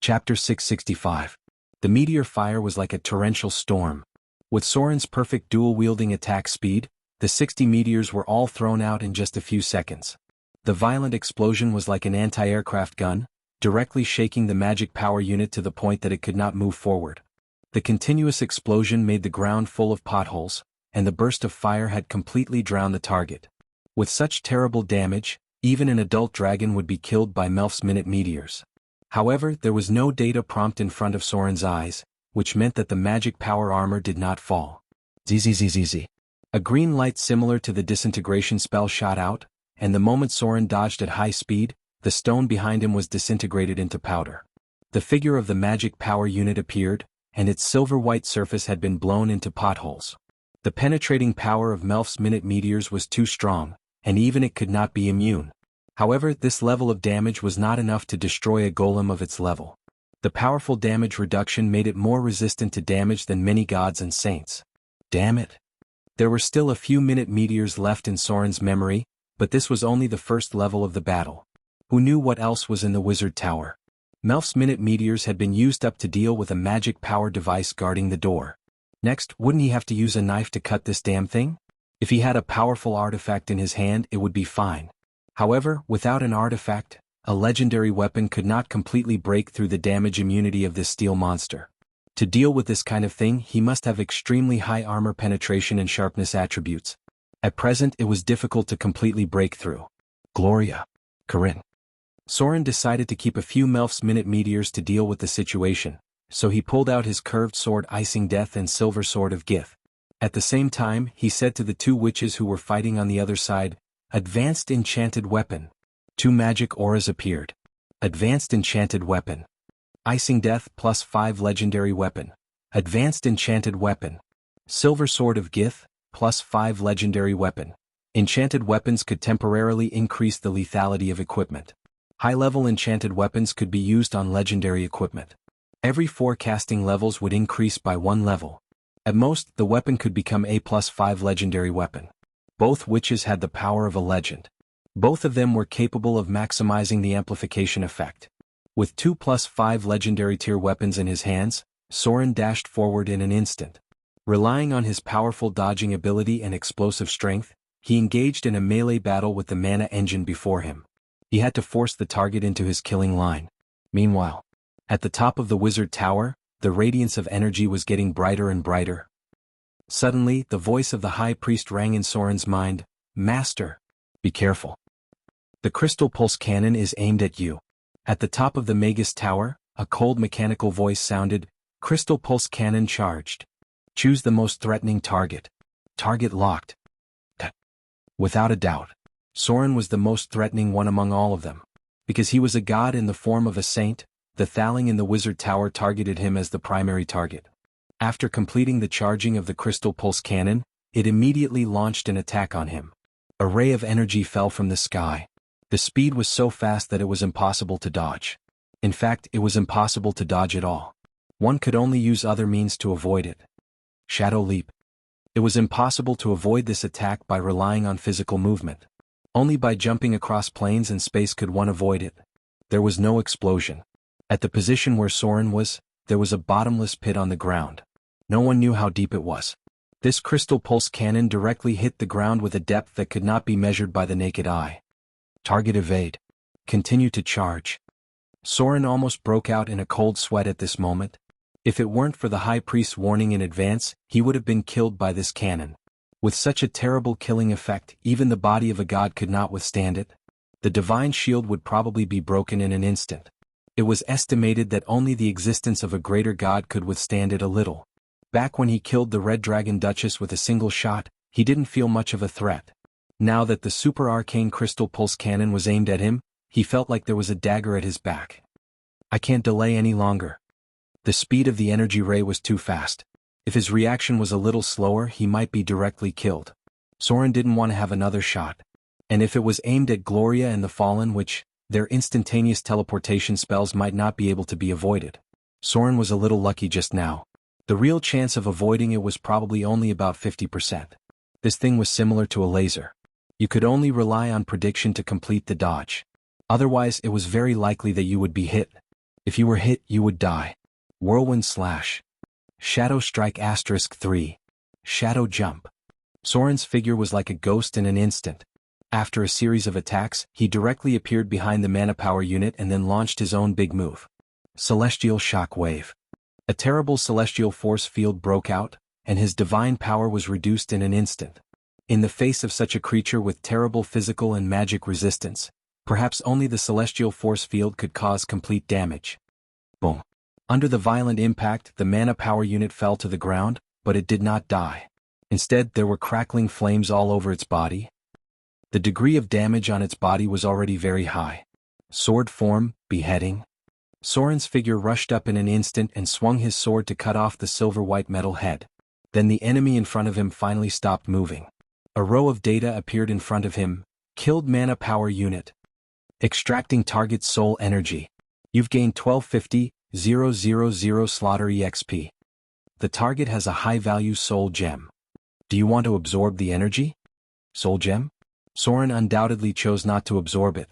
Chapter 665. The meteor fire was like a torrential storm. With Soren's perfect dual-wielding attack speed, the 60 meteors were all thrown out in just a few seconds. The violent explosion was like an anti-aircraft gun, directly shaking the magic power unit to the point that it could not move forward. The continuous explosion made the ground full of potholes, and the burst of fire had completely drowned the target. With such terrible damage, even an adult dragon would be killed by Melf's minute meteors. However, there was no data prompt in front of Soren's eyes, which meant that the magic power armor did not fall. Zzz. A green light similar to the disintegration spell shot out, and the moment Soren dodged at high speed, the stone behind him was disintegrated into powder. The figure of the magic power unit appeared, and its silver-white surface had been blown into potholes. The penetrating power of Melf's minute meteors was too strong, and even it could not be immune. However, this level of damage was not enough to destroy a golem of its level. The powerful damage reduction made it more resistant to damage than many gods and saints. Damn it. There were still a few minute meteors left in Soren's memory, but this was only the first level of the battle. Who knew what else was in the wizard tower? Melf's minute meteors had been used up to deal with a magic power device guarding the door. Next, wouldn't he have to use a knife to cut this damn thing? If he had a powerful artifact in his hand, it would be fine. However, without an artifact, a legendary weapon could not completely break through the damage immunity of this steel monster. To deal with this kind of thing, he must have extremely high armor penetration and sharpness attributes. At present, it was difficult to completely break through. Gloria. Corinne. Soren decided to keep a few Melf's minute meteors to deal with the situation, so he pulled out his curved sword Icing Death and silver sword of Gith. At the same time, he said to the two witches who were fighting on the other side, Advanced Enchanted Weapon. Two magic auras appeared. Advanced Enchanted Weapon. Icing Death plus 5 Legendary Weapon. Advanced Enchanted Weapon. Silver Sword of Gith, plus 5 Legendary Weapon. Enchanted weapons could temporarily increase the lethality of equipment. High-level enchanted weapons could be used on legendary equipment. Every 4 casting levels would increase by 1 level. At most, the weapon could become a plus 5 Legendary Weapon. Both witches had the power of a legend. Both of them were capable of maximizing the amplification effect. With 2 plus 5 legendary tier weapons in his hands, Soren dashed forward in an instant. Relying on his powerful dodging ability and explosive strength, he engaged in a melee battle with the mana engine before him. He had to force the target into his killing line. Meanwhile, at the top of the wizard tower, the radiance of energy was getting brighter and brighter. Suddenly, the voice of the high priest rang in Soren's mind, Master, be careful. The crystal pulse cannon is aimed at you. At the top of the Magus tower, a cold mechanical voice sounded, Crystal pulse cannon charged. Choose the most threatening target. Target locked. Without a doubt, Soren was the most threatening one among all of them. Because he was a god in the form of a saint, the Thaling in the wizard tower targeted him as the primary target. After completing the charging of the crystal pulse cannon, it immediately launched an attack on him. A ray of energy fell from the sky. The speed was so fast that it was impossible to dodge. In fact, it was impossible to dodge at all. One could only use other means to avoid it. Shadow Leap. It was impossible to avoid this attack by relying on physical movement. Only by jumping across planes and space could one avoid it. There was no explosion. At the position where Soren was, there was a bottomless pit on the ground. No one knew how deep it was. This crystal pulse cannon directly hit the ground with a depth that could not be measured by the naked eye. Target evade. Continue to charge. Soren almost broke out in a cold sweat at this moment. If it weren't for the high priest's warning in advance, he would have been killed by this cannon. With such a terrible killing effect, even the body of a god could not withstand it. The divine shield would probably be broken in an instant. It was estimated that only the existence of a greater god could withstand it a little. Back when he killed the Red Dragon Duchess with a single shot, he didn't feel much of a threat. Now that the super arcane crystal pulse cannon was aimed at him, he felt like there was a dagger at his back. I can't delay any longer. The speed of the energy ray was too fast. If his reaction was a little slower, he might be directly killed. Soren didn't want to have another shot. And if it was aimed at Gloria and the Fallen, which, their instantaneous teleportation spells might not be able to be avoided. Soren was a little lucky just now. The real chance of avoiding it was probably only about 50%. This thing was similar to a laser. You could only rely on prediction to complete the dodge. Otherwise, it was very likely that you would be hit. If you were hit, you would die. Whirlwind slash. Shadow strike *3. Shadow jump. Soren's figure was like a ghost in an instant. After a series of attacks, he directly appeared behind the mana power unit and then launched his own big move. Celestial shock wave. A terrible celestial force field broke out, and his divine power was reduced in an instant. In the face of such a creature with terrible physical and magic resistance, perhaps only the celestial force field could cause complete damage. Boom. Under the violent impact, the mana power unit fell to the ground, but it did not die. Instead, there were crackling flames all over its body. The degree of damage on its body was already very high. Sword form, beheading. Soren's figure rushed up in an instant and swung his sword to cut off the silver-white metal head. Then the enemy in front of him finally stopped moving. A row of data appeared in front of him. Killed mana power unit. Extracting target's soul energy. You've gained 1250,000 slaughter EXP. The target has a high-value soul gem. Do you want to absorb the energy? Soul gem? Soren undoubtedly chose not to absorb it.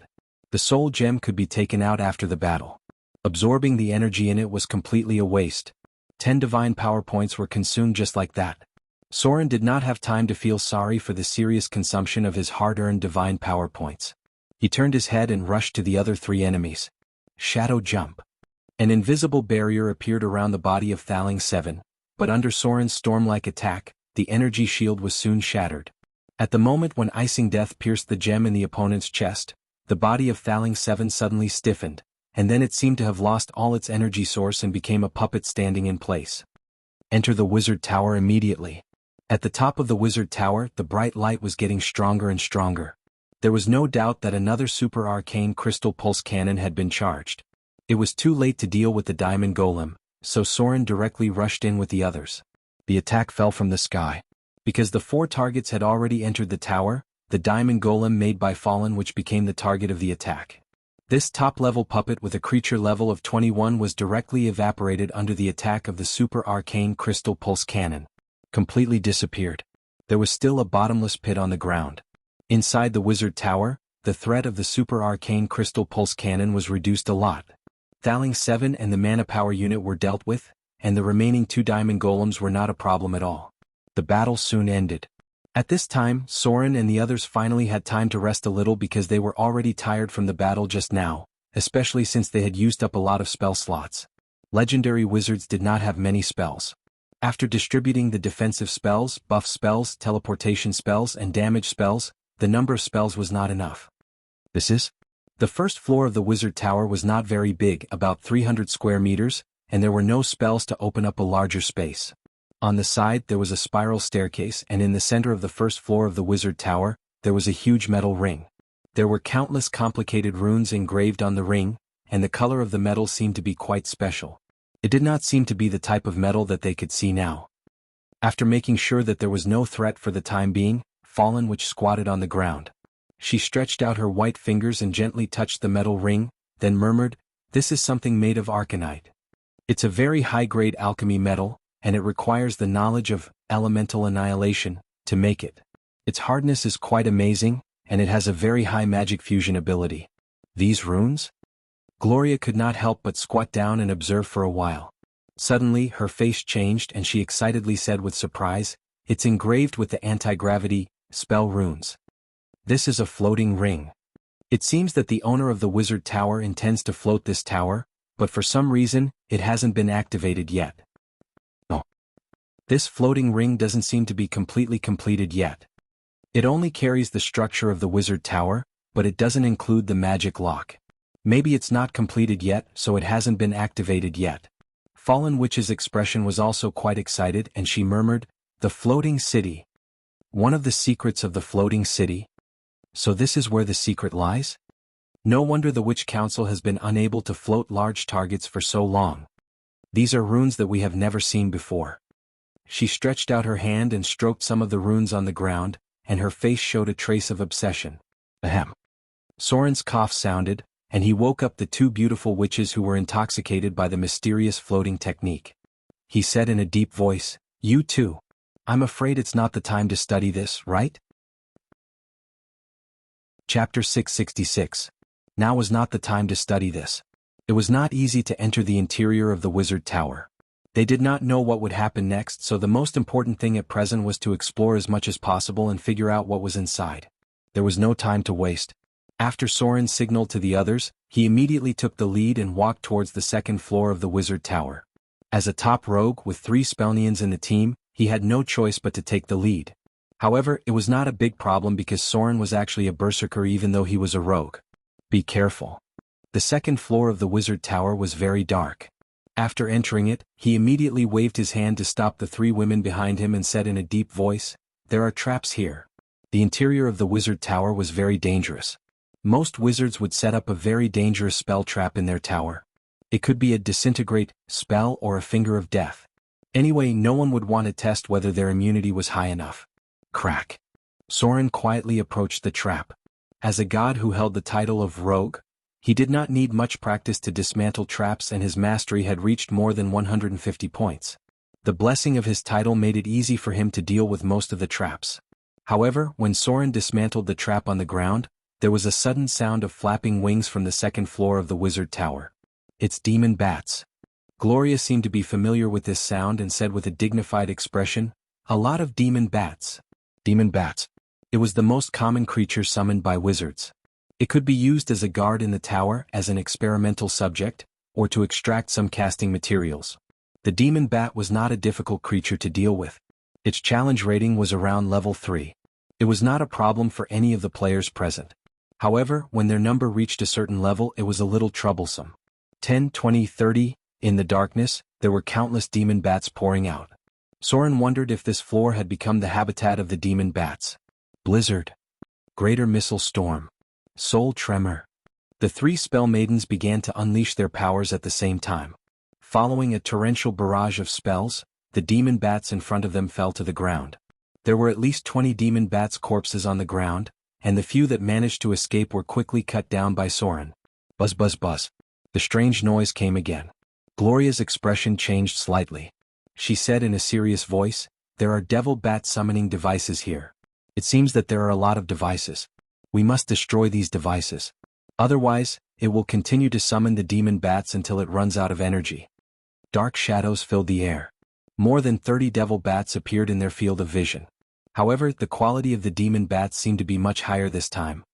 The soul gem could be taken out after the battle. Absorbing the energy in it was completely a waste. 10 divine power points were consumed just like that. Soren did not have time to feel sorry for the serious consumption of his hard-earned divine power points. He turned his head and rushed to the other 3 enemies. Shadow jump. An invisible barrier appeared around the body of Thaling 7, but under Soren's storm-like attack, the energy shield was soon shattered. At the moment when icing death pierced the gem in the opponent's chest, the body of Thaling 7 suddenly stiffened, and then it seemed to have lost all its energy source and became a puppet standing in place. Enter the wizard tower immediately. At the top of the wizard tower, the bright light was getting stronger and stronger. There was no doubt that another super arcane crystal pulse cannon had been charged. It was too late to deal with the diamond golem, so Soren directly rushed in with the others. The attack fell from the sky. Because the 4 targets had already entered the tower, the diamond golem made by Fallen which became the target of the attack. This top-level puppet with a creature level of 21 was directly evaporated under the attack of the super arcane crystal pulse cannon. Completely disappeared. There was still a bottomless pit on the ground. Inside the wizard tower, the threat of the super arcane crystal pulse cannon was reduced a lot. Thaling 7 and the mana power unit were dealt with, and the remaining 2 diamond golems were not a problem at all. The battle soon ended. At this time, Soren and the others finally had time to rest a little because they were already tired from the battle just now, especially since they had used up a lot of spell slots. Legendary wizards did not have many spells. After distributing the defensive spells, buff spells, teleportation spells, and damage spells, the number of spells was not enough. The first floor of the wizard tower was not very big, about 300 square meters, and there were no spells to open up a larger space. On the side there was a spiral staircase, and in the center of the first floor of the wizard tower, there was a huge metal ring. There were countless complicated runes engraved on the ring, and the color of the metal seemed to be quite special. It did not seem to be the type of metal that they could see now. After making sure that there was no threat for the time being, Fallen which squatted on the ground. She stretched out her white fingers and gently touched the metal ring, then murmured, "This is something made of arcanite. It's a very high-grade alchemy metal, and it requires the knowledge of elemental annihilation to make it. Its hardness is quite amazing, and it has a very high magic fusion ability." These runes? Gloria could not help but squat down and observe for a while. Suddenly, her face changed and she excitedly said with surprise, "It's engraved with the anti-gravity spell runes. This is a floating ring. It seems that the owner of the wizard tower intends to float this tower, but for some reason, it hasn't been activated yet. This floating ring doesn't seem to be completely completed yet. It only carries the structure of the wizard tower, but it doesn't include the magic lock. Maybe it's not completed yet, so it hasn't been activated yet." Fallen Witch's expression was also quite excited and she murmured, "The floating city. One of the secrets of the floating city? So this is where the secret lies? No wonder the Witch Council has been unable to float large targets for so long. These are runes that we have never seen before." She stretched out her hand and stroked some of the runes on the ground, and her face showed a trace of obsession. Ahem. Soren's cough sounded, and he woke up the 2 beautiful witches who were intoxicated by the mysterious floating technique. He said in a deep voice, "You too. I'm afraid it's not the time to study this, right?" Chapter 666. Now was not the time to study this. It was not easy to enter the interior of the wizard tower. They did not know what would happen next, so the most important thing at present was to explore as much as possible and figure out what was inside. There was no time to waste. After Soren signaled to the others, he immediately took the lead and walked towards the second floor of the wizard tower. As a top rogue with 3 Spellnians in the team, he had no choice but to take the lead. However, it was not a big problem because Soren was actually a berserker even though he was a rogue. Be careful. The second floor of the wizard tower was very dark. After entering it, he immediately waved his hand to stop the 3 women behind him and said in a deep voice, "There are traps here." The interior of the wizard tower was very dangerous. Most wizards would set up a very dangerous spell trap in their tower. It could be a disintegrate spell or a finger of death. Anyway, no one would want to test whether their immunity was high enough. Crack. Soren quietly approached the trap. As a god who held the title of rogue, he did not need much practice to dismantle traps, and his mastery had reached more than 150 points. The blessing of his title made it easy for him to deal with most of the traps. However, when Soren dismantled the trap on the ground, there was a sudden sound of flapping wings from the second floor of the wizard tower. "It's demon bats." Gloria seemed to be familiar with this sound and said with a dignified expression, "A lot of demon bats." Demon bats. It was the most common creature summoned by wizards. It could be used as a guard in the tower, as an experimental subject, or to extract some casting materials. The demon bat was not a difficult creature to deal with. Its challenge rating was around level 3. It was not a problem for any of the players present. However, when their number reached a certain level, it was a little troublesome. 10, 20, 30, in the darkness, there were countless demon bats pouring out. Soren wondered if this floor had become the habitat of the demon bats. Blizzard. Greater missile storm. Soul tremor. The 3 spell maidens began to unleash their powers at the same time. Following a torrential barrage of spells, the demon bats in front of them fell to the ground. There were at least 20 demon bats' corpses on the ground, and the few that managed to escape were quickly cut down by Soren. Buzz buzz buzz. The strange noise came again. Gloria's expression changed slightly. She said in a serious voice, "There are devil bat summoning devices here. It seems that there are a lot of devices. We must destroy these devices. Otherwise, it will continue to summon the demon bats until it runs out of energy." Dark shadows filled the air. More than 30 devil bats appeared in their field of vision. However, the quality of the demon bats seemed to be much higher this time.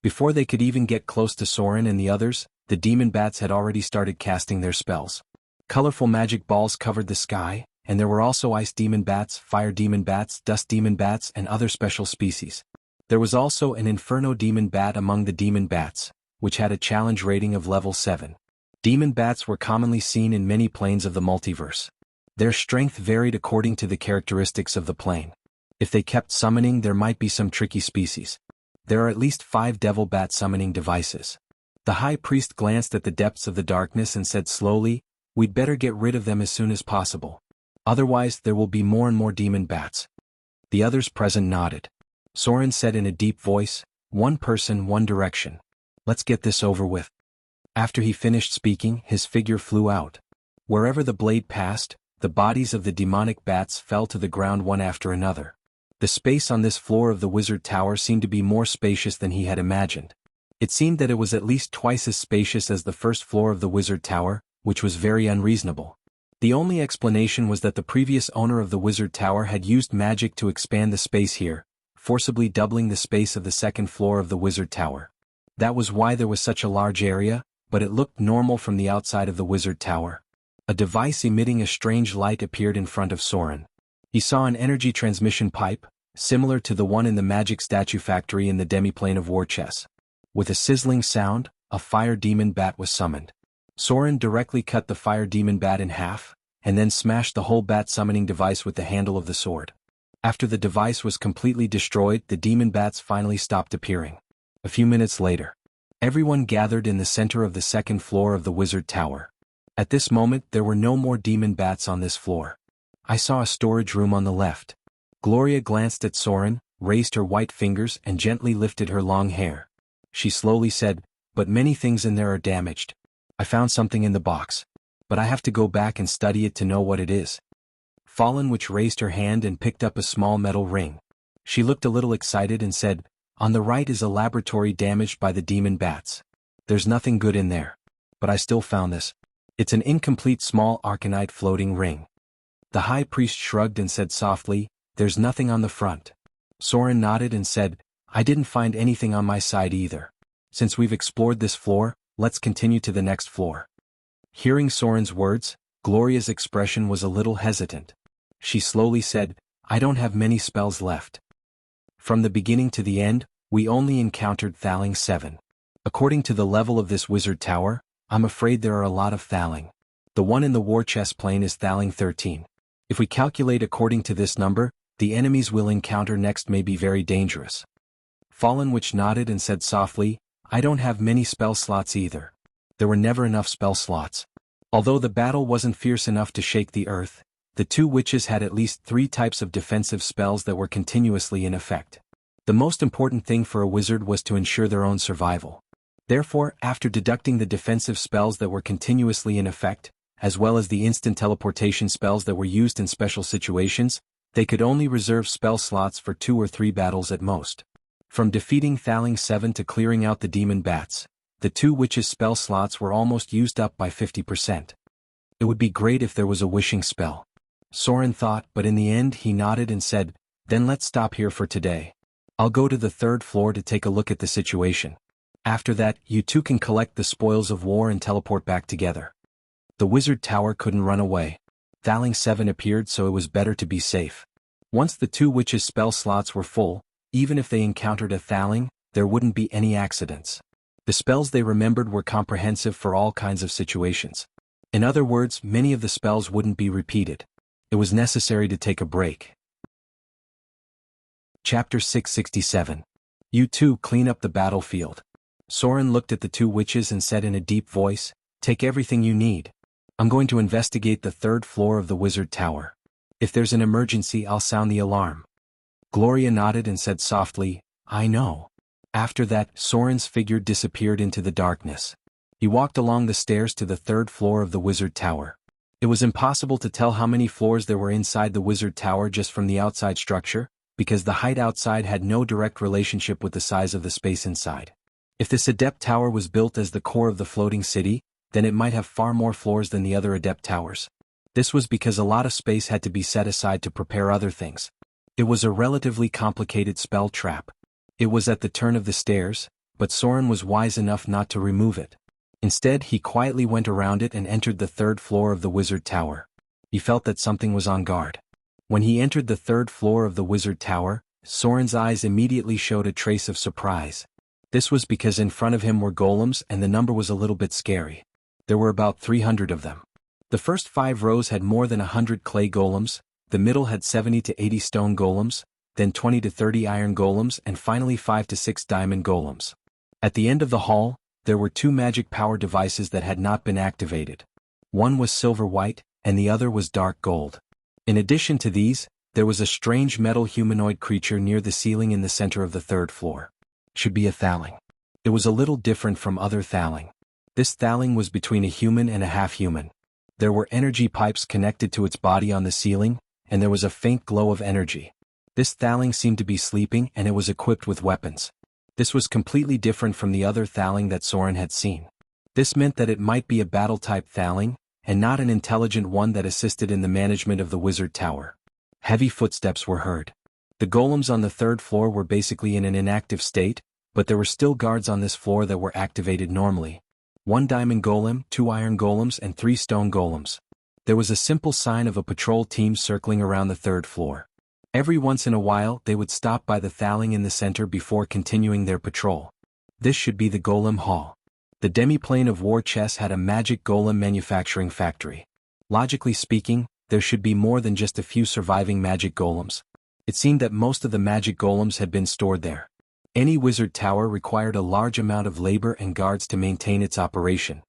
Before they could even get close to Soren and the others, the demon bats had already started casting their spells. Colorful magic balls covered the sky, and there were also ice demon bats, fire demon bats, dust demon bats, and other special species. There was also an inferno demon bat among the demon bats, which had a challenge rating of level 7. Demon bats were commonly seen in many planes of the multiverse. Their strength varied according to the characteristics of the plane. If they kept summoning, there might be some tricky species. There are at least 5 devil bat summoning devices. The high priest glanced at the depths of the darkness and said slowly, "We'd better get rid of them as soon as possible. Otherwise, there will be more and more demon bats." The others present nodded. Soren said in a deep voice, "One person, one direction. Let's get this over with." After he finished speaking, his figure flew out. Wherever the blade passed, the bodies of the demonic bats fell to the ground one after another. The space on this floor of the wizard tower seemed to be more spacious than he had imagined. It seemed that it was at least twice as spacious as the first floor of the wizard tower, which was very unreasonable. The only explanation was that the previous owner of the wizard tower had used magic to expand the space here, forcibly doubling the space of the second floor of the wizard tower. That was why there was such a large area, but it looked normal from the outside of the wizard tower. A device emitting a strange light appeared in front of Soren. He saw an energy transmission pipe, similar to the one in the magic statue factory in the demiplane of war chess. With a sizzling sound, a fire demon bat was summoned. Soren directly cut the fire demon bat in half, and then smashed the whole bat summoning device with the handle of the sword. After the device was completely destroyed, the demon bats finally stopped appearing. A few minutes later, everyone gathered in the center of the second floor of the wizard tower. At this moment, there were no more demon bats on this floor. I saw a storage room on the left. Gloria glanced at Soren, raised her white fingers, and gently lifted her long hair. She slowly said, "But many things in there are damaged. I found something in the box, but I have to go back and study it to know what it is." Fallen Witch raised her hand and picked up a small metal ring. She looked a little excited and said, "On the right is a laboratory damaged by the demon bats. There's nothing good in there. but I still found this. It's an incomplete small arcanite floating ring. The high priest shrugged and said softly, "There's nothing on the front." Soren nodded and said, "I didn't find anything on my side either. Since we've explored this floor, let's continue to the next floor." Hearing Soren's words, Gloria's expression was a little hesitant. She slowly said, "I don't have many spells left. From the beginning to the end, we only encountered Thaling 7. According to the level of this wizard tower, I'm afraid there are a lot of Thaling. The one in the war chest plane is Thaling 13. If we calculate according to this number, the enemies we'll encounter next may be very dangerous." Fallen Witch nodded and said softly, "I don't have many spell slots either. There were never enough spell slots. Although the battle wasn't fierce enough to shake the earth, the two witches had at least 3 types of defensive spells that were continuously in effect. The most important thing for a wizard was to ensure their own survival. Therefore, after deducting the defensive spells that were continuously in effect, as well as the instant teleportation spells that were used in special situations, they could only reserve spell slots for 2 or 3 battles at most. From defeating Thaling 7 to clearing out the demon bats, the two witches' spell slots were almost used up by 50%. It would be great if there was a wishing spell, Soren thought, but in the end he nodded and said, "Then let's stop here for today. I'll go to the 3rd floor to take a look at the situation. After that, you two can collect the spoils of war and teleport back together." The wizard tower couldn't run away. Thaling 7 appeared, so it was better to be safe. Once the two witches' spell slots were full, even if they encountered a Thaling, there wouldn't be any accidents. The spells they remembered were comprehensive for all kinds of situations. In other words, many of the spells wouldn't be repeated. It was necessary to take a break. Chapter 667. You two clean up the battlefield. Soren looked at the two witches and said in a deep voice, "Take everything you need. I'm going to investigate the 3rd floor of the wizard tower. If there's an emergency, I'll sound the alarm." Gloria nodded and said softly, "I know." After that, Soren's figure disappeared into the darkness. He walked along the stairs to the 3rd floor of the wizard tower. It was impossible to tell how many floors there were inside the wizard tower just from the outside structure, because the height outside had no direct relationship with the size of the space inside. If this Adept Tower was built as the core of the floating city, then it might have far more floors than the other Adept Towers. This was because a lot of space had to be set aside to prepare other things. It was a relatively complicated spell trap. It was at the turn of the stairs, but Soren was wise enough not to remove it. Instead, he quietly went around it and entered the 3rd floor of the wizard tower. He felt that something was on guard. When he entered the 3rd floor of the wizard tower, Soren's eyes immediately showed a trace of surprise. This was because in front of him were golems and the number was a little bit scary. There were about 300 of them. The first 5 rows had more than 100 clay golems, the middle had 70 to 80 stone golems, then 20 to 30 iron golems, and finally 5 to 6 diamond golems. At the end of the hall, there were 2 magic power devices that had not been activated. One was silver-white, and the other was dark gold. In addition to these, there was a strange metal humanoid creature near the ceiling in the center of the 3rd floor. Should be a Thaling. It was a little different from other Thaling. This Thaling was between a human and a half-human. There were energy pipes connected to its body on the ceiling, and there was a faint glow of energy. This Thaling seemed to be sleeping, and it was equipped with weapons. This was completely different from the other Thaling that Soren had seen. This meant that it might be a battle-type Thaling, and not an intelligent one that assisted in the management of the wizard tower. Heavy footsteps were heard. The golems on the 3rd floor were basically in an inactive state, but there were still guards on this floor that were activated normally. 1 diamond golem, 2 iron golems, and 3 stone golems. There was a simple sign of a patrol team circling around the 3rd floor. Every once in a while they would stop by the Thaling in the center before continuing their patrol. This should be the Golem Hall. The demiplane of war chess had a magic golem manufacturing factory. Logically speaking, there should be more than just a few surviving magic golems. It seemed that most of the magic golems had been stored there. Any wizard tower required a large amount of labor and guards to maintain its operation.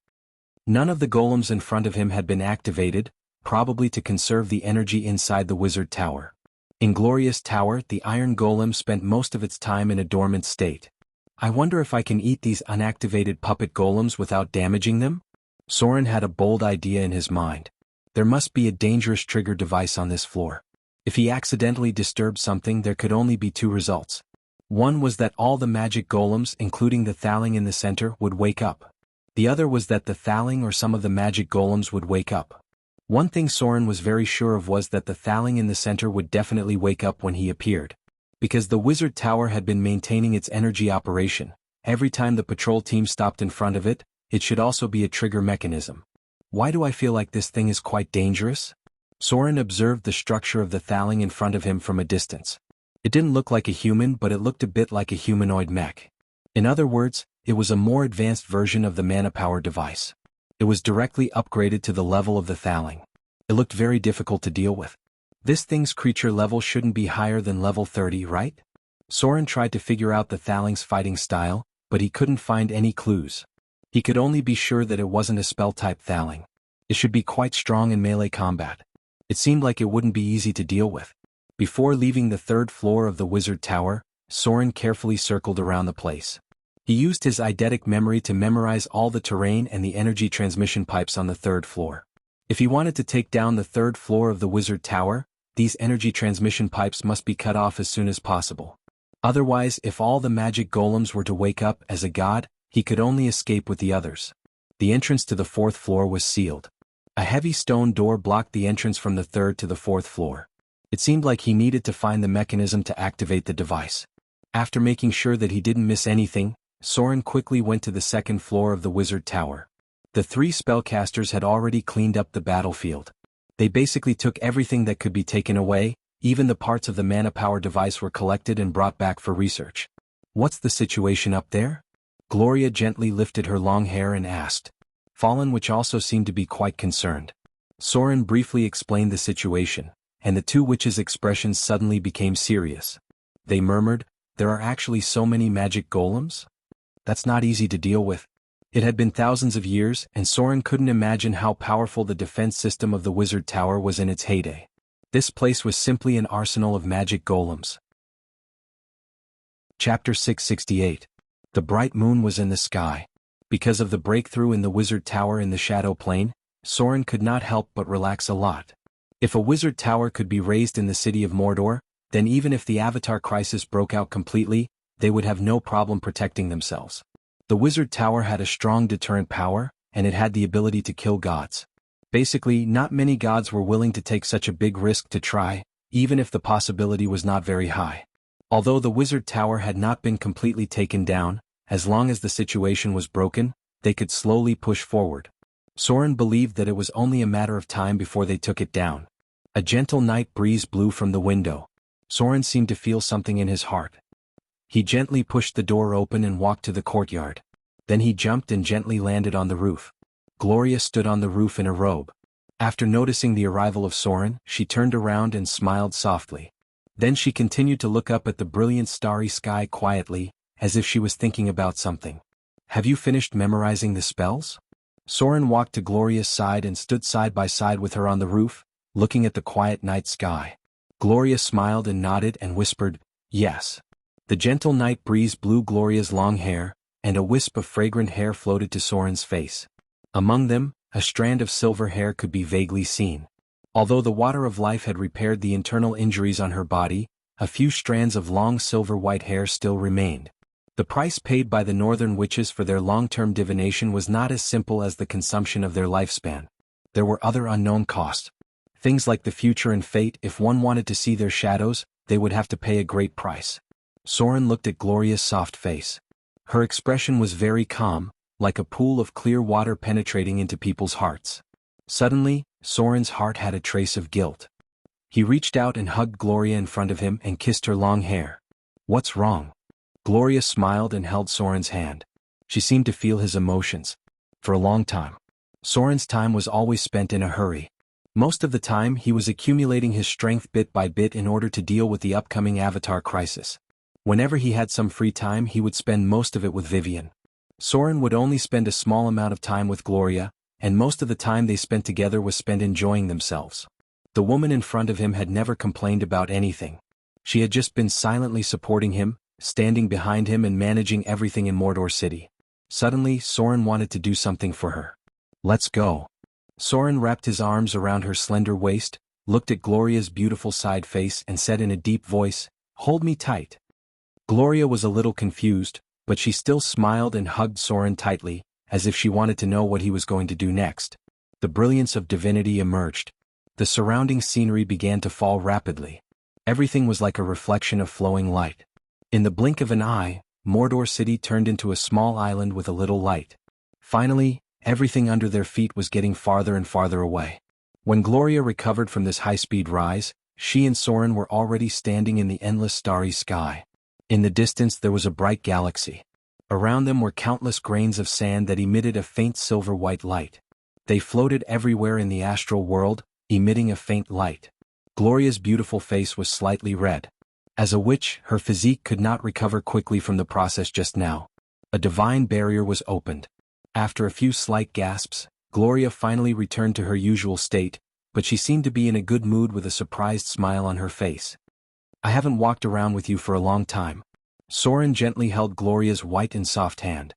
None of the golems in front of him had been activated, probably to conserve the energy inside the wizard tower. In Gloria's tower, the iron golem spent most of its time in a dormant state. I wonder if I can eat these unactivated puppet golems without damaging them? Soren had a bold idea in his mind. There must be a dangerous trigger device on this floor. If he accidentally disturbed something, there could only be 2 results. One was that all the magic golems, including the Thaling in the center, would wake up. The other was that the Thaling or some of the magic golems would wake up. One thing Soren was very sure of was that the Thaling in the center would definitely wake up when he appeared. Because the wizard tower had been maintaining its energy operation, every time the patrol team stopped in front of it, it should also be a trigger mechanism. Why do I feel like this thing is quite dangerous? Soren observed the structure of the Thaling in front of him from a distance. It didn't look like a human, but it looked a bit like a humanoid mech. In other words, it was a more advanced version of the mana-power device. It was directly upgraded to the level of the Thaling. It looked very difficult to deal with. This thing's creature level shouldn't be higher than level 30, right? Soren tried to figure out the Thaling's fighting style, but he couldn't find any clues. He could only be sure that it wasn't a spell-type Thaling. It should be quite strong in melee combat. It seemed like it wouldn't be easy to deal with. Before leaving the third floor of the wizard tower, Soren carefully circled around the place. He used his eidetic memory to memorize all the terrain and the energy transmission pipes on the third floor. If he wanted to take down the third floor of the wizard tower, these energy transmission pipes must be cut off as soon as possible. Otherwise, if all the magic golems were to wake up as a god, he could only escape with the others. The entrance to the fourth floor was sealed. A heavy stone door blocked the entrance from the third to the fourth floor. It seemed like he needed to find the mechanism to activate the device. After making sure that he didn't miss anything, Soren quickly went to the second floor of the wizard tower. The three spellcasters had already cleaned up the battlefield. They basically took everything that could be taken away, even the parts of the mana-power device were collected and brought back for research. What's the situation up there? Gloria gently lifted her long hair and asked. Fallen, which also seemed to be quite concerned. Soren briefly explained the situation, and the two witches' expressions suddenly became serious. They murmured, "There are actually so many magic golems? That's not easy to deal with." It had been thousands of years, and Soren couldn't imagine how powerful the defense system of the wizard tower was in its heyday. This place was simply an arsenal of magic golems. Chapter 668. The bright moon was in the sky. Because of the breakthrough in the wizard tower in the shadow plane, Soren could not help but relax a lot. If a wizard tower could be raised in the city of Mordor, then even if the Avatar crisis broke out completely, they would have no problem protecting themselves. The wizard tower had a strong deterrent power, and it had the ability to kill gods. Basically, not many gods were willing to take such a big risk to try, even if the possibility was not very high. Although the wizard tower had not been completely taken down, as long as the situation was broken, they could slowly push forward. Soren believed that it was only a matter of time before they took it down. A gentle night breeze blew from the window. Soren seemed to feel something in his heart. He gently pushed the door open and walked to the courtyard. Then he jumped and gently landed on the roof. Gloria stood on the roof in a robe. After noticing the arrival of Soren, she turned around and smiled softly. Then she continued to look up at the brilliant starry sky quietly, as if she was thinking about something. "Have you finished memorizing the spells?" Soren walked to Gloria's side and stood side by side with her on the roof, looking at the quiet night sky. Gloria smiled and nodded and whispered, "Yes." The gentle night breeze blew Gloria's long hair, and a wisp of fragrant hair floated to Soren's face. Among them, a strand of silver hair could be vaguely seen. Although the water of life had repaired the internal injuries on her body, a few strands of long silver-white hair still remained. The price paid by the northern witches for their long-term divination was not as simple as the consumption of their lifespan. There were other unknown costs. Things like the future and fate. If one wanted to see their shadows, they would have to pay a great price. Soren looked at Gloria's soft face. Her expression was very calm, like a pool of clear water penetrating into people's hearts. Suddenly, Soren's heart had a trace of guilt. He reached out and hugged Gloria in front of him and kissed her long hair. "What's wrong?" Gloria smiled and held Soren's hand. She seemed to feel his emotions. For a long time, Soren's time was always spent in a hurry. Most of the time he was accumulating his strength bit by bit in order to deal with the upcoming Avatar crisis. Whenever he had some free time, he would spend most of it with Vivian. Soren would only spend a small amount of time with Gloria, and most of the time they spent together was spent enjoying themselves. The woman in front of him had never complained about anything. She had just been silently supporting him, standing behind him and managing everything in Mordor City. Suddenly, Soren wanted to do something for her. "Let's go." Soren wrapped his arms around her slender waist, looked at Gloria's beautiful side face and said in a deep voice, "Hold me tight." Gloria was a little confused, but she still smiled and hugged Soren tightly, as if she wanted to know what he was going to do next. The brilliance of divinity emerged. The surrounding scenery began to fall rapidly. Everything was like a reflection of flowing light. In the blink of an eye, Mordor City turned into a small island with a little light. Finally, everything under their feet was getting farther and farther away. When Gloria recovered from this high-speed rise, she and Soren were already standing in the endless starry sky. In the distance there was a bright galaxy. Around them were countless grains of sand that emitted a faint silver-white light. They floated everywhere in the astral world, emitting a faint light. Gloria's beautiful face was slightly red. As a witch, her physique could not recover quickly from the process just now. A divine barrier was opened. After a few slight gasps, Gloria finally returned to her usual state, but she seemed to be in a good mood with a surprised smile on her face. "I haven't walked around with you for a long time." Soren gently held Gloria's white and soft hand.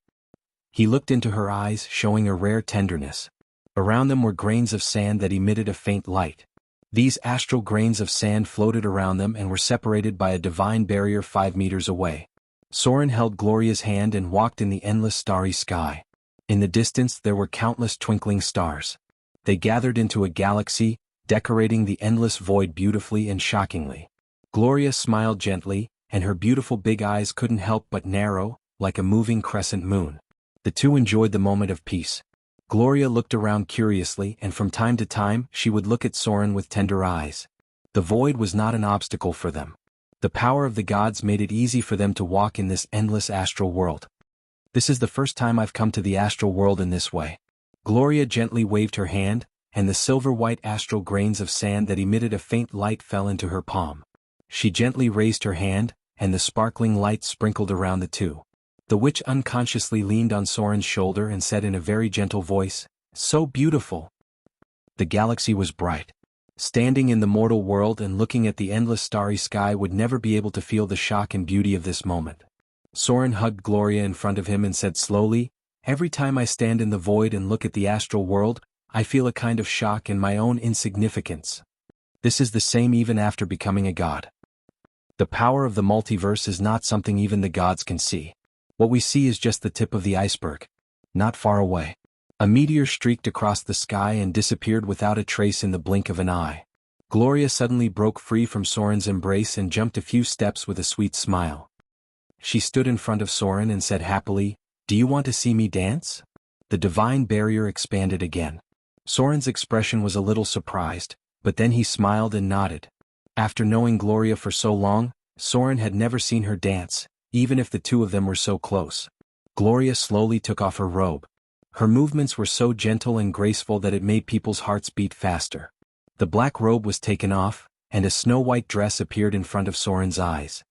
He looked into her eyes, showing a rare tenderness. Around them were grains of sand that emitted a faint light. These astral grains of sand floated around them and were separated by a divine barrier 5 meters away. Soren held Gloria's hand and walked in the endless starry sky. In the distance there were countless twinkling stars. They gathered into a galaxy, decorating the endless void beautifully and shockingly. Gloria smiled gently, and her beautiful big eyes couldn't help but narrow, like a moving crescent moon. The two enjoyed the moment of peace. Gloria looked around curiously, and from time to time she would look at Soren with tender eyes. The void was not an obstacle for them. The power of the gods made it easy for them to walk in this endless astral world. "This is the first time I've come to the astral world in this way." Gloria gently waved her hand, and the silver-white astral grains of sand that emitted a faint light fell into her palm. She gently raised her hand, and the sparkling light sprinkled around the two. The witch unconsciously leaned on Soren's shoulder and said in a very gentle voice, "So beautiful." The galaxy was bright. Standing in the mortal world and looking at the endless starry sky would never be able to feel the shock and beauty of this moment. Soren hugged Gloria in front of him and said slowly, "Every time I stand in the void and look at the astral world, I feel a kind of shock in my own insignificance. This is the same even after becoming a god. The power of the multiverse is not something even the gods can see. What we see is just the tip of the iceberg. Not far away. A meteor streaked across the sky and disappeared without a trace in the blink of an eye." Gloria suddenly broke free from Soren's embrace and jumped a few steps with a sweet smile. She stood in front of Soren and said happily, "Do you want to see me dance?" The divine barrier expanded again. Soren's expression was a little surprised, but then he smiled and nodded. After knowing Gloria for so long, Soren had never seen her dance, even if the two of them were so close. Gloria slowly took off her robe. Her movements were so gentle and graceful that it made people's hearts beat faster. The black robe was taken off, and a snow-white dress appeared in front of Soren's eyes.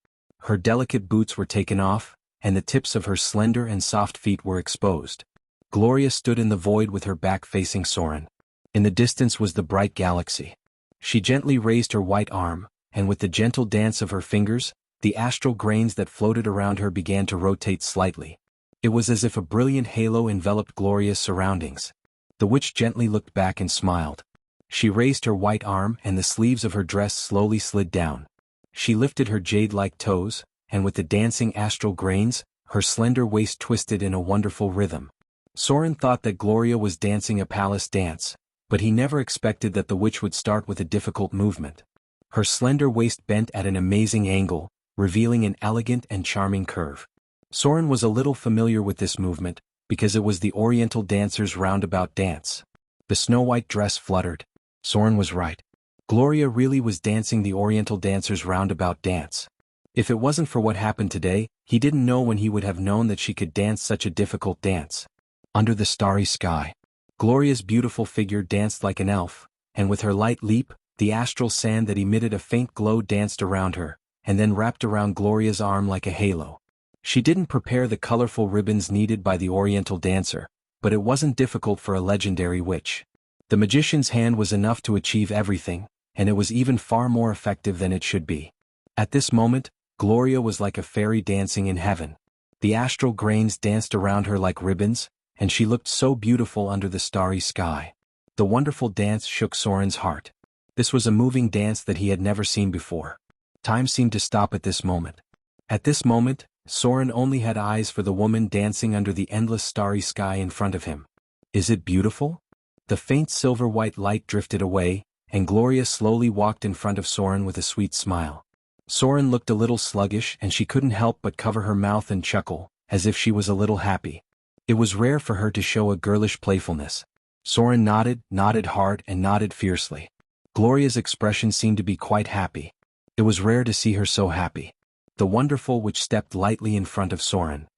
Her delicate boots were taken off, and the tips of her slender and soft feet were exposed. Gloria stood in the void with her back facing Soren. In the distance was the bright galaxy. She gently raised her white arm, and with the gentle dance of her fingers, the astral grains that floated around her began to rotate slightly. It was as if a brilliant halo enveloped Gloria's surroundings. The witch gently looked back and smiled. She raised her white arm and the sleeves of her dress slowly slid down. She lifted her jade-like toes, and with the dancing astral grains, her slender waist twisted in a wonderful rhythm. Soren thought that Gloria was dancing a palace dance, but he never expected that the witch would start with a difficult movement. Her slender waist bent at an amazing angle, revealing an elegant and charming curve. Soren was a little familiar with this movement, because it was the Oriental dancer's roundabout dance. The snow-white dress fluttered. Soren was right. Gloria really was dancing the Oriental dancer's roundabout dance. If it wasn't for what happened today, he didn't know when he would have known that she could dance such a difficult dance. Under the starry sky, Gloria's beautiful figure danced like an elf, and with her light leap, the astral sand that emitted a faint glow danced around her, and then wrapped around Gloria's arm like a halo. She didn't prepare the colorful ribbons needed by the Oriental dancer, but it wasn't difficult for a legendary witch. The magician's hand was enough to achieve everything, and it was even far more effective than it should be. At this moment, Gloria was like a fairy dancing in heaven. The astral grains danced around her like ribbons, and she looked so beautiful under the starry sky. The wonderful dance shook Soren's heart. This was a moving dance that he had never seen before. Time seemed to stop at this moment. At this moment, Soren only had eyes for the woman dancing under the endless starry sky in front of him. Is it beautiful? The faint silver-white light drifted away, and Gloria slowly walked in front of Soren with a sweet smile. Soren looked a little sluggish and she couldn't help but cover her mouth and chuckle, as if she was a little happy. It was rare for her to show a girlish playfulness. Soren nodded hard and nodded fiercely. Gloria's expression seemed to be quite happy. It was rare to see her so happy. The wonderful witch stepped lightly in front of Soren.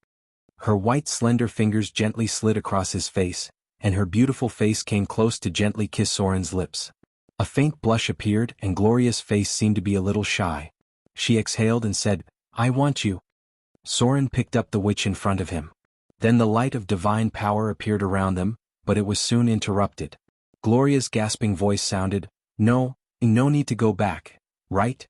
Her white slender fingers gently slid across his face, and her beautiful face came close to gently kiss Soren's lips. A faint blush appeared and Gloria's face seemed to be a little shy. She exhaled and said, "I want you." Soren picked up the witch in front of him. Then the light of divine power appeared around them, but it was soon interrupted. Gloria's gasping voice sounded, no need to go back. Right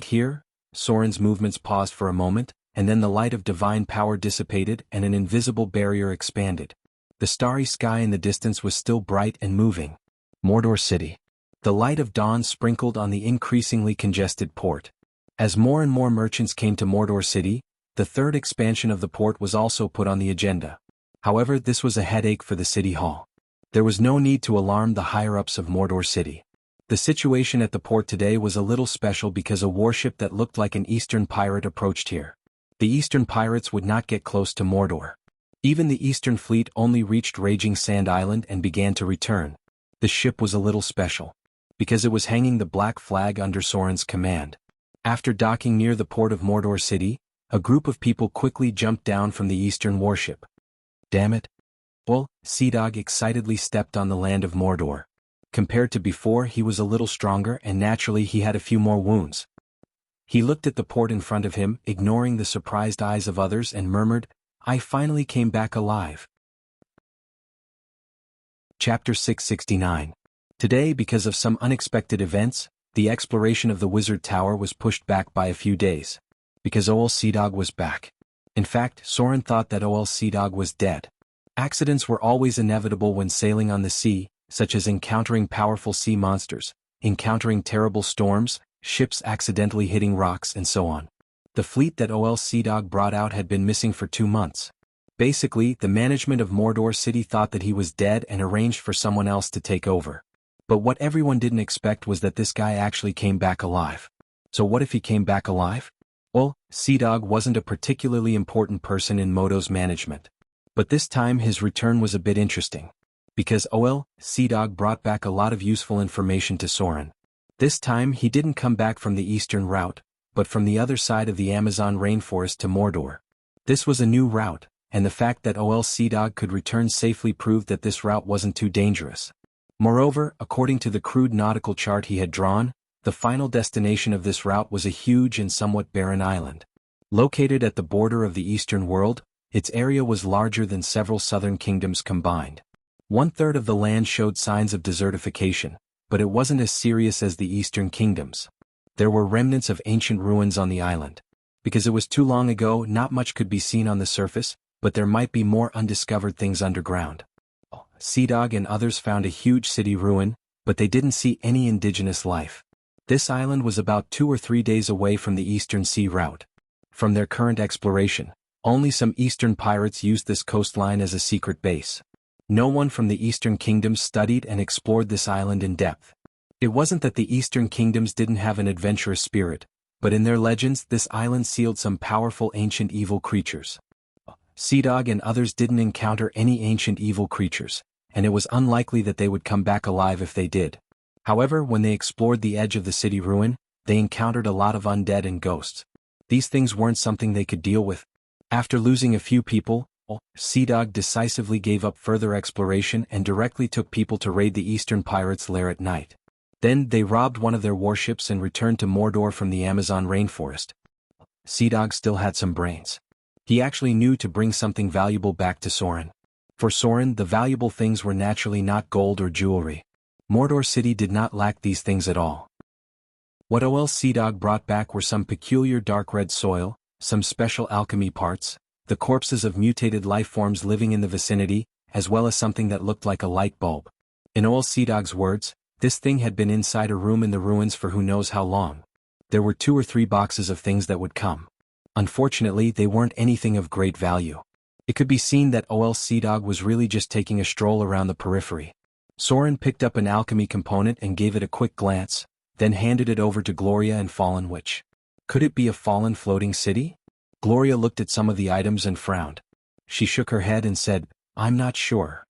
here?" Soren's movements paused for a moment, and then the light of divine power dissipated and an invisible barrier expanded. The starry sky in the distance was still bright and moving. Mordor City. The light of dawn sprinkled on the increasingly congested port. As more and more merchants came to Mordor City, the third expansion of the port was also put on the agenda. However, this was a headache for the city hall. There was no need to alarm the higher-ups of Mordor City. The situation at the port today was a little special because a warship that looked like an Eastern pirate approached here. The Eastern pirates would not get close to Mordor. Even the Eastern fleet only reached Raging Sand Island and began to return. The ship was a little special, because it was hanging the black flag under Soren's command. After docking near the port of Mordor City, a group of people quickly jumped down from the Eastern warship. Damn it. Well, Sea Dog excitedly stepped on the land of Mordor. Compared to before, he was a little stronger and naturally he had a few more wounds. He looked at the port in front of him, ignoring the surprised eyes of others, and murmured, "I finally came back alive." Chapter 669. Today, because of some unexpected events, the exploration of the Wizard Tower was pushed back by a few days. Because Ol Sea Dog was back. In fact, Soren thought that Ol Sea Dog was dead. Accidents were always inevitable when sailing on the sea, such as encountering powerful sea monsters, encountering terrible storms, ships accidentally hitting rocks, and so on. The fleet that Ol Sea Dog brought out had been missing for 2 months. Basically, the management of Mordor City thought that he was dead and arranged for someone else to take over. But what everyone didn't expect was that this guy actually came back alive. So what if he came back alive? Ol Sea Dog wasn't a particularly important person in Modo's management. But this time his return was a bit interesting. Because Ol Sea Dog brought back a lot of useful information to Soren. This time he didn't come back from the eastern route, but from the other side of the Amazon rainforest to Mordor. This was a new route, and the fact that Ol Sea Dog could return safely proved that this route wasn't too dangerous. Moreover, according to the crude nautical chart he had drawn, the final destination of this route was a huge and somewhat barren island. Located at the border of the eastern world, its area was larger than several southern kingdoms combined. 1/3 of the land showed signs of desertification, but it wasn't as serious as the eastern kingdoms. There were remnants of ancient ruins on the island. Because it was too long ago, not much could be seen on the surface, but there might be more undiscovered things underground. Sea Dog and others found a huge city ruin, but they didn't see any indigenous life. This island was about 2 or 3 days away from the Eastern Sea route. From their current exploration, only some Eastern pirates used this coastline as a secret base. No one from the Eastern Kingdoms studied and explored this island in depth. It wasn't that the Eastern Kingdoms didn't have an adventurous spirit, but in their legends this island sealed some powerful ancient evil creatures. Sea Dog and others didn't encounter any ancient evil creatures, and it was unlikely that they would come back alive if they did. However, when they explored the edge of the city ruin, they encountered a lot of undead and ghosts. These things weren't something they could deal with. After losing a few people, Sea Dog decisively gave up further exploration and directly took people to raid the Eastern Pirates' lair at night. Then they robbed one of their warships and returned to Mordor from the Amazon rainforest. Sea Dog still had some brains. He actually knew to bring something valuable back to Soren. For Soren, the valuable things were naturally not gold or jewelry. Mordor City did not lack these things at all. What Ol Sea Dog brought back were some peculiar dark red soil, some special alchemy parts, the corpses of mutated life forms living in the vicinity, as well as something that looked like a light bulb. In Ol Sea Dog's words, this thing had been inside a room in the ruins for who knows how long. There were 2 or 3 boxes of things that would come. Unfortunately, they weren't anything of great value. It could be seen that Ol Seadog was really just taking a stroll around the periphery. Soren picked up an alchemy component and gave it a quick glance, then handed it over to Gloria and Fallen Witch. Could it be a fallen floating city? Gloria looked at some of the items and frowned. She shook her head and said, "I'm not sure.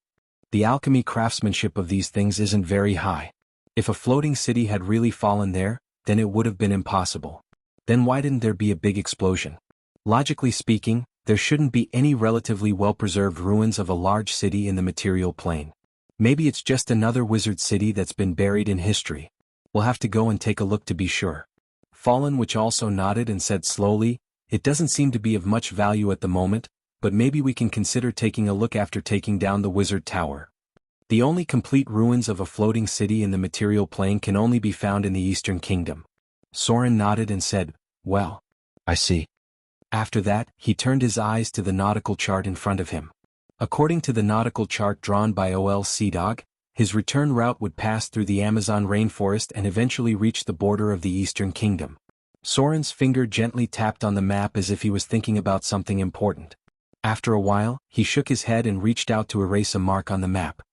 The alchemy craftsmanship of these things isn't very high. If a floating city had really fallen there, then it would have been impossible. Then why didn't there be a big explosion? Logically speaking, there shouldn't be any relatively well-preserved ruins of a large city in the material plane. Maybe it's just another wizard city that's been buried in history. We'll have to go and take a look to be sure." Fallen Witch also nodded and said slowly, "It doesn't seem to be of much value at the moment, but maybe we can consider taking a look after taking down the wizard tower. The only complete ruins of a floating city in the material plane can only be found in the Eastern Kingdom." Soren nodded and said, "Well, I see." After that, he turned his eyes to the nautical chart in front of him. According to the nautical chart drawn by Ol Seadog, his return route would pass through the Amazon rainforest and eventually reach the border of the Eastern Kingdom. Soren's finger gently tapped on the map as if he was thinking about something important. After a while, he shook his head and reached out to erase a mark on the map.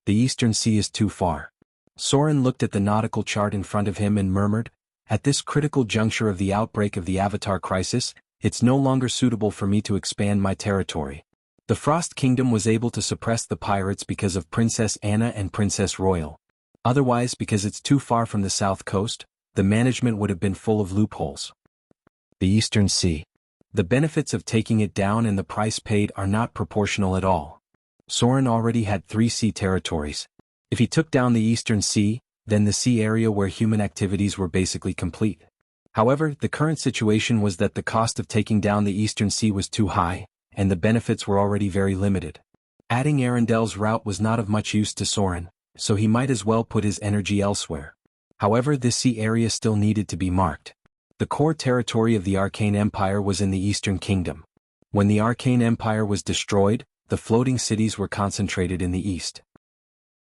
"The Eastern Sea is too far." Soren looked at the nautical chart in front of him and murmured, "At this critical juncture of the outbreak of the Avatar crisis, it's no longer suitable for me to expand my territory. The Frost Kingdom was able to suppress the pirates because of Princess Anna and Princess Royal. Otherwise, because it's too far from the south coast, the management would have been full of loopholes. The Eastern Sea. The benefits of taking it down and the price paid are not proportional at all. Soren already had 3 sea territories. If he took down the Eastern Sea, then the sea area where human activities were basically complete. However, the current situation was that the cost of taking down the Eastern Sea was too high, and the benefits were already very limited. Adding Arendel's route was not of much use to Soren, so he might as well put his energy elsewhere. However, this sea area still needed to be marked. The core territory of the Arcane Empire was in the Eastern Kingdom. When the Arcane Empire was destroyed, the floating cities were concentrated in the east.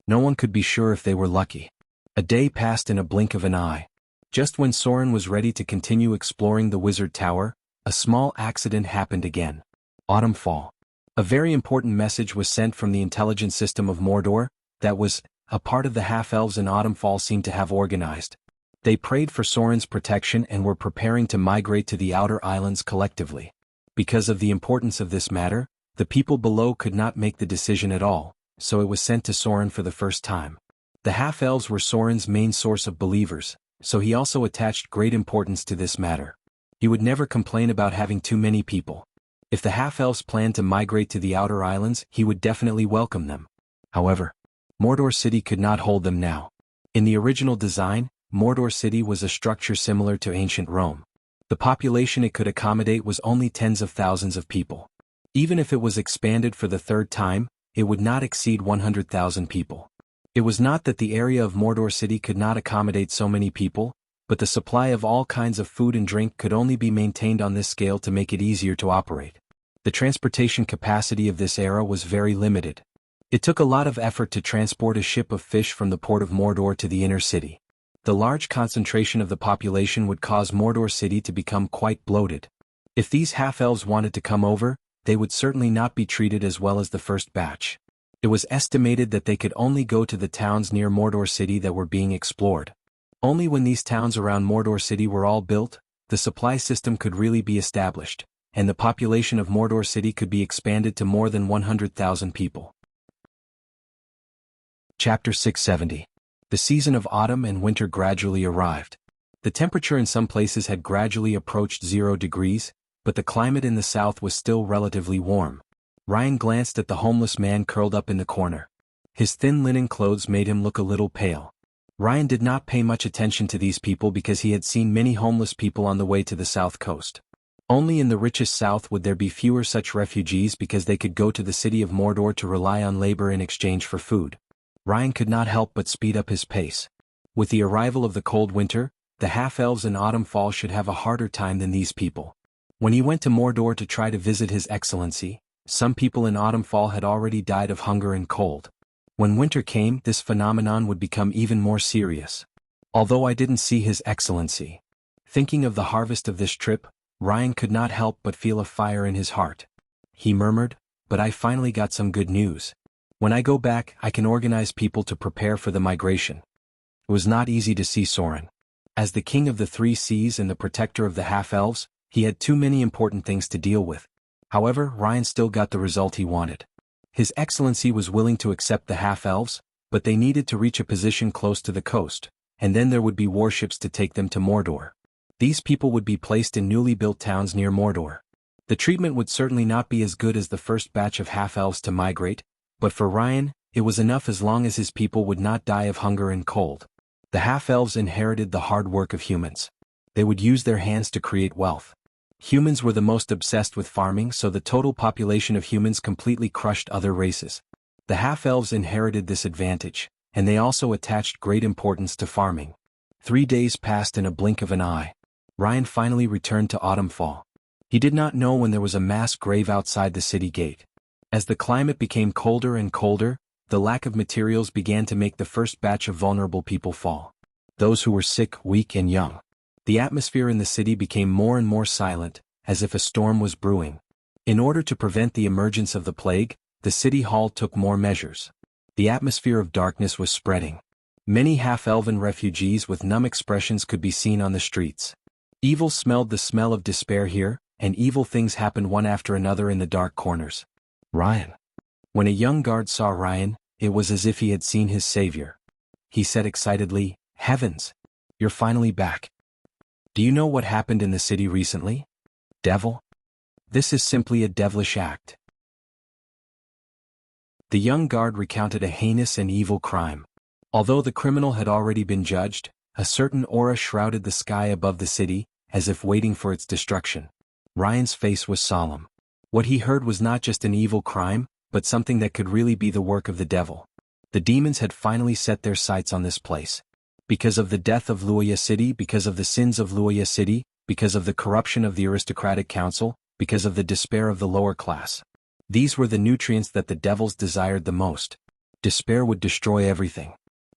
No one could be sure if they were lucky. A day passed in a blink of an eye. Just when Soren was ready to continue exploring the Wizard Tower, a small accident happened again. Autumn fall. A very important message was sent from the intelligence system of Mordor, that was, a part of the half-elves in Autumn fall seemed to have organized. They prayed for Soren's protection and were preparing to migrate to the outer islands collectively. Because of the importance of this matter, the people below could not make the decision at all, so it was sent to Soren for the first time. The half-elves were Soren's main source of believers, so he also attached great importance to this matter. He would never complain about having too many people. If the half-elves planned to migrate to the outer islands, he would definitely welcome them. However, Mordor City could not hold them now. In the original design, Mordor City was a structure similar to ancient Rome. The population it could accommodate was only tens of thousands of people. Even if it was expanded for the 3rd time, it would not exceed 100,000 people. It was not that the area of Mordor City could not accommodate so many people, but the supply of all kinds of food and drink could only be maintained on this scale to make it easier to operate. The transportation capacity of this era was very limited. It took a lot of effort to transport a ship of fish from the port of Mordor to the inner city. The large concentration of the population would cause Mordor City to become quite bloated. If these half-elves wanted to come over, they would certainly not be treated as well as the first batch. It was estimated that they could only go to the towns near Mordor City that were being explored. Only when these towns around Mordor City were all built, the supply system could really be established, and the population of Mordor City could be expanded to more than 100,000 people. Chapter 670. The season of autumn and winter gradually arrived. The temperature in some places had gradually approached 0 degrees, but the climate in the south was still relatively warm. Ryan glanced at the homeless man curled up in the corner. His thin linen clothes made him look a little pale. Ryan did not pay much attention to these people because he had seen many homeless people on the way to the south coast. Only in the richest south would there be fewer such refugees because they could go to the city of Mordor to rely on labor in exchange for food. Ryan could not help but speed up his pace. With the arrival of the cold winter, the half-elves in autumn fall should have a harder time than these people. When he went to Mordor to try to visit His Excellency, some people in autumn fall had already died of hunger and cold. When winter came, this phenomenon would become even more serious. Although I didn't see His Excellency. Thinking of the harvest of this trip, Ryan could not help but feel a fire in his heart. He murmured, "But I finally got some good news. When I go back, I can organize people to prepare for the migration." It was not easy to see Soren. As the king of the three seas and the protector of the half-elves, he had too many important things to deal with. However, Ryan still got the result he wanted. His Excellency was willing to accept the half-elves, but they needed to reach a position close to the coast, and then there would be warships to take them to Mordor. These people would be placed in newly built towns near Mordor. The treatment would certainly not be as good as the first batch of half-elves to migrate, but for Ryan, it was enough as long as his people would not die of hunger and cold. The half-elves inherited the hard work of humans. They would use their hands to create wealth. Humans were the most obsessed with farming, so the total population of humans completely crushed other races. The half-elves inherited this advantage, and they also attached great importance to farming. 3 days passed in a blink of an eye. Ryan finally returned to Autumnfall. He did not know when there was a mass grave outside the city gate. As the climate became colder and colder, the lack of materials began to make the first batch of vulnerable people fall. Those who were sick, weak, and young. The atmosphere in the city became more and more silent, as if a storm was brewing. In order to prevent the emergence of the plague, the city hall took more measures. The atmosphere of darkness was spreading. Many half-elven refugees with numb expressions could be seen on the streets. Evil smelled the smell of despair here, and evil things happened one after another in the dark corners. Ryan. When a young guard saw Ryan, it was as if he had seen his savior. He said excitedly, "Heavens! You're finally back. Do you know what happened in the city recently? Devil? This is simply a devilish act." The young guard recounted a heinous and evil crime. Although the criminal had already been judged, a certain aura shrouded the sky above the city, as if waiting for its destruction. Ryan's face was solemn. What he heard was not just an evil crime, but something that could really be the work of the devil. The demons had finally set their sights on this place. Because of the death of Wuxia City, because of the sins of Wuxia City, because of the corruption of the aristocratic council, because of the despair of the lower class. These were the nutrients that the devils desired the most. Despair would destroy everything.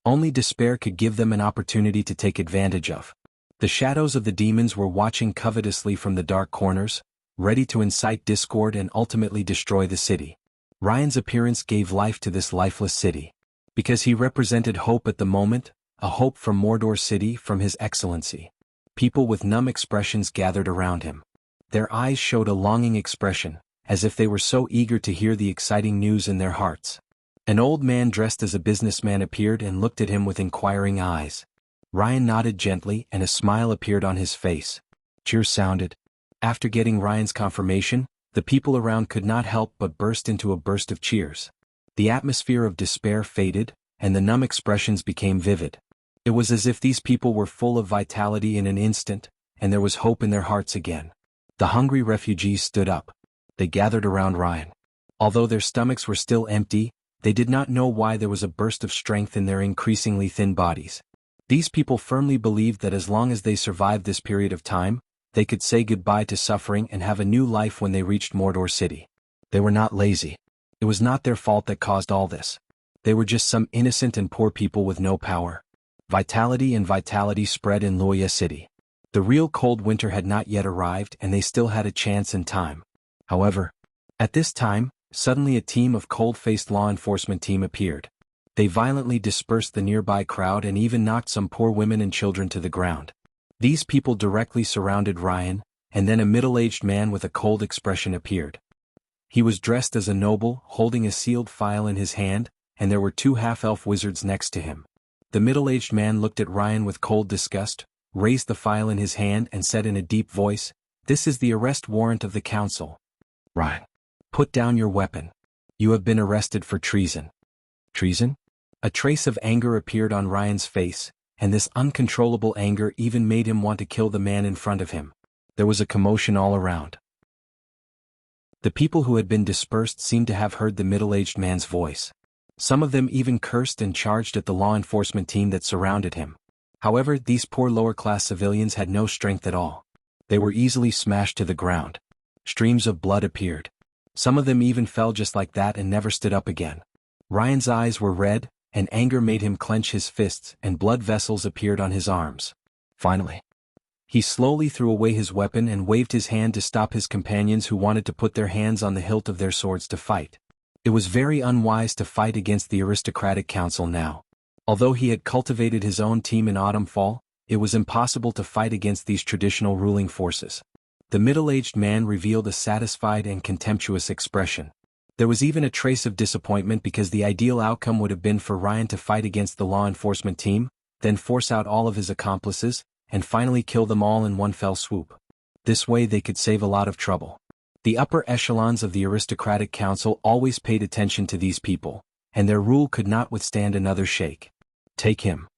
Only despair could give them an opportunity to take advantage of. The shadows of the demons were watching covetously from the dark corners, ready to incite discord and ultimately destroy the city. Ryan's appearance gave life to this lifeless city. Because he represented hope at the moment, a hope from Mordor City, from His Excellency. People with numb expressions gathered around him. Their eyes showed a longing expression, as if they were so eager to hear the exciting news in their hearts. An old man dressed as a businessman appeared and looked at him with inquiring eyes. Ryan nodded gently and a smile appeared on his face. Cheers sounded. After getting Ryan's confirmation, the people around could not help but burst into a burst of cheers. The atmosphere of despair faded, and the numb expressions became vivid. It was as if these people were full of vitality in an instant, and there was hope in their hearts again. The hungry refugees stood up. They gathered around Ryan. Although their stomachs were still empty, they did not know why there was a burst of strength in their increasingly thin bodies. These people firmly believed that as long as they survived this period of time, they could say goodbye to suffering and have a new life when they reached Mordor City. They were not lazy. It was not their fault that caused all this. They were just some innocent and poor people with no power. Vitality spread in Wuxia City. The real cold winter had not yet arrived and they still had a chance and time. However, at this time, suddenly a team of cold-faced law enforcement team appeared. They violently dispersed the nearby crowd and even knocked some poor women and children to the ground. These people directly surrounded Ryan, and then a middle-aged man with a cold expression appeared. He was dressed as a noble, holding a sealed file in his hand, and there were 2 half-elf wizards next to him. The middle-aged man looked at Ryan with cold disgust, raised the file in his hand and said in a deep voice, "This is the arrest warrant of the council. Ryan, put down your weapon. You have been arrested for treason." Treason? A trace of anger appeared on Ryan's face, and this uncontrollable anger even made him want to kill the man in front of him. There was a commotion all around. The people who had been dispersed seemed to have heard the middle-aged man's voice. Some of them even cursed and charged at the law enforcement team that surrounded him. However, these poor lower-class civilians had no strength at all. They were easily smashed to the ground. Streams of blood appeared. Some of them even fell just like that and never stood up again. Ryan's eyes were red, and anger made him clench his fists, and blood vessels appeared on his arms. Finally, He slowly threw away his weapon and waved his hand to stop his companions who wanted to put their hands on the hilt of their swords to fight. It was very unwise to fight against the aristocratic council now. Although he had cultivated his own team in Autumnfall, it was impossible to fight against these traditional ruling forces. The middle-aged man revealed a satisfied and contemptuous expression. There was even a trace of disappointment because the ideal outcome would have been for Ryan to fight against the law enforcement team, then force out all of his accomplices, and finally kill them all in one fell swoop. This way they could save a lot of trouble. The upper echelons of the aristocratic council always paid attention to these people, and their rule could not withstand another shake. Take him.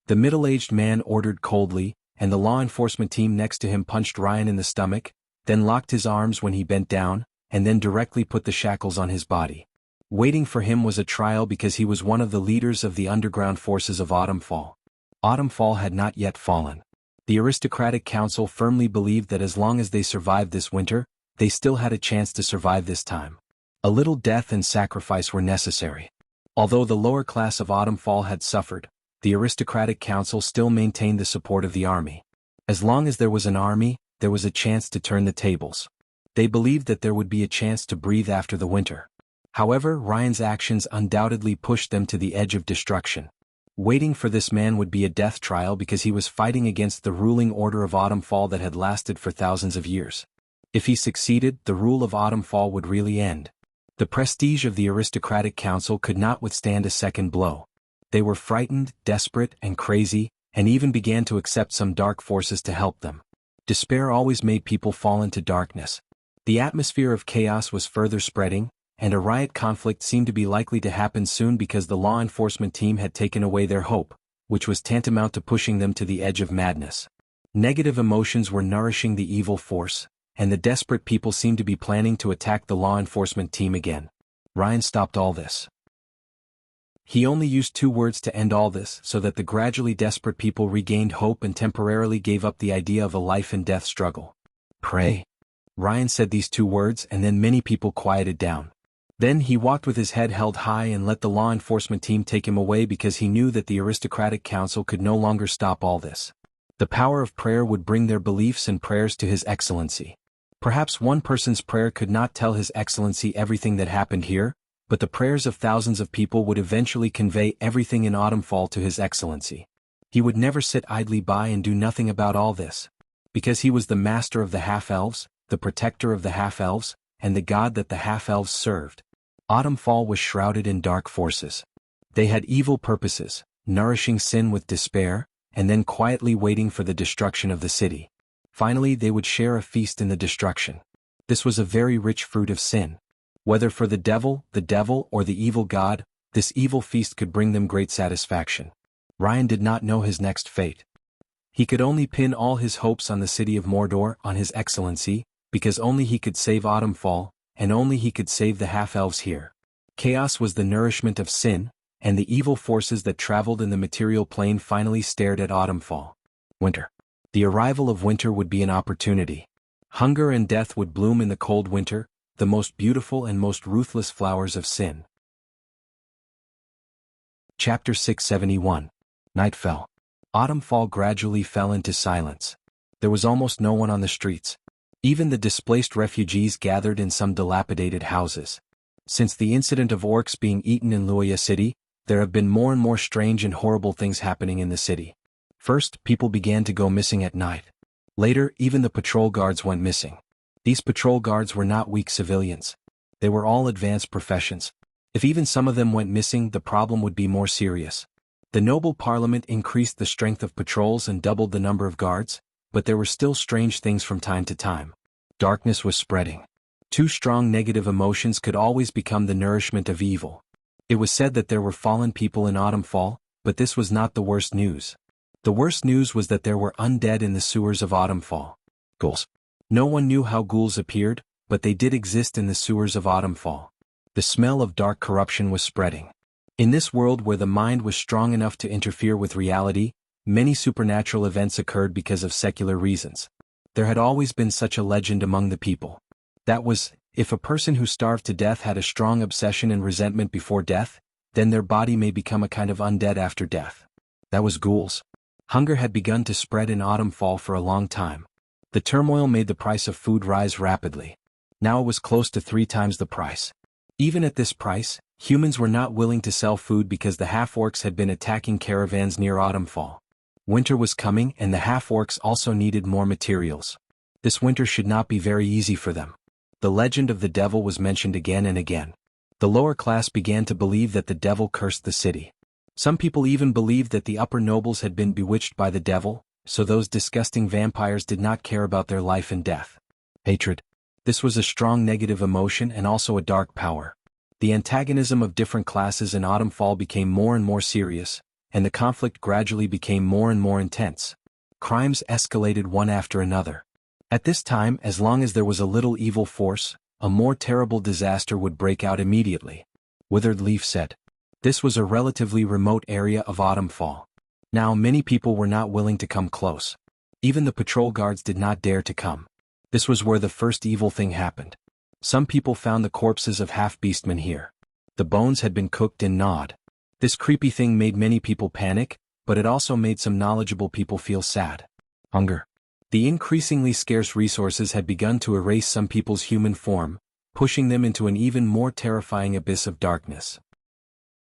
The middle-aged man ordered coldly, and the law enforcement team next to him punched Ryan in the stomach, then locked his arms when he bent down, and then directly put the shackles on his body. Waiting for him was a trial because he was one of the leaders of the underground forces of Autumnfall. Autumnfall had not yet fallen. The aristocratic council firmly believed that as long as they survived this winter, they still had a chance to survive this time. A little death and sacrifice were necessary. Although the lower class of Autumnfall had suffered, the aristocratic council still maintained the support of the army. As long as there was an army, there was a chance to turn the tables. They believed that there would be a chance to breathe after the winter. However, Ryan's actions undoubtedly pushed them to the edge of destruction. Waiting for this man would be a death trial because he was fighting against the ruling order of Autumnfall that had lasted for thousands of years. If he succeeded, the rule of Autumnfall would really end. The prestige of the aristocratic council could not withstand a second blow. They were frightened, desperate, and crazy, and even began to accept some dark forces to help them. Despair always made people fall into darkness. The atmosphere of chaos was further spreading, and a riot conflict seemed to be likely to happen soon because the law enforcement team had taken away their hope, which was tantamount to pushing them to the edge of madness. Negative emotions were nourishing the evil force, and the desperate people seemed to be planning to attack the law enforcement team again. Ryan stopped all this. He only used 2 words to end all this so that the gradually desperate people regained hope and temporarily gave up the idea of a life-and-death struggle. Pray. Ryan said these 2 words and then many people quieted down. Then he walked with his head held high and let the law enforcement team take him away because he knew that the aristocratic council could no longer stop all this. The power of prayer would bring their beliefs and prayers to His Excellency. Perhaps one person's prayer could not tell His Excellency everything that happened here, but the prayers of thousands of people would eventually convey everything in Autumnfall to His Excellency. He would never sit idly by and do nothing about all this. Because he was the master of the half-elves, the protector of the half-elves, and the god that the half-elves served. Autumnfall was shrouded in dark forces. They had evil purposes, nourishing sin with despair, and then quietly waiting for the destruction of the city. Finally, they would share a feast in the destruction. This was a very rich fruit of sin. Whether for the devil, or the evil god, this evil feast could bring them great satisfaction. Ryan did not know his next fate. He could only pin all his hopes on the city of Mordor, on His Excellency, because only he could save Autumnfall, and only he could save the half-elves here. Chaos was the nourishment of sin, and the evil forces that traveled in the material plane finally stared at Autumnfall. Winter. The arrival of winter would be an opportunity. Hunger and death would bloom in the cold winter, the most beautiful and most ruthless flowers of sin. Chapter 671. Night fell. Autumnfall gradually fell into silence. There was almost no one on the streets. Even the displaced refugees gathered in some dilapidated houses. Since the incident of orcs being eaten in Luoya City, there have been more and more strange and horrible things happening in the city. First, people began to go missing at night. Later, even the patrol guards went missing. These patrol guards were not weak civilians. They were all advanced professions. If even some of them went missing, the problem would be more serious. The noble parliament increased the strength of patrols and doubled the number of guards, but there were still strange things from time to time. Darkness was spreading. 2 strong negative emotions could always become the nourishment of evil. It was said that there were fallen people in Autumnfall, but this was not the worst news. The worst news was that there were undead in the sewers of Autumnfall. Ghouls. No one knew how ghouls appeared, but they did exist in the sewers of Autumnfall. The smell of dark corruption was spreading. In this world where the mind was strong enough to interfere with reality, many supernatural events occurred because of secular reasons. There had always been such a legend among the people. That was, if a person who starved to death had a strong obsession and resentment before death, then their body may become a kind of undead after death. That was ghouls. Hunger had begun to spread in Autumnfall for a long time. The turmoil made the price of food rise rapidly. Now it was close to 3 times the price. Even at this price, humans were not willing to sell food because the half-orcs had been attacking caravans near Autumnfall. Winter was coming and the half-orcs also needed more materials. This winter should not be very easy for them. The legend of the devil was mentioned again and again. The lower class began to believe that the devil cursed the city. Some people even believed that the upper nobles had been bewitched by the devil, so those disgusting vampires did not care about their life and death. Hatred. This was a strong negative emotion and also a dark power. The antagonism of different classes in Autumnfall became more and more serious, and the conflict gradually became more and more intense. Crimes escalated one after another. At this time, as long as there was a little evil force, a more terrible disaster would break out immediately. Withered Leaf said. This was a relatively remote area of Autumnfall. Now many people were not willing to come close. Even the patrol guards did not dare to come. This was where the first evil thing happened. Some people found the corpses of half-beastmen here. The bones had been cooked and gnawed. This creepy thing made many people panic, but it also made some knowledgeable people feel sad. Hunger. The increasingly scarce resources had begun to erase some people's human form, pushing them into an even more terrifying abyss of darkness.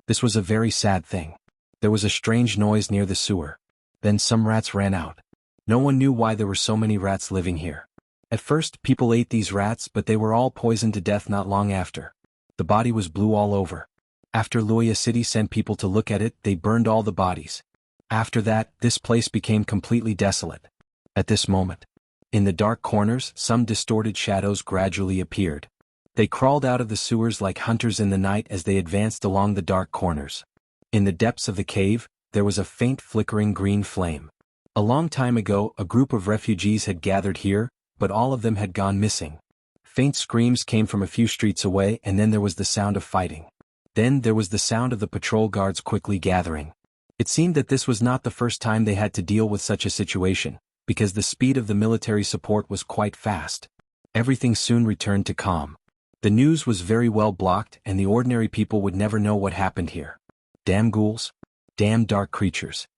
This was a very sad thing. There was a strange noise near the sewer. Then some rats ran out. No one knew why there were so many rats living here. At first, people ate these rats, but they were all poisoned to death not long after. The body was blue all over. After Luya City sent people to look at it, they burned all the bodies. After that, this place became completely desolate. At this moment, in the dark corners, some distorted shadows gradually appeared. They crawled out of the sewers like hunters in the night as they advanced along the dark corners. In the depths of the cave, there was a faint flickering green flame. A long time ago, a group of refugees had gathered here, but all of them had gone missing. Faint screams came from a few streets away, and then there was the sound of fighting. Then there was the sound of the patrol guards quickly gathering. It seemed that this was not the first time they had to deal with such a situation, because the speed of the military support was quite fast. Everything soon returned to calm. The news was very well blocked, and the ordinary people would never know what happened here. Damn ghouls. Damn dark creatures.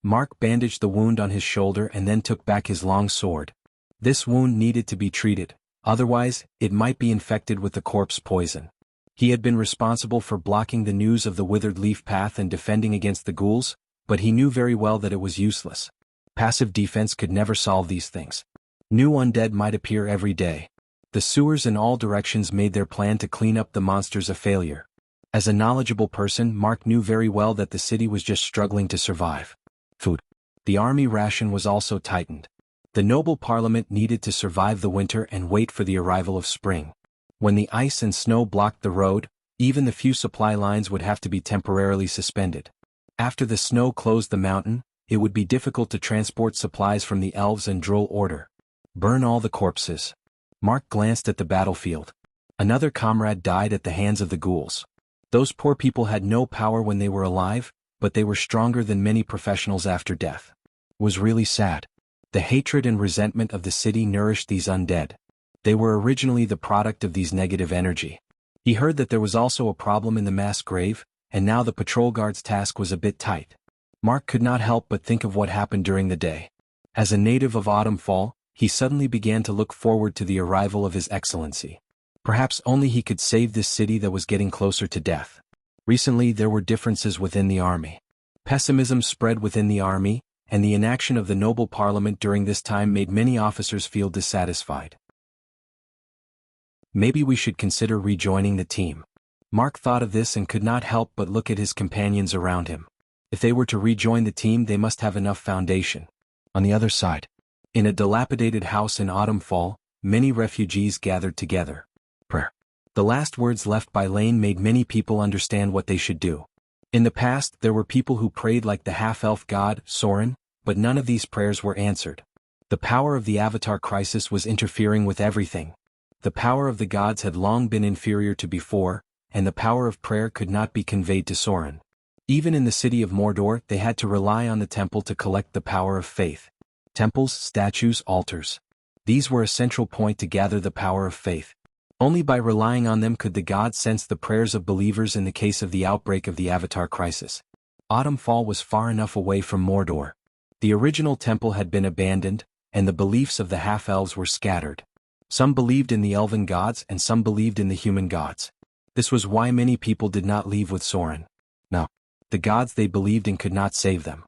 Mark bandaged the wound on his shoulder and then took back his long sword. This wound needed to be treated, otherwise, it might be infected with the corpse poison. He had been responsible for blocking the news of the withered leaf path and defending against the ghouls, but he knew very well that it was useless. Passive defense could never solve these things. New undead might appear every day. The sewers in all directions made their plan to clean up the monsters a failure. As a knowledgeable person, Mark knew very well that the city was just struggling to survive. Food. The army ration was also tightened. The noble parliament needed to survive the winter and wait for the arrival of spring. When the ice and snow blocked the road, even the few supply lines would have to be temporarily suspended. After the snow closed the mountain, it would be difficult to transport supplies from the elves and Droll order. Burn all the corpses. Mark glanced at the battlefield. Another comrade died at the hands of the ghouls. Those poor people had no power when they were alive, but they were stronger than many professionals after death. It was really sad. The hatred and resentment of the city nourished these undead. They were originally the product of these negative energy. He heard that there was also a problem in the mass grave, and now the patrol guard's task was a bit tight. Mark could not help but think of what happened during the day. As a native of Autumnfall, he suddenly began to look forward to the arrival of His Excellency. Perhaps only he could save this city that was getting closer to death. Recently there were differences within the army. Pessimism spread within the army, and the inaction of the noble parliament during this time made many officers feel dissatisfied. Maybe we should consider rejoining the team. Mark thought of this and could not help but look at his companions around him. If they were to rejoin the team, they must have enough foundation. On the other side, in a dilapidated house in Autumnfall, many refugees gathered together. Prayer. The last words left by Lane made many people understand what they should do. In the past, there were people who prayed like the half-elf god, Soren, but none of these prayers were answered. The power of the Avatar crisis was interfering with everything. The power of the gods had long been inferior to before, and the power of prayer could not be conveyed to Soren. Even in the city of Mordor, they had to rely on the temple to collect the power of faith. Temples, statues, altars. These were a central point to gather the power of faith. Only by relying on them could the gods sense the prayers of believers in the case of the outbreak of the Avatar crisis. Autumnfall was far enough away from Mordor. The original temple had been abandoned, and the beliefs of the half-elves were scattered. Some believed in the elven gods and some believed in the human gods. This was why many people did not leave with Soren. No. The gods they believed in could not save them.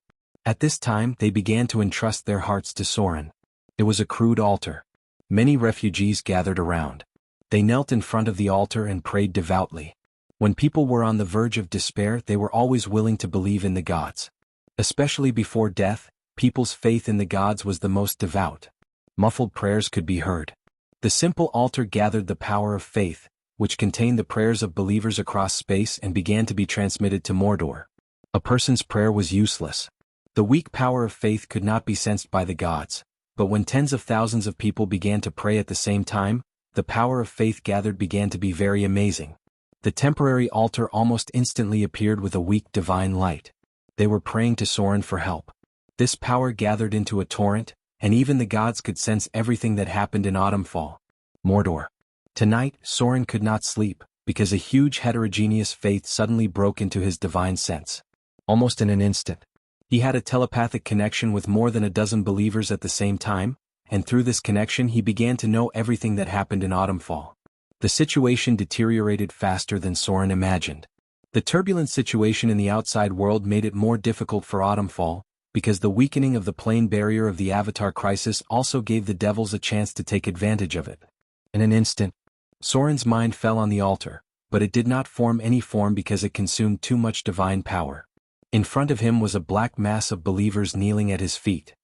At this time they began to entrust their hearts to Soren. It was a crude altar. Many refugees gathered around. They knelt in front of the altar and prayed devoutly. When people were on the verge of despair, they were always willing to believe in the gods. Especially before death, people's faith in the gods was the most devout. Muffled prayers could be heard. The simple altar gathered the power of faith, which contained the prayers of believers across space and began to be transmitted to Mordor. A person's prayer was useless. The weak power of faith could not be sensed by the gods, but when tens of thousands of people began to pray at the same time, the power of faith gathered began to be very amazing. The temporary altar almost instantly appeared with a weak divine light. They were praying to Soren for help. This power gathered into a torrent, and even the gods could sense everything that happened in Autumnfall. Mordor. Tonight, Soren could not sleep, because a huge heterogeneous faith suddenly broke into his divine sense. Almost in an instant. He had a telepathic connection with more than a dozen believers at the same time, and through this connection he began to know everything that happened in Autumnfall. The situation deteriorated faster than Soren imagined. The turbulent situation in the outside world made it more difficult for Autumnfall, because the weakening of the plane barrier of the Avatar crisis also gave the devils a chance to take advantage of it. In an instant, Soren's mind fell on the altar, but it did not form any form because it consumed too much divine power. In front of him was a black mass of believers kneeling at his feet.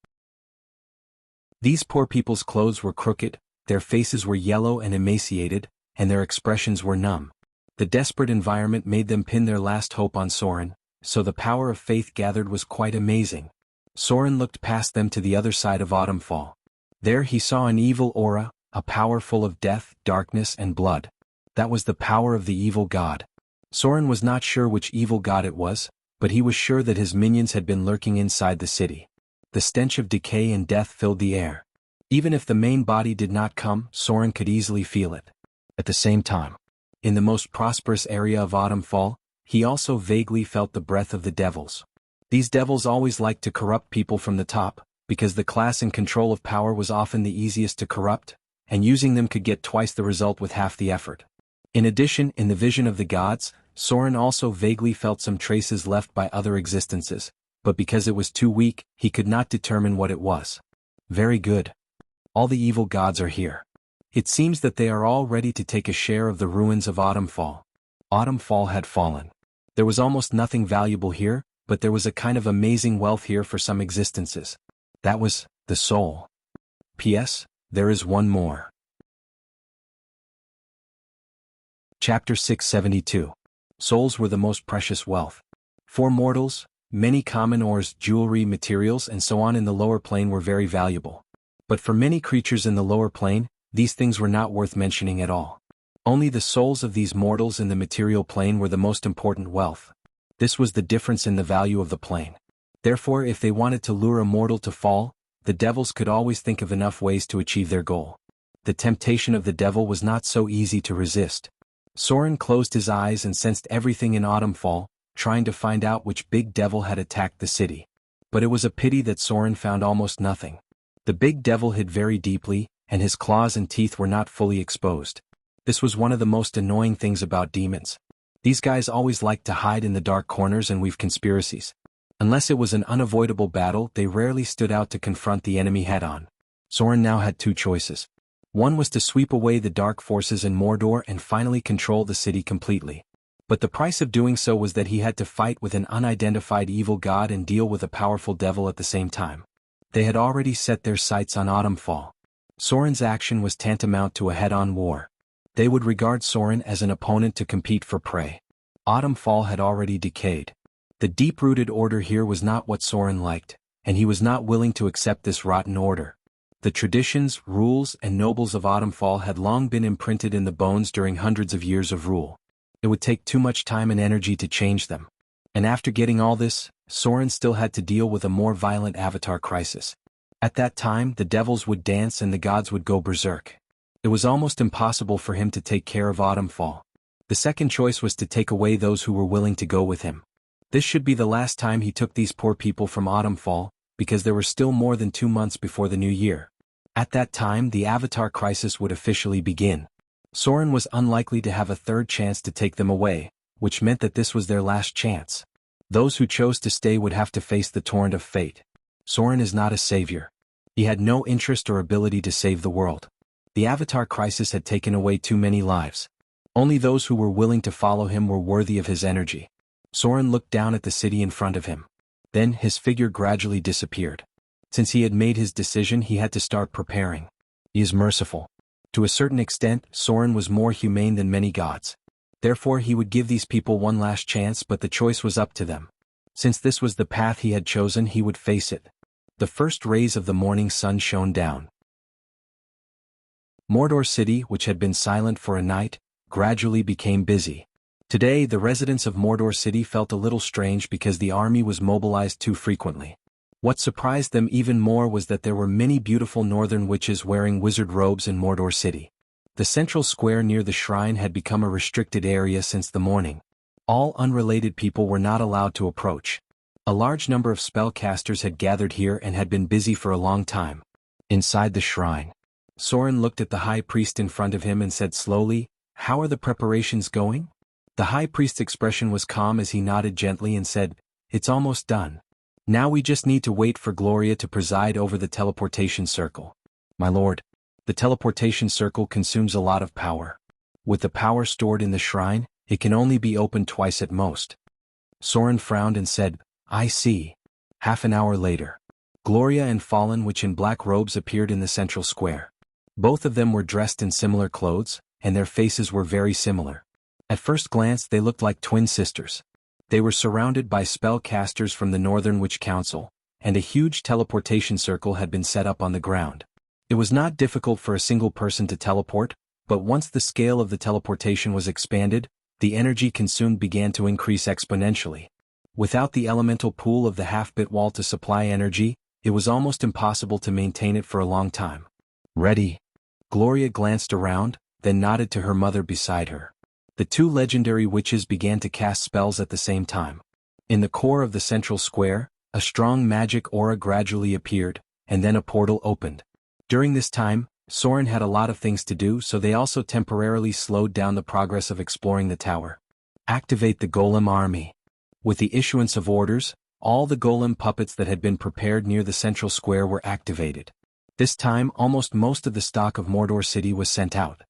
These poor people's clothes were crooked, their faces were yellow and emaciated, and their expressions were numb. The desperate environment made them pin their last hope on Soren, so the power of faith gathered was quite amazing. Soren looked past them to the other side of Autumnfall. There he saw an evil aura, a power full of death, darkness and blood. That was the power of the evil god. Soren was not sure which evil god it was, but he was sure that his minions had been lurking inside the city. The stench of decay and death filled the air. Even if the main body did not come, Soren could easily feel it. At the same time, in the most prosperous area of Autumnfall, he also vaguely felt the breath of the devils. These devils always liked to corrupt people from the top, because the class in control of power was often the easiest to corrupt, and using them could get twice the result with half the effort. In addition, in the vision of the gods, Soren also vaguely felt some traces left by other existences, but because it was too weak, he could not determine what it was. Very good. All the evil gods are here. It seems that they are all ready to take a share of the ruins of Autumnfall. Autumnfall had fallen. There was almost nothing valuable here, but there was a kind of amazing wealth here for some existences. That was the soul. P.S. There is one more. Chapter 672. Souls were the most precious wealth. For mortals, many common ores, jewelry, materials and so on in the lower plane were very valuable. But for many creatures in the lower plane, these things were not worth mentioning at all. Only the souls of these mortals in the material plane were the most important wealth. This was the difference in the value of the plane. Therefore, if they wanted to lure a mortal to fall, the devils could always think of enough ways to achieve their goal. The temptation of the devil was not so easy to resist. Soren closed his eyes and sensed everything in Autumnfall, trying to find out which big devil had attacked the city. But it was a pity that Soren found almost nothing. The big devil hid very deeply, and his claws and teeth were not fully exposed. This was one of the most annoying things about demons. These guys always liked to hide in the dark corners and weave conspiracies. Unless it was an unavoidable battle, they rarely stood out to confront the enemy head-on. Soren now had two choices. One was to sweep away the dark forces in Mordor and finally control the city completely. But the price of doing so was that he had to fight with an unidentified evil god and deal with a powerful devil at the same time. They had already set their sights on Autumnfall. Soren's action was tantamount to a head-on war. They would regard Soren as an opponent to compete for prey. Autumnfall had already decayed. The deep-rooted order here was not what Soren liked, and he was not willing to accept this rotten order. The traditions, rules, and nobles of Autumnfall had long been imprinted in the bones during hundreds of years of rule. It would take too much time and energy to change them. And after getting all this, Soren still had to deal with a more violent Avatar crisis. At that time, the devils would dance and the gods would go berserk. It was almost impossible for him to take care of Autumnfall. The second choice was to take away those who were willing to go with him. This should be the last time he took these poor people from Autumnfall, because there were still more than 2 months before the new year. At that time, the Avatar crisis would officially begin. Soren was unlikely to have a third chance to take them away, which meant that this was their last chance. Those who chose to stay would have to face the torrent of fate. Soren is not a savior. He had no interest or ability to save the world. The Avatar crisis had taken away too many lives. Only those who were willing to follow him were worthy of his energy. Soren looked down at the city in front of him. Then his figure gradually disappeared. Since he had made his decision, he had to start preparing. He is merciful. To a certain extent, Soren was more humane than many gods. Therefore he would give these people one last chance, but the choice was up to them. Since this was the path he had chosen, he would face it. The first rays of the morning sun shone down. Mordor City, which had been silent for a night, gradually became busy. Today the residents of Mordor City felt a little strange because the army was mobilized too frequently. What surprised them even more was that there were many beautiful northern witches wearing wizard robes in Mordor City. The central square near the shrine had become a restricted area since the morning. All unrelated people were not allowed to approach. A large number of spellcasters had gathered here and had been busy for a long time. Inside the shrine, Soren looked at the high priest in front of him and said slowly, "How are the preparations going?" The high priest's expression was calm as he nodded gently and said, "It's almost done. Now we just need to wait for Gloria to preside over the teleportation circle." "My lord, the teleportation circle consumes a lot of power. With the power stored in the shrine, it can only be opened twice at most." Soren frowned and said, "I see." Half an hour later, Gloria and Fallen Witch in black robes appeared in the central square. Both of them were dressed in similar clothes, and their faces were very similar. At first glance they looked like twin sisters. They were surrounded by spellcasters from the Northern Witch Council, and a huge teleportation circle had been set up on the ground. It was not difficult for a single person to teleport, but once the scale of the teleportation was expanded, the energy consumed began to increase exponentially. Without the elemental pool of the half-bit wall to supply energy, it was almost impossible to maintain it for a long time. "Ready?" Gloria glanced around, then nodded to her mother beside her. The two legendary witches began to cast spells at the same time. In the core of the central square, a strong magic aura gradually appeared, and then a portal opened. During this time, Soren had a lot of things to do, so they also temporarily slowed down the progress of exploring the tower. Activate the Golem army. With the issuance of orders, all the golem puppets that had been prepared near the central square were activated. This time almost most of the stock of Mordor City was sent out.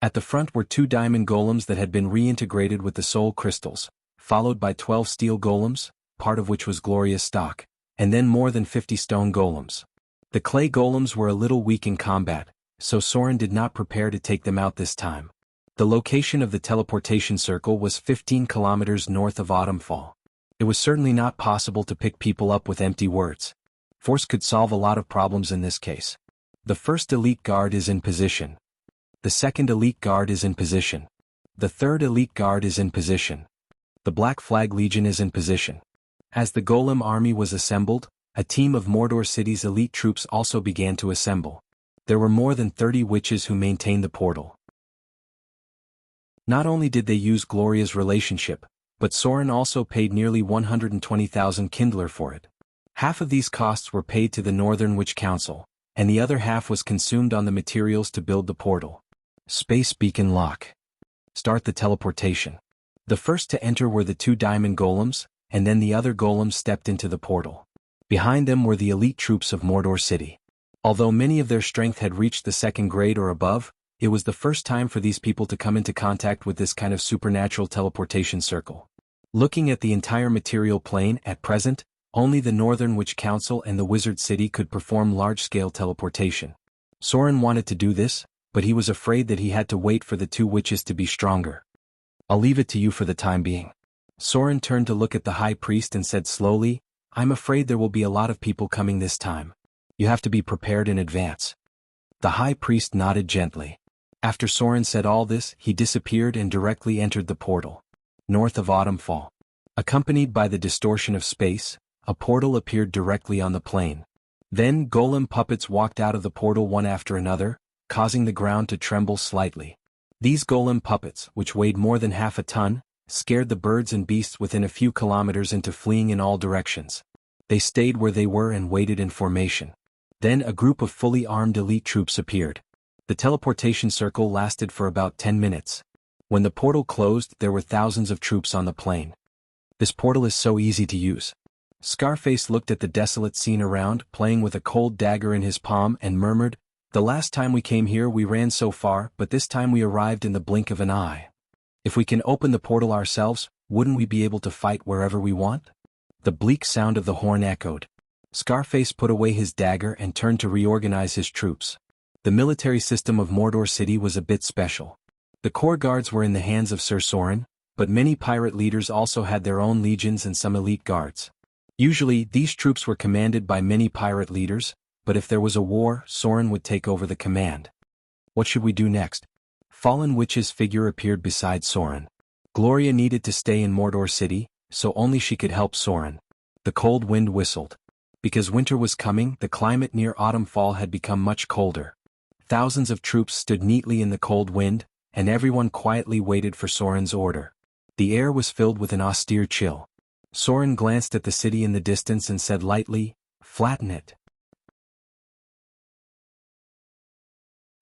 At the front were 2 diamond golems that had been reintegrated with the soul crystals, followed by 12 steel golems, part of which was Gloria's stock, and then more than 50 stone golems. The clay golems were a little weak in combat, so Soren did not prepare to take them out this time. The location of the teleportation circle was 15 kilometers north of Autumnfall. It was certainly not possible to pick people up with empty words. Force could solve a lot of problems in this case. The first elite guard is in position. The second elite guard is in position. The third elite guard is in position. The Black Flag Legion is in position. As the Golem army was assembled, a team of Mordor City's elite troops also began to assemble. There were more than 30 witches who maintained the portal. Not only did they use Gloria's relationship, but Soren also paid nearly 120,000 Kindler for it. Half of these costs were paid to the Northern Witch Council, and the other half was consumed on the materials to build the portal. Space beacon lock. Start the teleportation. The first to enter were the 2 diamond golems, and then the other golems stepped into the portal. Behind them were the elite troops of Mordor City. Although many of their strength had reached the 2nd grade or above, it was the first time for these people to come into contact with this kind of supernatural teleportation circle. Looking at the entire material plane at present, only the Northern Witch Council and the Wizard City could perform large-scale teleportation. Soren wanted to do this, but he was afraid that he had to wait for the 2 witches to be stronger. "I'll leave it to you for the time being." Soren turned to look at the high priest and said slowly, "I'm afraid there will be a lot of people coming this time. You have to be prepared in advance." The high priest nodded gently. After Soren said all this, he disappeared and directly entered the portal. North of Autumnfall. Accompanied by the distortion of space, a portal appeared directly on the plain. Then golem puppets walked out of the portal one after another, causing the ground to tremble slightly. These golem puppets, which weighed more than half a ton, scared the birds and beasts within a few kilometers into fleeing in all directions. They stayed where they were and waited in formation. Then a group of fully armed elite troops appeared. The teleportation circle lasted for about 10 minutes. When the portal closed, there were thousands of troops on the plain. This portal is so easy to use. Scarface looked at the desolate scene around, playing with a cold dagger in his palm, and murmured, "The last time we came here we ran so far, but this time we arrived in the blink of an eye. If we can open the portal ourselves, wouldn't we be able to fight wherever we want?" The bleak sound of the horn echoed. Scarface put away his dagger and turned to reorganize his troops. The military system of Mordor City was a bit special. The core guards were in the hands of Sir Soren, but many pirate leaders also had their own legions and some elite guards. Usually, these troops were commanded by many pirate leaders, but if there was a war, Soren would take over the command. What should we do next? Fallen Witch's figure appeared beside Soren. Gloria needed to stay in Mordor City, so only she could help Soren. The cold wind whistled. Because winter was coming, the climate near Autumnfall had become much colder. Thousands of troops stood neatly in the cold wind, and everyone quietly waited for Soren's order. The air was filled with an austere chill. Soren glanced at the city in the distance and said lightly, "Flatten it."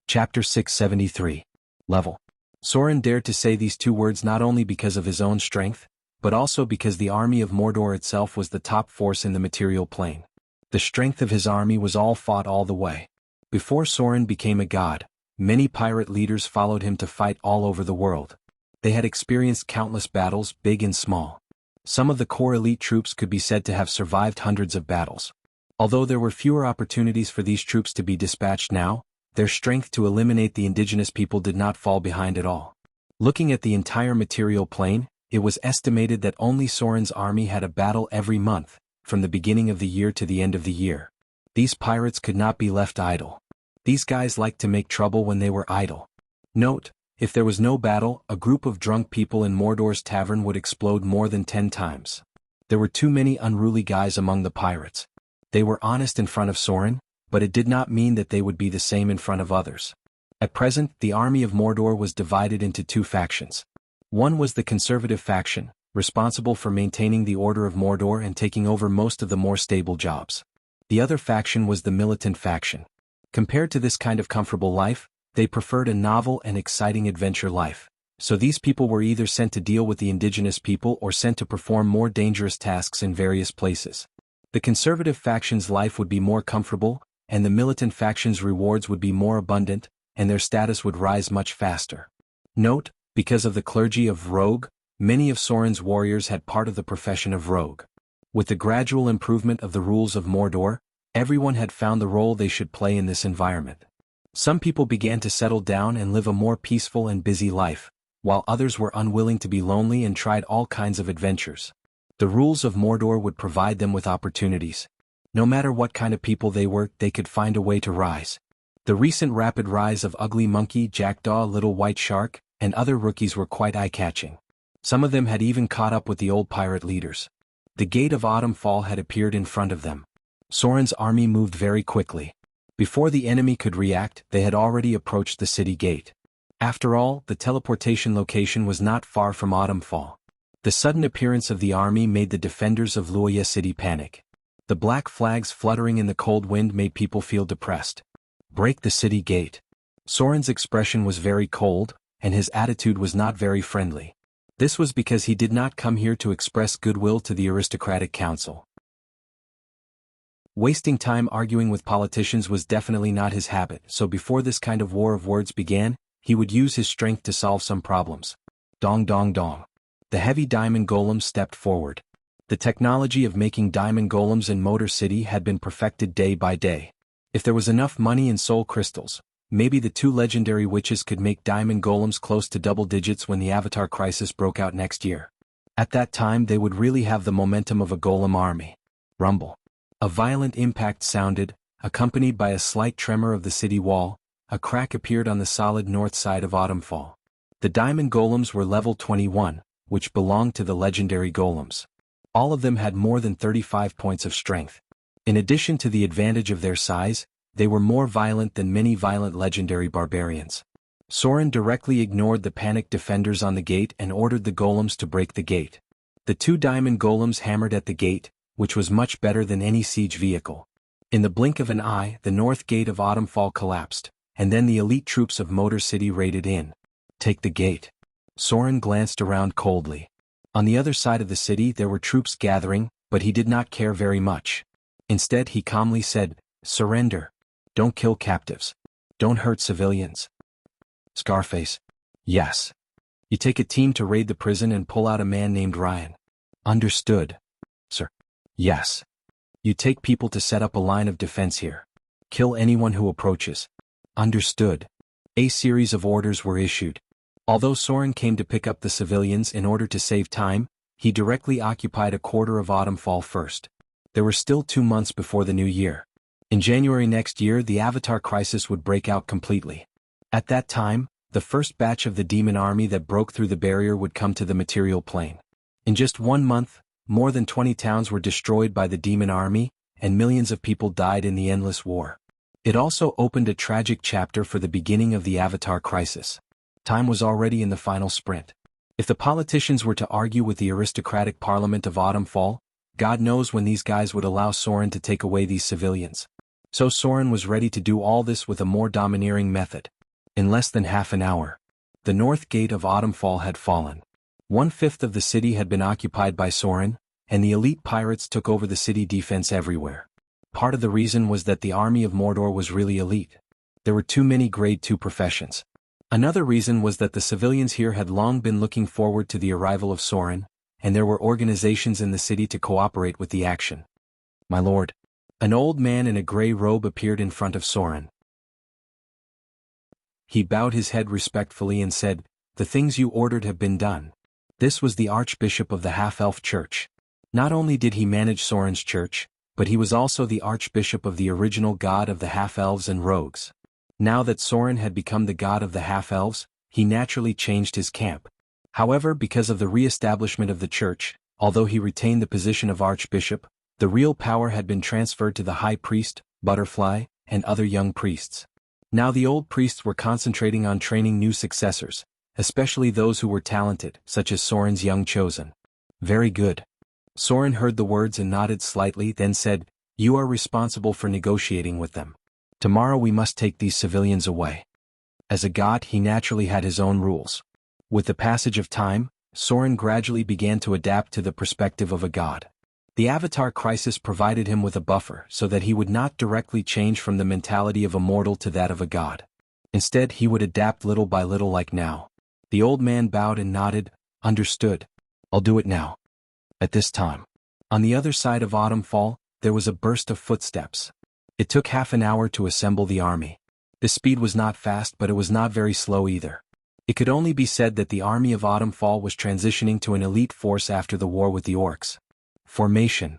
Chapter 673. Level. Soren dared to say these two words not only because of his own strength, but also because the army of Mordor itself was the top force in the material plane. The strength of his army was all fought all the way. Before Soren became a god, many pirate leaders followed him to fight all over the world. They had experienced countless battles, big and small. Some of the core elite troops could be said to have survived hundreds of battles. Although there were fewer opportunities for these troops to be dispatched now, their strength to eliminate the indigenous people did not fall behind at all. Looking at the entire material plane, it was estimated that only Soren's army had a battle every month, from the beginning of the year to the end of the year. These pirates could not be left idle. These guys liked to make trouble when they were idle. Note, if there was no battle, a group of drunk people in Mordor's tavern would explode more than 10 times. There were too many unruly guys among the pirates. They were honest in front of Soren, but it did not mean that they would be the same in front of others. At present, the army of Mordor was divided into two factions. One was the conservative faction, responsible for maintaining the order of Mordor and taking over most of the more stable jobs. The other faction was the militant faction. Compared to this kind of comfortable life, they preferred a novel and exciting adventure life. So these people were either sent to deal with the indigenous people or sent to perform more dangerous tasks in various places. The conservative faction's life would be more comfortable, and the militant faction's rewards would be more abundant, and their status would rise much faster. Note, because of the clergy of rogue, many of Soren's warriors had part of the profession of rogue. With the gradual improvement of the rules of Mordor, everyone had found the role they should play in this environment. Some people began to settle down and live a more peaceful and busy life, while others were unwilling to be lonely and tried all kinds of adventures. The rules of Mordor would provide them with opportunities. No matter what kind of people they were, they could find a way to rise. The recent rapid rise of Ugly Monkey, Jackdaw, Little White Shark, and other rookies were quite eye-catching. Some of them had even caught up with the old pirate leaders. The gate of Autumnfall had appeared in front of them. Soren's army moved very quickly. Before the enemy could react, they had already approached the city gate. After all, the teleportation location was not far from Autumnfall. The sudden appearance of the army made the defenders of Wuxia City panic. The black flags fluttering in the cold wind made people feel depressed. Break the city gate. Soren's expression was very cold, and his attitude was not very friendly. This was because he did not come here to express goodwill to the aristocratic council. Wasting time arguing with politicians was definitely not his habit, so before this kind of war of words began, he would use his strength to solve some problems. Dong dong dong. The heavy diamond golem stepped forward. The technology of making diamond golems in Motor City had been perfected day by day. If there was enough money and soul crystals, maybe the two legendary witches could make diamond golems close to double digits when the Avatar crisis broke out next year. At that time they would really have the momentum of a golem army. Rumble. A violent impact sounded, accompanied by a slight tremor of the city wall. A crack appeared on the solid north side of Autumnfall. The diamond golems were level 21, which belonged to the legendary golems. All of them had more than 35 points of strength. In addition to the advantage of their size, they were more violent than many violent legendary barbarians. Soren directly ignored the panicked defenders on the gate and ordered the golems to break the gate. The two diamond golems hammered at the gate, which was much better than any siege vehicle. In the blink of an eye, the north gate of Autumnfall collapsed, and then the elite troops of Motor City raided in. Take the gate. Soren glanced around coldly. On the other side of the city there were troops gathering, but he did not care very much. Instead he calmly said, "Surrender. Don't kill captives. Don't hurt civilians." Scarface. Yes. You take a team to raid the prison and pull out a man named Ryan. Understood. Sir. Yes. You take people to set up a line of defense here. Kill anyone who approaches. Understood. A series of orders were issued. Although Soren came to pick up the civilians in order to save time, he directly occupied a quarter of Autumnfall first. There were still 2 months before the new year. In January next year the Avatar crisis would break out completely. At that time, the first batch of the demon army that broke through the barrier would come to the material plane. In just 1 month, more than 20 towns were destroyed by the demon army, and millions of people died in the endless war. It also opened a tragic chapter for the beginning of the Avatar crisis. Time was already in the final sprint. If the politicians were to argue with the aristocratic parliament of Autumnfall, God knows when these guys would allow Soren to take away these civilians. So Soren was ready to do all this with a more domineering method. In less than half an hour, the north gate of Autumnfall had fallen. 1/5 of the city had been occupied by Soren, and the elite pirates took over the city defense everywhere. Part of the reason was that the army of Mordor was really elite. There were too many grade 2 professions. Another reason was that the civilians here had long been looking forward to the arrival of Soren, and there were organizations in the city to cooperate with the action. My lord. An old man in a gray robe appeared in front of Soren. He bowed his head respectfully and said, "The things you ordered have been done." This was the Archbishop of the Half-Elf Church. Not only did he manage Soren's church, but he was also the Archbishop of the original god of the Half-Elves and Rogues. Now that Soren had become the god of the Half-Elves, he naturally changed his camp. However, because of the re-establishment of the church, although he retained the position of Archbishop, the real power had been transferred to the High Priest, Butterfly, and other young priests. Now the old priests were concentrating on training new successors, especially those who were talented, such as Soren's young chosen. Very good. Soren heard the words and nodded slightly, then said, "You are responsible for negotiating with them. Tomorrow we must take these civilians away." As a god he naturally had his own rules. With the passage of time, Soren gradually began to adapt to the perspective of a god. The Avatar crisis provided him with a buffer so that he would not directly change from the mentality of a mortal to that of a god. Instead he would adapt little by little like now. The old man bowed and nodded, "Understood. I'll do it now." At this time, on the other side of Autumnfall, there was a burst of footsteps. It took half an hour to assemble the army. The speed was not fast, but it was not very slow either. It could only be said that the army of Autumnfall was transitioning to an elite force after the war with the orcs. Formation.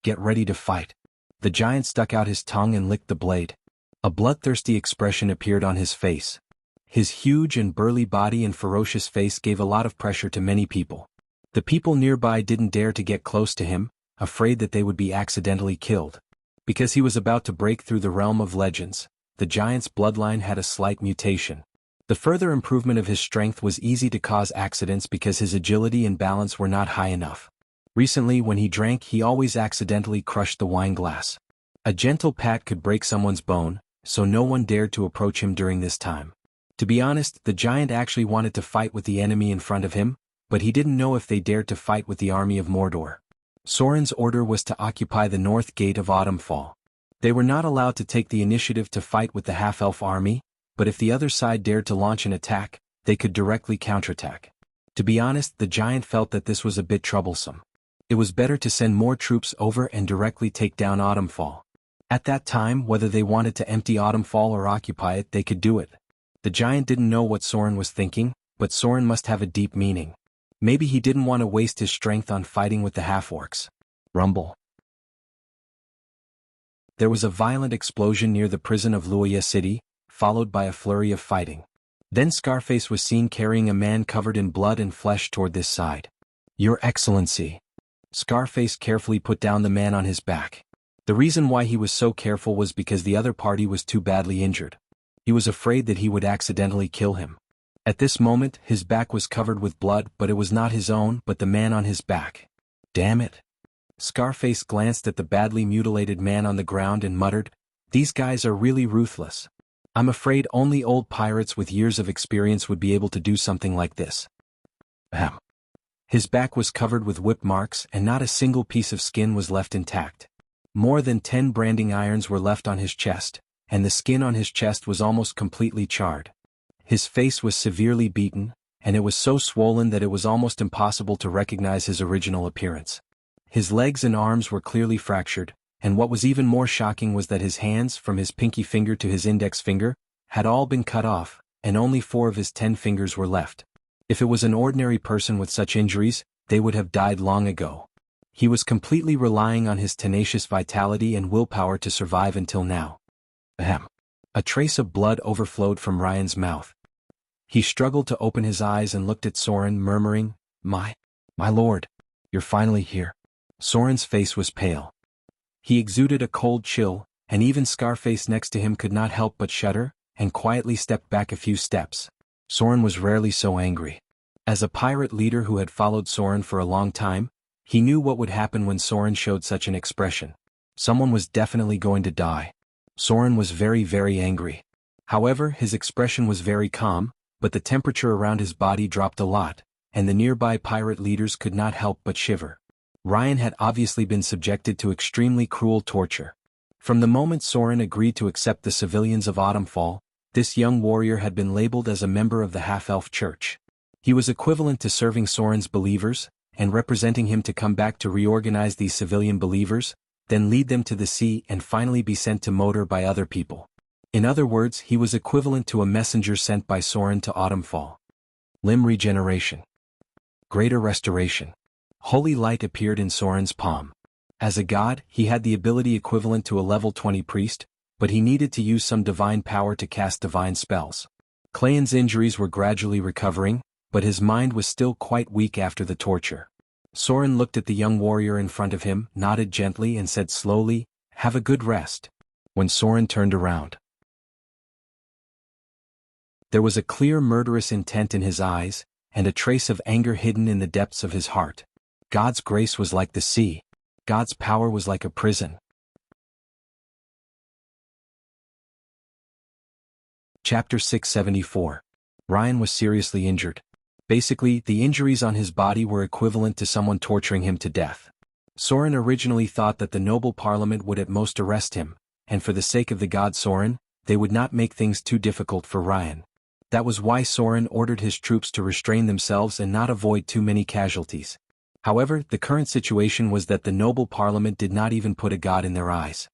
Get ready to fight. The giant stuck out his tongue and licked the blade. A bloodthirsty expression appeared on his face. His huge and burly body and ferocious face gave a lot of pressure to many people. The people nearby didn't dare to get close to him, afraid that they would be accidentally killed. Because he was about to break through the realm of legends, the giant's bloodline had a slight mutation. The further improvement of his strength was easy to cause accidents because his agility and balance were not high enough. Recently when he drank he always accidentally crushed the wine glass. A gentle pat could break someone's bone, so no one dared to approach him during this time. To be honest, the giant actually wanted to fight with the enemy in front of him, but he didn't know if they dared to fight with the army of Mordor. Soren's order was to occupy the north gate of Autumnfall. They were not allowed to take the initiative to fight with the half-elf army, but if the other side dared to launch an attack, they could directly counterattack. To be honest, the giant felt that this was a bit troublesome. It was better to send more troops over and directly take down Autumnfall. At that time, whether they wanted to empty Autumnfall or occupy it, they could do it. The giant didn't know what Soren was thinking, but Soren must have a deep meaning. Maybe he didn't want to waste his strength on fighting with the half-orcs. Rumble. There was a violent explosion near the prison of Wuxia City, followed by a flurry of fighting. Then Scarface was seen carrying a man covered in blood and flesh toward this side. "Your Excellency." Scarface carefully put down the man on his back. The reason why he was so careful was because the other party was too badly injured. He was afraid that he would accidentally kill him. At this moment, his back was covered with blood, but it was not his own, but the man on his back. Damn it. Scarface glanced at the badly mutilated man on the ground and muttered, "These guys are really ruthless. I'm afraid only old pirates with years of experience would be able to do something like this." Ahem. His back was covered with whip marks and not a single piece of skin was left intact. More than 10 branding irons were left on his chest, and the skin on his chest was almost completely charred. His face was severely beaten, and it was so swollen that it was almost impossible to recognize his original appearance. His legs and arms were clearly fractured, and what was even more shocking was that his hands, from his pinky finger to his index finger, had all been cut off, and only 4 of his 10 fingers were left. If it was an ordinary person with such injuries, they would have died long ago. He was completely relying on his tenacious vitality and willpower to survive until now. Ahem. A trace of blood overflowed from Ryan's mouth. He struggled to open his eyes and looked at Soren, murmuring, My lord, you're finally here." Soren's face was pale. He exuded a cold chill, and even Scarface next to him could not help but shudder, and quietly stepped back a few steps. Soren was rarely so angry. As a pirate leader who had followed Soren for a long time, he knew what would happen when Soren showed such an expression. Someone was definitely going to die. Soren was very, very angry. However, his expression was very calm, but the temperature around his body dropped a lot, and the nearby pirate leaders could not help but shiver. Ryan had obviously been subjected to extremely cruel torture. From the moment Soren agreed to accept the civilians of Autumnfall, this young warrior had been labeled as a member of the half-elf church. He was equivalent to serving Soren's believers, and representing him to come back to reorganize these civilian believers, then lead them to the sea and finally be sent to Motor by other people. In other words, he was equivalent to a messenger sent by Soren to Autumnfall. Limb regeneration. Greater restoration. Holy light appeared in Soren's palm. As a god, he had the ability equivalent to a level 20 priest, but he needed to use some divine power to cast divine spells. Clayton's injuries were gradually recovering, but his mind was still quite weak after the torture. Soren looked at the young warrior in front of him, nodded gently and said slowly, "Have a good rest." When Soren turned around, there was a clear murderous intent in his eyes, and a trace of anger hidden in the depths of his heart. God's grace was like the sea. God's power was like a prison. Chapter 674. Ryan was seriously injured. Basically, the injuries on his body were equivalent to someone torturing him to death. Soren originally thought that the noble parliament would at most arrest him, and for the sake of the god Soren, they would not make things too difficult for Ryan. That was why Soren ordered his troops to restrain themselves and not avoid too many casualties. However, the current situation was that the noble parliament did not even put a god in their eyes.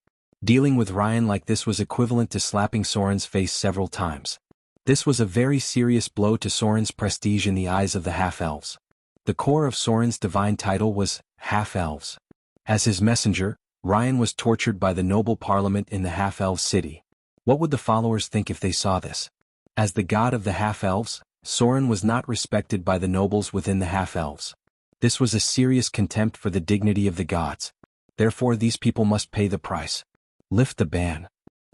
Dealing with Ryan like this was equivalent to slapping Soren's face several times. This was a very serious blow to Soren's prestige in the eyes of the half-elves. The core of Soren's divine title was half-elves. As his messenger, Ryan was tortured by the noble parliament in the half-elf city. What would the followers think if they saw this? As the god of the half-elves, Soren was not respected by the nobles within the half-elves. This was a serious contempt for the dignity of the gods. Therefore these people must pay the price. Lift the ban.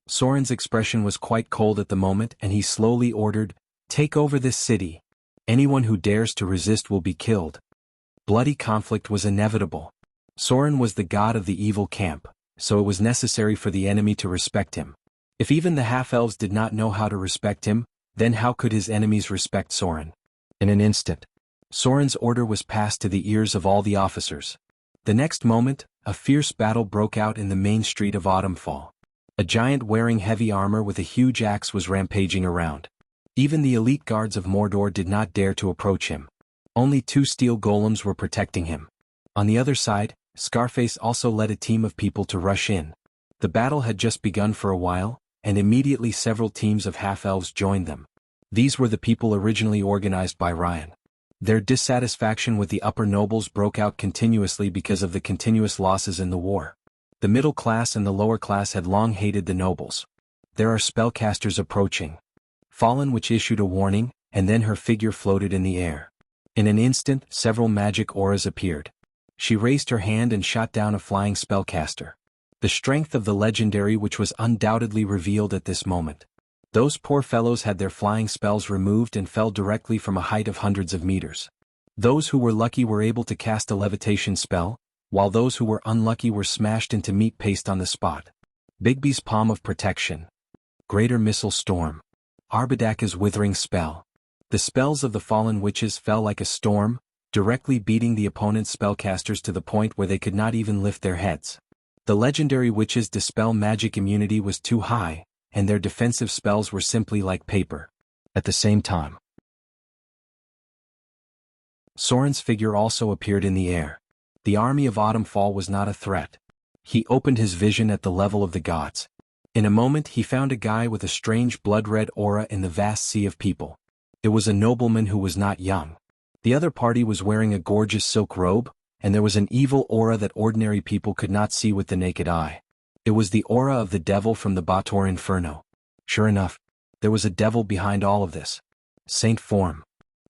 Soren's expression was quite cold at the moment and he slowly ordered, "Take over this city. Anyone who dares to resist will be killed." Bloody conflict was inevitable. Soren was the god of the evil camp, so it was necessary for the enemy to respect him. If even the half-elves did not know how to respect him, then how could his enemies respect Soren? In an instant, Soren's order was passed to the ears of all the officers. The next moment, a fierce battle broke out in the main street of Autumnfall. A giant wearing heavy armor with a huge axe was rampaging around. Even the elite guards of Mordor did not dare to approach him. Only 2 steel golems were protecting him. On the other side, Scarface also led a team of people to rush in. The battle had just begun for a while, and immediately several teams of half-elves joined them. These were the people originally organized by Ryan. Their dissatisfaction with the upper nobles broke out continuously because of the continuous losses in the war. The middle class and the lower class had long hated the nobles. "There are spellcasters approaching." Fallen Witch issued a warning, and then her figure floated in the air. In an instant, several magic auras appeared. She raised her hand and shot down a flying spellcaster. The strength of the legendary witch was undoubtedly revealed at this moment. Those poor fellows had their flying spells removed and fell directly from a height of hundreds of meters. Those who were lucky were able to cast a levitation spell, while those who were unlucky were smashed into meat paste on the spot. Bigby's Palm of Protection. Greater Missile Storm. Arbadaka's Withering Spell. The spells of the fallen witches fell like a storm, directly beating the opponent's spellcasters to the point where they could not even lift their heads. The legendary witches' dispel magic immunity was too high, and their defensive spells were simply like paper. At the same time, Soren's figure also appeared in the air. The army of Autumnfall was not a threat. He opened his vision at the level of the gods. In a moment he found a guy with a strange blood-red aura in the vast sea of people. It was a nobleman who was not young. The other party was wearing a gorgeous silk robe, and there was an evil aura that ordinary people could not see with the naked eye. It was the aura of the devil from the Bator Inferno. Sure enough, there was a devil behind all of this. Saint form.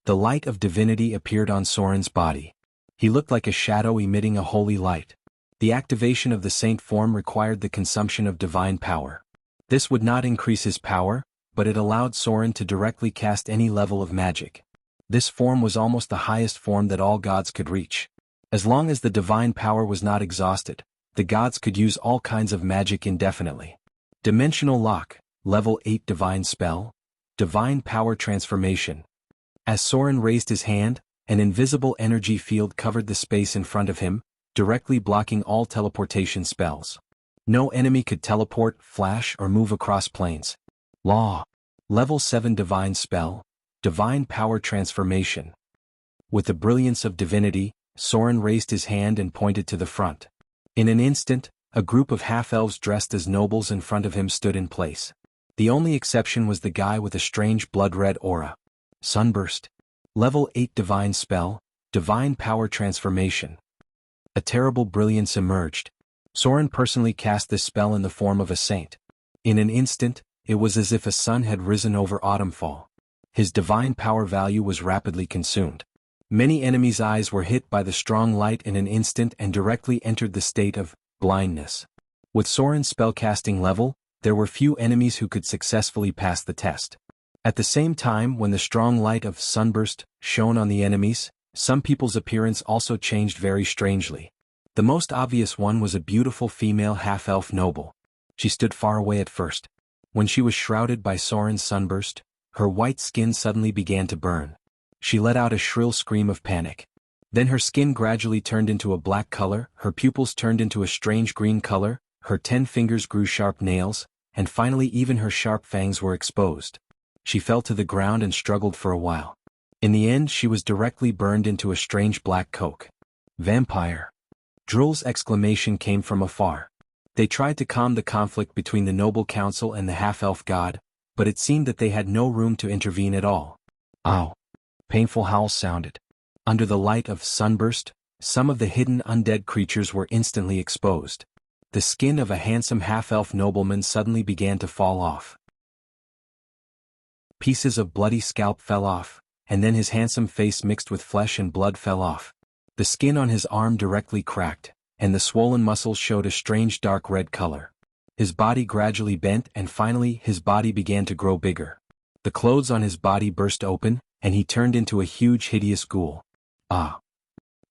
The light of divinity appeared on Soren's body. He looked like a shadow emitting a holy light. The activation of the saint form required the consumption of divine power. This would not increase his power, but it allowed Soren to directly cast any level of magic. This form was almost the highest form that all gods could reach. As long as the divine power was not exhausted, the gods could use all kinds of magic indefinitely. Dimensional Lock, Level 8 Divine Spell, Divine Power Transformation. As Soren raised his hand, an invisible energy field covered the space in front of him, directly blocking all teleportation spells. No enemy could teleport, flash, or move across planes. Law. Level 7 Divine Spell, Divine Power Transformation. With the brilliance of divinity, Soren raised his hand and pointed to the front. In an instant, a group of half-elves dressed as nobles in front of him stood in place. The only exception was the guy with a strange blood-red aura. Sunburst. Level 8 Divine Spell, Divine Power Transformation. A terrible brilliance emerged. Soren personally cast this spell in the form of a saint. In an instant, it was as if a sun had risen over Autumnfall. His divine power value was rapidly consumed. Many enemies' eyes were hit by the strong light in an instant and directly entered the state of blindness. With Soren's spellcasting level, there were few enemies who could successfully pass the test. At the same time, when the strong light of Sunburst shone on the enemies, some people's appearance also changed very strangely. The most obvious one was a beautiful female half-elf noble. She stood far away at first. When she was shrouded by Soren's sunburst, her white skin suddenly began to burn. She let out a shrill scream of panic. Then her skin gradually turned into a black color, her pupils turned into a strange green color, her 10 fingers grew sharp nails, and finally even her sharp fangs were exposed. She fell to the ground and struggled for a while. In the end she was directly burned into a strange black coke. Vampire. Drul's exclamation came from afar. They tried to calm the conflict between the noble council and the half-elf god, but it seemed that they had no room to intervene at all. Ow! Painful howls sounded. Under the light of Sunburst, some of the hidden undead creatures were instantly exposed. The skin of a handsome half-elf nobleman suddenly began to fall off. Pieces of bloody scalp fell off, and then his handsome face mixed with flesh and blood fell off. The skin on his arm directly cracked, and the swollen muscles showed a strange dark red color. His body gradually bent and finally his body began to grow bigger. The clothes on his body burst open, and he turned into a huge hideous ghoul. Ah!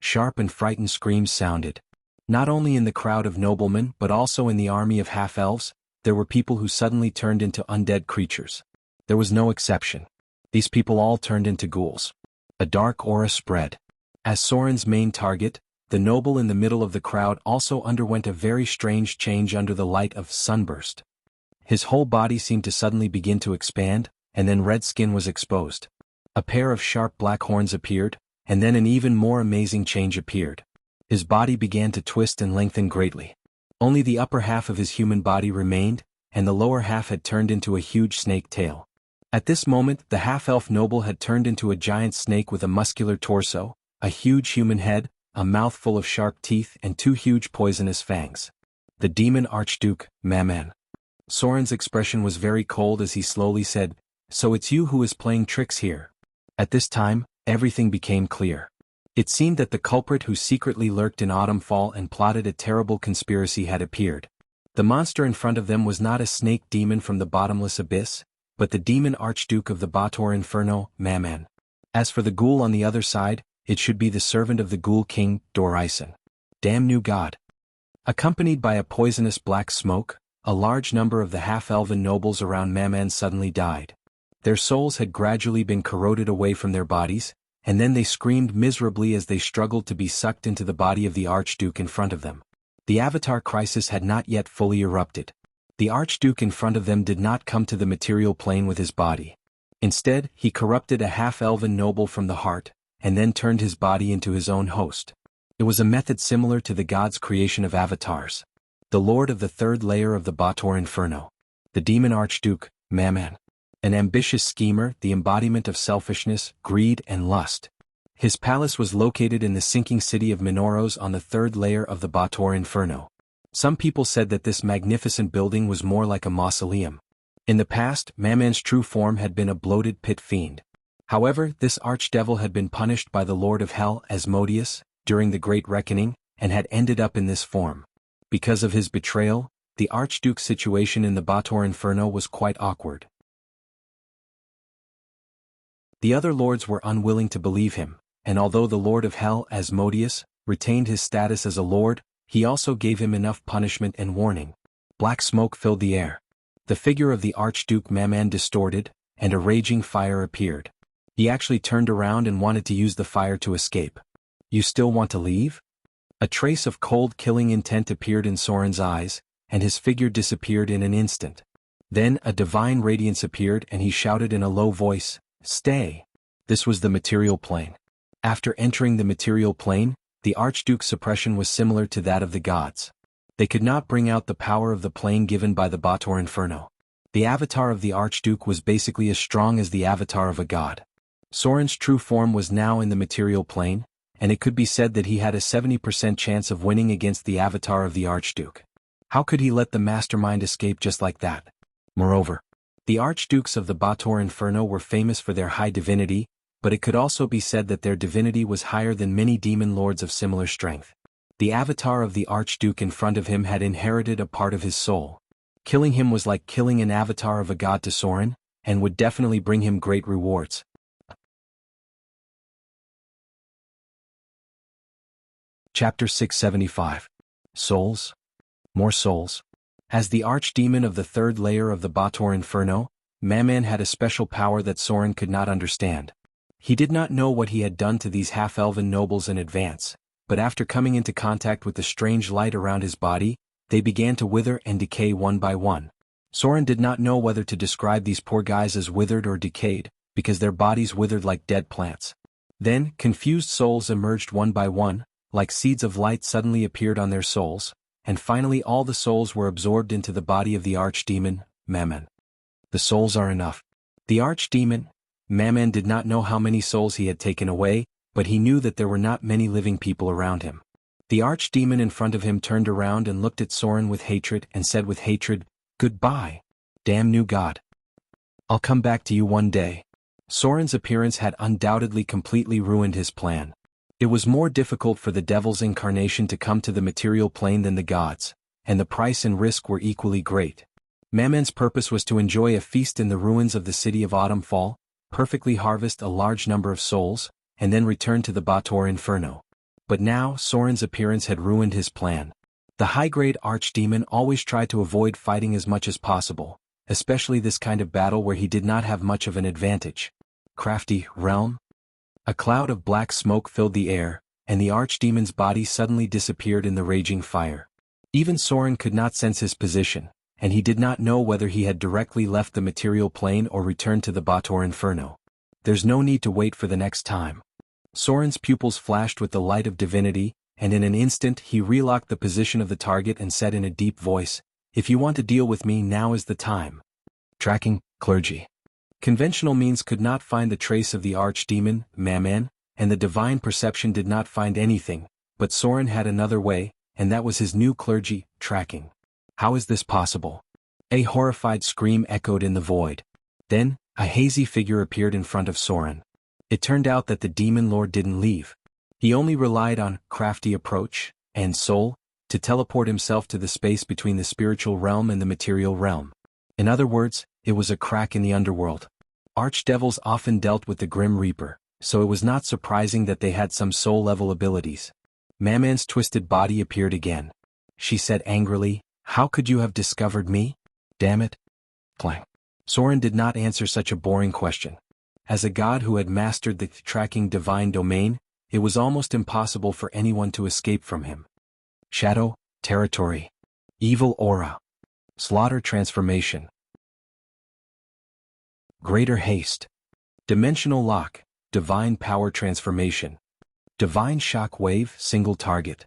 Sharp and frightened screams sounded. Not only in the crowd of noblemen but also in the army of half-elves, there were people who suddenly turned into undead creatures. There was no exception. These people all turned into ghouls. A dark aura spread. As Soren's main target, the noble in the middle of the crowd also underwent a very strange change under the light of Sunburst. His whole body seemed to suddenly begin to expand, and then red skin was exposed. A pair of sharp black horns appeared, and then an even more amazing change appeared. His body began to twist and lengthen greatly. Only the upper half of his human body remained, and the lower half had turned into a huge snake tail. At this moment the half-elf noble had turned into a giant snake with a muscular torso, a huge human head, a mouth full of sharp teeth and 2 huge poisonous fangs. The demon Archduke, Maman. Soren's expression was very cold as he slowly said, "So it's you who is playing tricks here." At this time, everything became clear. It seemed that the culprit who secretly lurked in Autumnfall and plotted a terrible conspiracy had appeared. The monster in front of them was not a snake demon from the bottomless abyss, but the demon Archduke of the Bator Inferno, Maman. As for the ghoul on the other side, it should be the servant of the ghoul king, Dorison. Damn new god. Accompanied by a poisonous black smoke, a large number of the half-elven nobles around Maman suddenly died. Their souls had gradually been corroded away from their bodies, and then they screamed miserably as they struggled to be sucked into the body of the Archduke in front of them. The Avatar crisis had not yet fully erupted. The Archduke in front of them did not come to the material plane with his body. Instead, he corrupted a half-elven noble from the heart, and then turned his body into his own host. It was a method similar to the god's creation of avatars. The lord of the third layer of the Bator Inferno. The demon Archduke, Maman. An ambitious schemer, the embodiment of selfishness, greed and lust. His palace was located in the sinking city of Minoros on the third layer of the Bator Inferno. Some people said that this magnificent building was more like a mausoleum. In the past, Maman's true form had been a bloated pit fiend. However, this archdevil had been punished by the Lord of Hell, Asmodeus, during the Great Reckoning, and had ended up in this form. Because of his betrayal, the Archduke's situation in the Bator Inferno was quite awkward. The other lords were unwilling to believe him, and although the Lord of Hell, Asmodeus, retained his status as a lord, he also gave him enough punishment and warning. Black smoke filled the air. The figure of the Archduke Maman distorted, and a raging fire appeared. He actually turned around and wanted to use the fire to escape. You still want to leave? A trace of cold killing intent appeared in Soren's eyes, and his figure disappeared in an instant. Then a divine radiance appeared and he shouted in a low voice, "Stay." This was the material plane. After entering the material plane, the Archduke's suppression was similar to that of the gods. They could not bring out the power of the plane given by the Bator Inferno. The avatar of the Archduke was basically as strong as the avatar of a god. Soren's true form was now in the material plane, and it could be said that he had a 70% chance of winning against the avatar of the Archduke. How could he let the mastermind escape just like that? Moreover, the Archdukes of the Bator Inferno were famous for their high divinity, but it could also be said that their divinity was higher than many demon lords of similar strength. The avatar of the Archduke in front of him had inherited a part of his soul. Killing him was like killing an avatar of a god to Soren, and would definitely bring him great rewards. Chapter 675. Souls? More souls? As the archdemon of the third layer of the Bator Inferno, Maman had a special power that Soren could not understand. He did not know what he had done to these half-elven nobles in advance, but after coming into contact with the strange light around his body, they began to wither and decay one by one. Soren did not know whether to describe these poor guys as withered or decayed, because their bodies withered like dead plants. Then, confused souls emerged one by one, like seeds of light suddenly appeared on their souls, and finally all the souls were absorbed into the body of the archdemon, Maman. The souls are enough. The archdemon, Maman did not know how many souls he had taken away, but he knew that there were not many living people around him. The archdemon in front of him turned around and looked at Soren with hatred and said with hatred, "Goodbye, damn new god. I'll come back to you one day." Soren's appearance had undoubtedly completely ruined his plan. It was more difficult for the devil's incarnation to come to the material plane than the gods, and the price and risk were equally great. Maman's purpose was to enjoy a feast in the ruins of the city of Autumnfall, perfectly harvest a large number of souls, and then return to the Bator Inferno. But now Soren's appearance had ruined his plan. The high-grade archdemon always tried to avoid fighting as much as possible, especially this kind of battle where he did not have much of an advantage. Crafty realm? A cloud of black smoke filled the air, and the archdemon's body suddenly disappeared in the raging fire. Even Soren could not sense his position, and he did not know whether he had directly left the material plane or returned to the Bator Inferno. There's no need to wait for the next time. Soren's pupils flashed with the light of divinity, and in an instant he relocked the position of the target and said in a deep voice, "If you want to deal with me, now is the time." Tracking, clergy. Conventional means could not find the trace of the archdemon, Maman, and the divine perception did not find anything, but Soren had another way, and that was his new clergy, tracking. How is this possible? A horrified scream echoed in the void. Then, a hazy figure appeared in front of Soren. It turned out that the demon lord didn't leave. He only relied on crafty approach and soul to teleport himself to the space between the spiritual realm and the material realm. In other words, it was a crack in the underworld. Archdevils often dealt with the Grim Reaper, so it was not surprising that they had some soul-level abilities. Maman's twisted body appeared again. She said angrily, "How could you have discovered me? Damn it." Clang. Soren did not answer such a boring question. As a god who had mastered the tracking divine domain, it was almost impossible for anyone to escape from him. Shadow, territory. Evil aura. Slaughter transformation. Greater haste. Dimensional lock, divine power transformation. Divine shock wave, single target.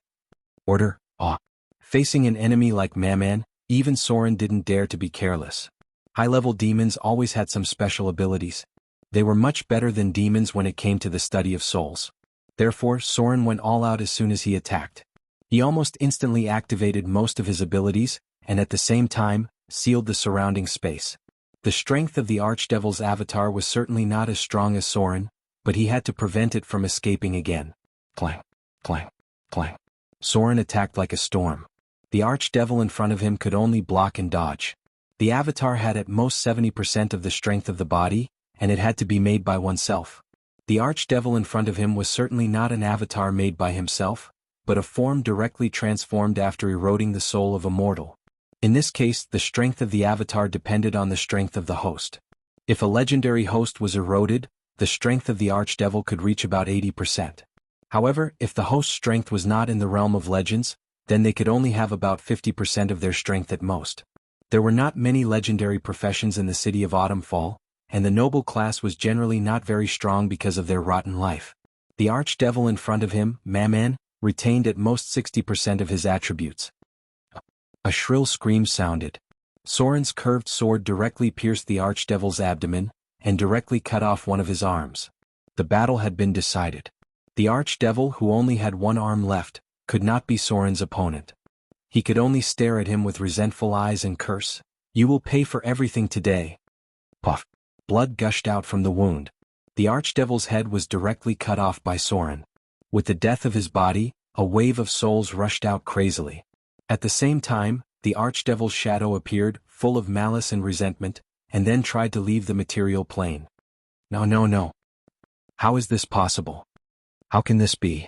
Order, awe. Facing an enemy like Maman, even Soren didn't dare to be careless. High-level demons always had some special abilities. They were much better than demons when it came to the study of souls. Therefore, Soren went all out as soon as he attacked. He almost instantly activated most of his abilities, and at the same time, sealed the surrounding space. The strength of the Archdevil's avatar was certainly not as strong as Soren, but he had to prevent it from escaping again. Clang, clang, clang. Soren attacked like a storm. The Archdevil in front of him could only block and dodge. The avatar had at most 70% of the strength of the body, and it had to be made by oneself. The Archdevil in front of him was certainly not an avatar made by himself, but a form directly transformed after eroding the soul of a mortal. In this case, the strength of the avatar depended on the strength of the host. If a legendary host was eroded, the strength of the Archdevil could reach about 80%. However, if the host's strength was not in the realm of legends, then they could only have about 50% of their strength at most. There were not many legendary professions in the city of Autumnfall, and the noble class was generally not very strong because of their rotten life. The Archdevil in front of him, Maman, retained at most 60% of his attributes. A shrill scream sounded. Soren's curved sword directly pierced the Archdevil's abdomen, and directly cut off one of his arms. The battle had been decided. The Archdevil, who only had one arm left, could not be Soren's opponent. He could only stare at him with resentful eyes and curse. "You will pay for everything today." Puff. Blood gushed out from the wound. The Archdevil's head was directly cut off by Soren. With the death of his body, a wave of souls rushed out crazily. At the same time, the Archdevil's shadow appeared, full of malice and resentment, and then tried to leave the material plane. No, no, no. How is this possible? How can this be?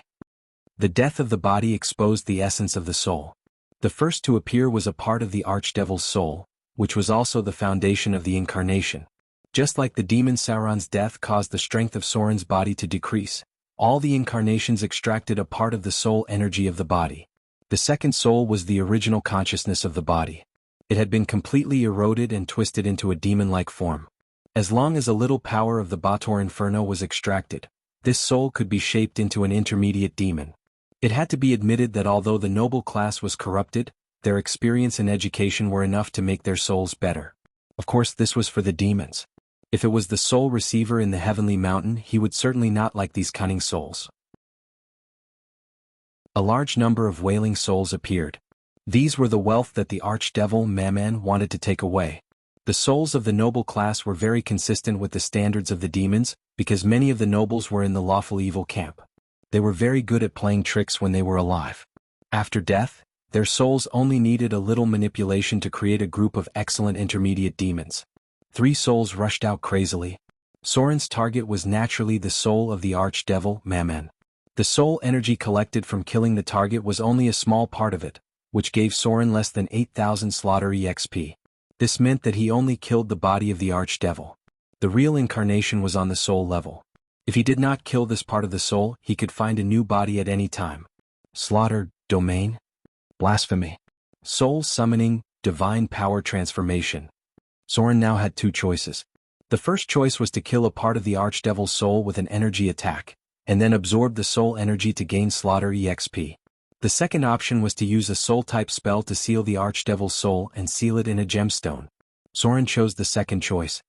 The death of the body exposed the essence of the soul. The first to appear was a part of the Archdevil's soul, which was also the foundation of the incarnation. Just like the demon Sauron's death caused the strength of Soren's body to decrease, all the incarnations extracted a part of the soul energy of the body. The second soul was the original consciousness of the body. It had been completely eroded and twisted into a demon-like form. As long as a little power of the Bator Inferno was extracted, this soul could be shaped into an intermediate demon. It had to be admitted that although the noble class was corrupted, their experience and education were enough to make their souls better. Of course, this was for the demons. If it was the soul receiver in the heavenly mountain, he would certainly not like these cunning souls. A large number of wailing souls appeared. These were the wealth that the Archdevil Maman wanted to take away. The souls of the noble class were very consistent with the standards of the demons, because many of the nobles were in the lawful evil camp. They were very good at playing tricks when they were alive. After death, their souls only needed a little manipulation to create a group of excellent intermediate demons. 3 souls rushed out crazily. Soren's target was naturally the soul of the Archdevil Maman. The soul energy collected from killing the target was only a small part of it, which gave Soren less than 8,000 slaughter EXP. This meant that he only killed the body of the Archdevil. The real incarnation was on the soul level. If he did not kill this part of the soul, he could find a new body at any time. Slaughter, domain? Blasphemy. Soul summoning, divine power transformation. Soren now had 2 choices. The first choice was to kill a part of the Archdevil's soul with an energy attack, and then absorb the soul energy to gain slaughter EXP. The second option was to use a soul-type spell to seal the Archdevil's soul and seal it in a gemstone. Soren chose the second choice.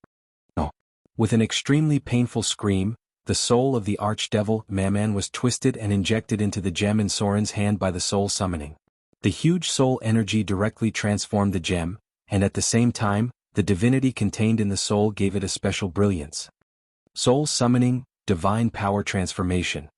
No. With an extremely painful scream, the soul of the Archdevil Maman was twisted and injected into the gem in Soren's hand by the soul summoning. The huge soul energy directly transformed the gem, and at the same time, the divinity contained in the soul gave it a special brilliance. Soul summoning, divine power transformation.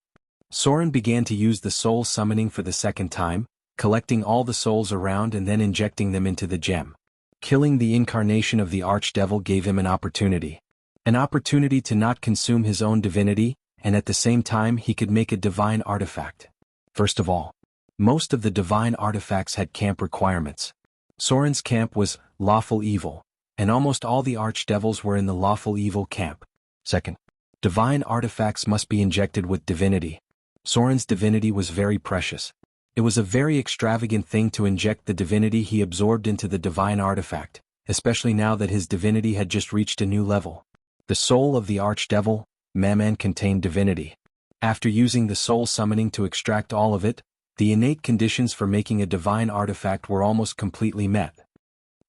Soren began to use the soul summoning for the second time, collecting all the souls around and then injecting them into the gem. Killing the incarnation of the Archdevil gave him an opportunity. An opportunity to not consume his own divinity, and at the same time he could make a divine artifact. First of all, most of the divine artifacts had camp requirements. Soren's camp was lawful evil, and almost all the archdevils were in the lawful evil camp. Second, divine artifacts must be injected with divinity. Soren's divinity was very precious. It was a very extravagant thing to inject the divinity he absorbed into the divine artifact, especially now that his divinity had just reached a new level. The soul of the archdevil, Mammon, contained divinity. After using the soul summoning to extract all of it, the innate conditions for making a divine artifact were almost completely met.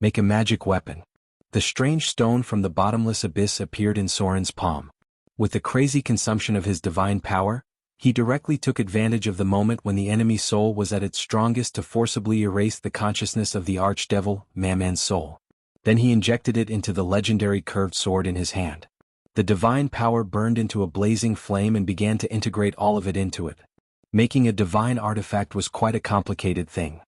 Make a magic weapon. The strange stone from the bottomless abyss appeared in Soren's palm. With the crazy consumption of his divine power, he directly took advantage of the moment when the enemy soul was at its strongest to forcibly erase the consciousness of the archdevil, Mammon's soul. Then he injected it into the legendary curved sword in his hand. The divine power burned into a blazing flame and began to integrate all of it into it. Making a divine artifact was quite a complicated thing.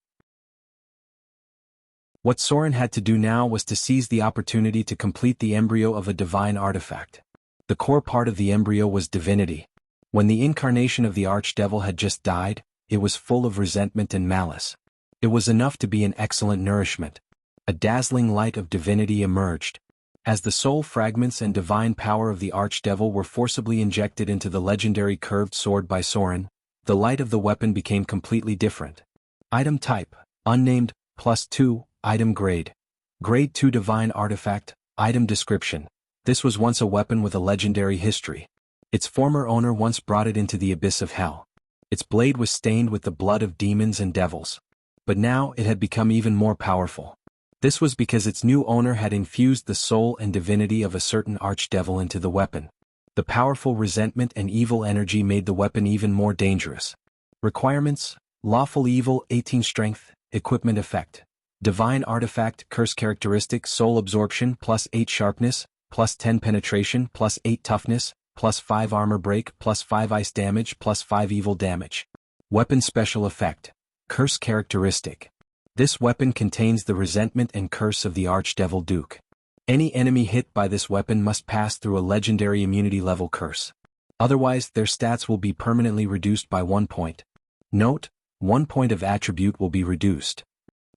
What Soren had to do now was to seize the opportunity to complete the embryo of a divine artifact. The core part of the embryo was divinity. When the incarnation of the archdevil had just died, it was full of resentment and malice. It was enough to be an excellent nourishment. A dazzling light of divinity emerged. As the soul fragments and divine power of the archdevil were forcibly injected into the legendary curved sword by Soren, the light of the weapon became completely different. Item type, unnamed, +2, item grade. Grade 2 divine artifact, item description. This was once a weapon with a legendary history. Its former owner once brought it into the abyss of hell. Its blade was stained with the blood of demons and devils. But now it had become even more powerful. This was because its new owner had infused the soul and divinity of a certain archdevil into the weapon. The powerful resentment and evil energy made the weapon even more dangerous. Requirements: lawful evil 18 strength, equipment effect. Divine artifact curse characteristic soul absorption +8 sharpness, +10 penetration, +8 toughness, +5 armor break, +5 ice damage, +5 evil damage. Weapon special effect. Curse characteristic. This weapon contains the resentment and curse of the archdevil Duke. Any enemy hit by this weapon must pass through a legendary immunity level curse. Otherwise, their stats will be permanently reduced by 1 point. Note: 1 point of attribute will be reduced.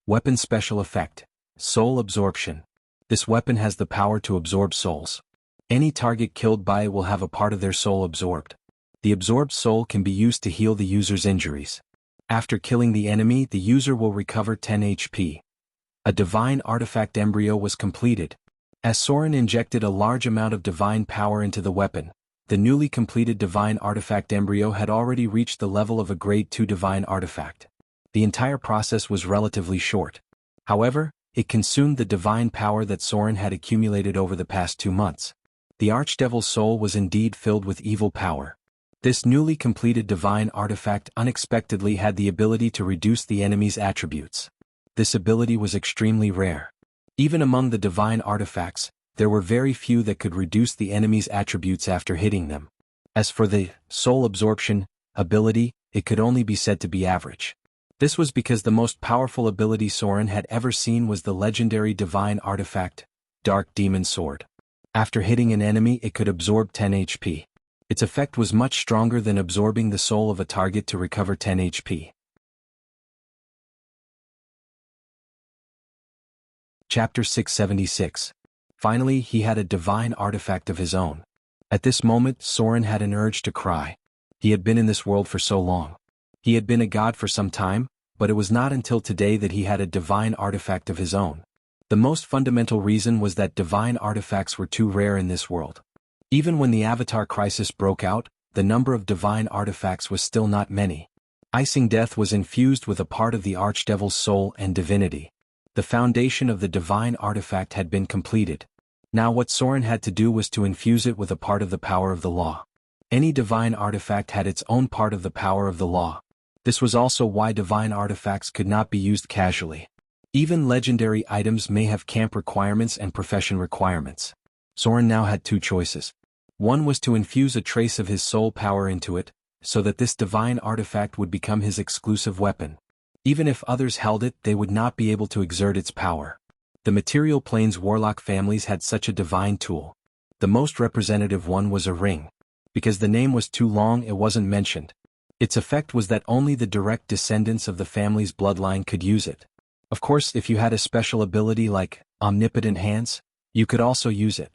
Weapon special effect. Soul absorption. This weapon has the power to absorb souls. Any target killed by it will have a part of their soul absorbed. The absorbed soul can be used to heal the user's injuries. After killing the enemy, the user will recover 10 HP. A divine artifact embryo was completed. As Soren injected a large amount of divine power into the weapon, the newly completed divine artifact embryo had already reached the level of a grade 2 divine artifact. The entire process was relatively short. However, it consumed the divine power that Soren had accumulated over the past 2 months. The archdevil's soul was indeed filled with evil power. This newly completed divine artifact unexpectedly had the ability to reduce the enemy's attributes. This ability was extremely rare. Even among the divine artifacts, there were very few that could reduce the enemy's attributes after hitting them. As for the soul absorption ability, it could only be said to be average. This was because the most powerful ability Soren had ever seen was the legendary divine artifact, Dark Demon Sword. After hitting an enemy, it could absorb 10 HP. Its effect was much stronger than absorbing the soul of a target to recover 10 HP. Chapter 676. Finally, he had a divine artifact of his own. At this moment, Soren had an urge to cry. He had been in this world for so long. He had been a god for some time, but it was not until today that he had a divine artifact of his own. The most fundamental reason was that divine artifacts were too rare in this world. Even when the Avatar crisis broke out, the number of divine artifacts was still not many. Icing Death was infused with a part of the Archdevil's soul and divinity. The foundation of the divine artifact had been completed. Now what Soren had to do was to infuse it with a part of the power of the law. Any divine artifact had its own part of the power of the law. This was also why divine artifacts could not be used casually. Even legendary items may have camp requirements and profession requirements. Soren now had 2 choices. One was to infuse a trace of his soul power into it, so that this divine artifact would become his exclusive weapon. Even if others held it, they would not be able to exert its power. The material plane's warlock families had such a divine tool. The most representative one was a ring. Because the name was too long, it wasn't mentioned. Its effect was that only the direct descendants of the family's bloodline could use it. Of course, if you had a special ability like omnipotent hands, you could also use it.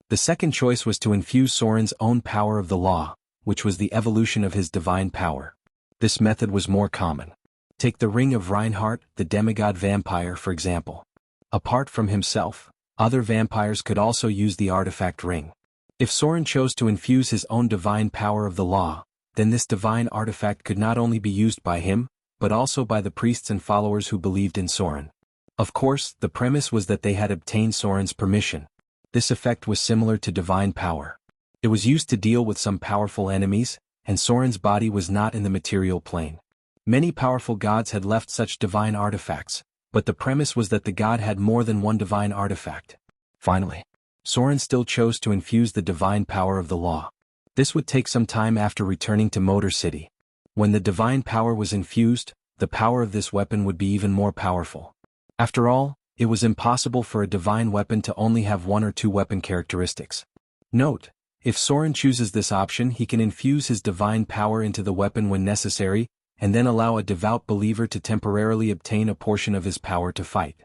The second choice was to infuse Soren's own power of the law, which was the evolution of his divine power. This method was more common. Take the Ring of Reinhardt, the demigod vampire, for example. Apart from himself, other vampires could also use the artifact ring. If Soren chose to infuse his own divine power of the law, then this divine artifact could not only be used by him, but also by the priests and followers who believed in Soren. Of course, the premise was that they had obtained Soren's permission. This effect was similar to divine power. It was used to deal with some powerful enemies, and Soren's body was not in the material plane. Many powerful gods had left such divine artifacts, but the premise was that the god had more than one divine artifact. Finally, Soren still chose to infuse the divine power of the law. This would take some time after returning to Motor City. When the divine power was infused, the power of this weapon would be even more powerful. After all, it was impossible for a divine weapon to only have one or two weapon characteristics. Note, if Soren chooses this option, he can infuse his divine power into the weapon when necessary, and then allow a devout believer to temporarily obtain a portion of his power to fight.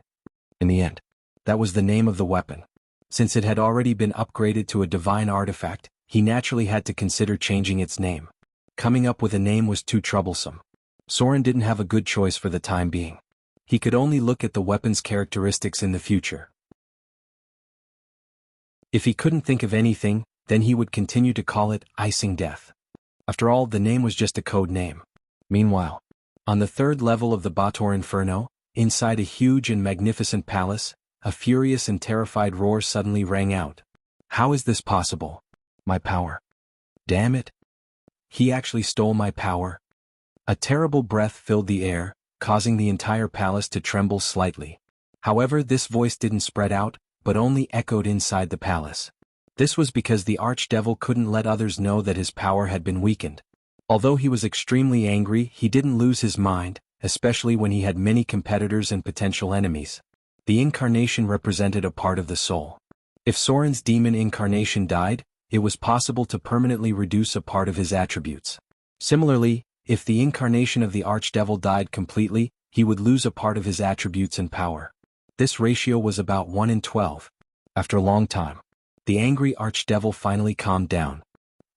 In the end, that was the name of the weapon. Since it had already been upgraded to a divine artifact, he naturally had to consider changing its name. Coming up with a name was too troublesome. Soren didn't have a good choice for the time being. He could only look at the weapon's characteristics in the future. If he couldn't think of anything, then he would continue to call it Icing Death. After all, the name was just a code name. Meanwhile, on the third level of the Bator Inferno, inside a huge and magnificent palace, a furious and terrified roar suddenly rang out. How is this possible? My power. Damn it. He actually stole my power. A terrible breath filled the air, causing the entire palace to tremble slightly. However, this voice didn't spread out, but only echoed inside the palace. This was because the archdevil couldn't let others know that his power had been weakened. Although he was extremely angry, he didn't lose his mind, especially when he had many competitors and potential enemies. The incarnation represented a part of the soul. If Soren's demon incarnation died, it was possible to permanently reduce a part of his attributes. Similarly, if the incarnation of the archdevil died completely, he would lose a part of his attributes and power. This ratio was about 1 in 12. After a long time, the angry archdevil finally calmed down.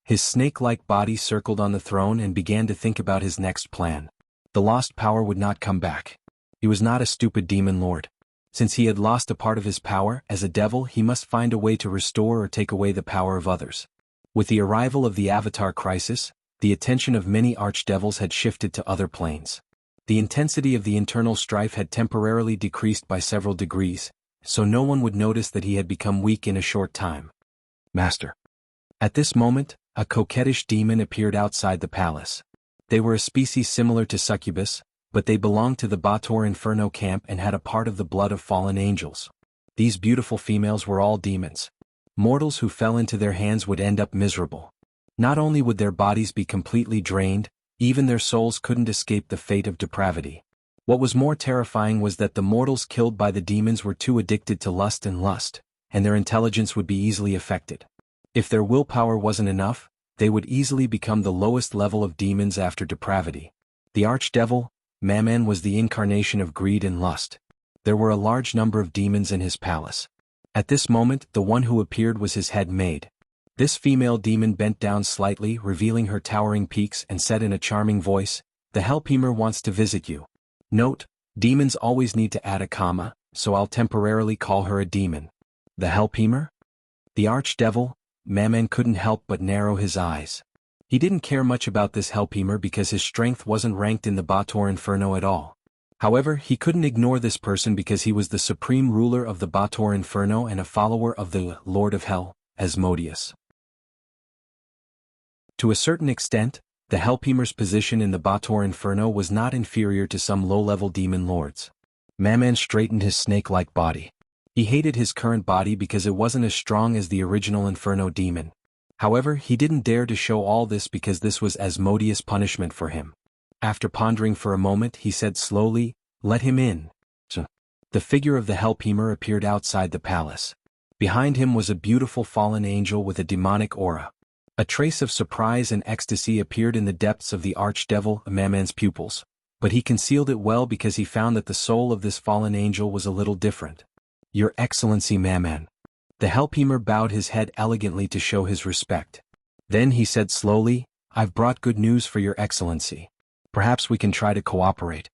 His snake-like body circled on the throne and began to think about his next plan. The lost power would not come back. He was not a stupid demon lord. Since he had lost a part of his power, as a devil he must find a way to restore or take away the power of others. With the arrival of the Avatar crisis, the attention of many archdevils had shifted to other planes. The intensity of the internal strife had temporarily decreased by several degrees, so no one would notice that he had become weak in a short time. Master. At this moment, a coquettish demon appeared outside the palace. They were a species similar to succubus, but they belonged to the Bator Inferno camp and had a part of the blood of fallen angels. These beautiful females were all demons. Mortals who fell into their hands would end up miserable. Not only would their bodies be completely drained, even their souls couldn't escape the fate of depravity. What was more terrifying was that the mortals killed by the demons were too addicted to lust, and their intelligence would be easily affected. If their willpower wasn't enough, they would easily become the lowest level of demons after depravity. The archdevil, Mammon, was the incarnation of greed and lust. There were a large number of demons in his palace. At this moment, the one who appeared was his head maid. This female demon bent down slightly, revealing her towering peaks, and said in a charming voice, "The Hellpemer wants to visit you." Note, demons always need to add a comma, so I'll temporarily call her a demon. The Hellpemer? The archdevil, Mammon, couldn't help but narrow his eyes. He didn't care much about this Hellpemer because his strength wasn't ranked in the Bator Inferno at all. However, he couldn't ignore this person because he was the supreme ruler of the Bator Inferno and a follower of the Lord of Hell, Asmodeus. To a certain extent, the Hellpemer's position in the Bator Inferno was not inferior to some low-level demon lords. Mammon straightened his snake-like body. He hated his current body because it wasn't as strong as the original Inferno demon. However, he didn't dare to show all this because this was Asmodeus' punishment for him. After pondering for a moment, he said slowly, "Let him in." The figure of the Hellpemer appeared outside the palace. Behind him was a beautiful fallen angel with a demonic aura. A trace of surprise and ecstasy appeared in the depths of the archdevil Maman's pupils, but he concealed it well because he found that the soul of this fallen angel was a little different. Your Excellency Maman. The Helpheimer bowed his head elegantly to show his respect. Then he said slowly, I've brought good news for your Excellency. Perhaps we can try to cooperate.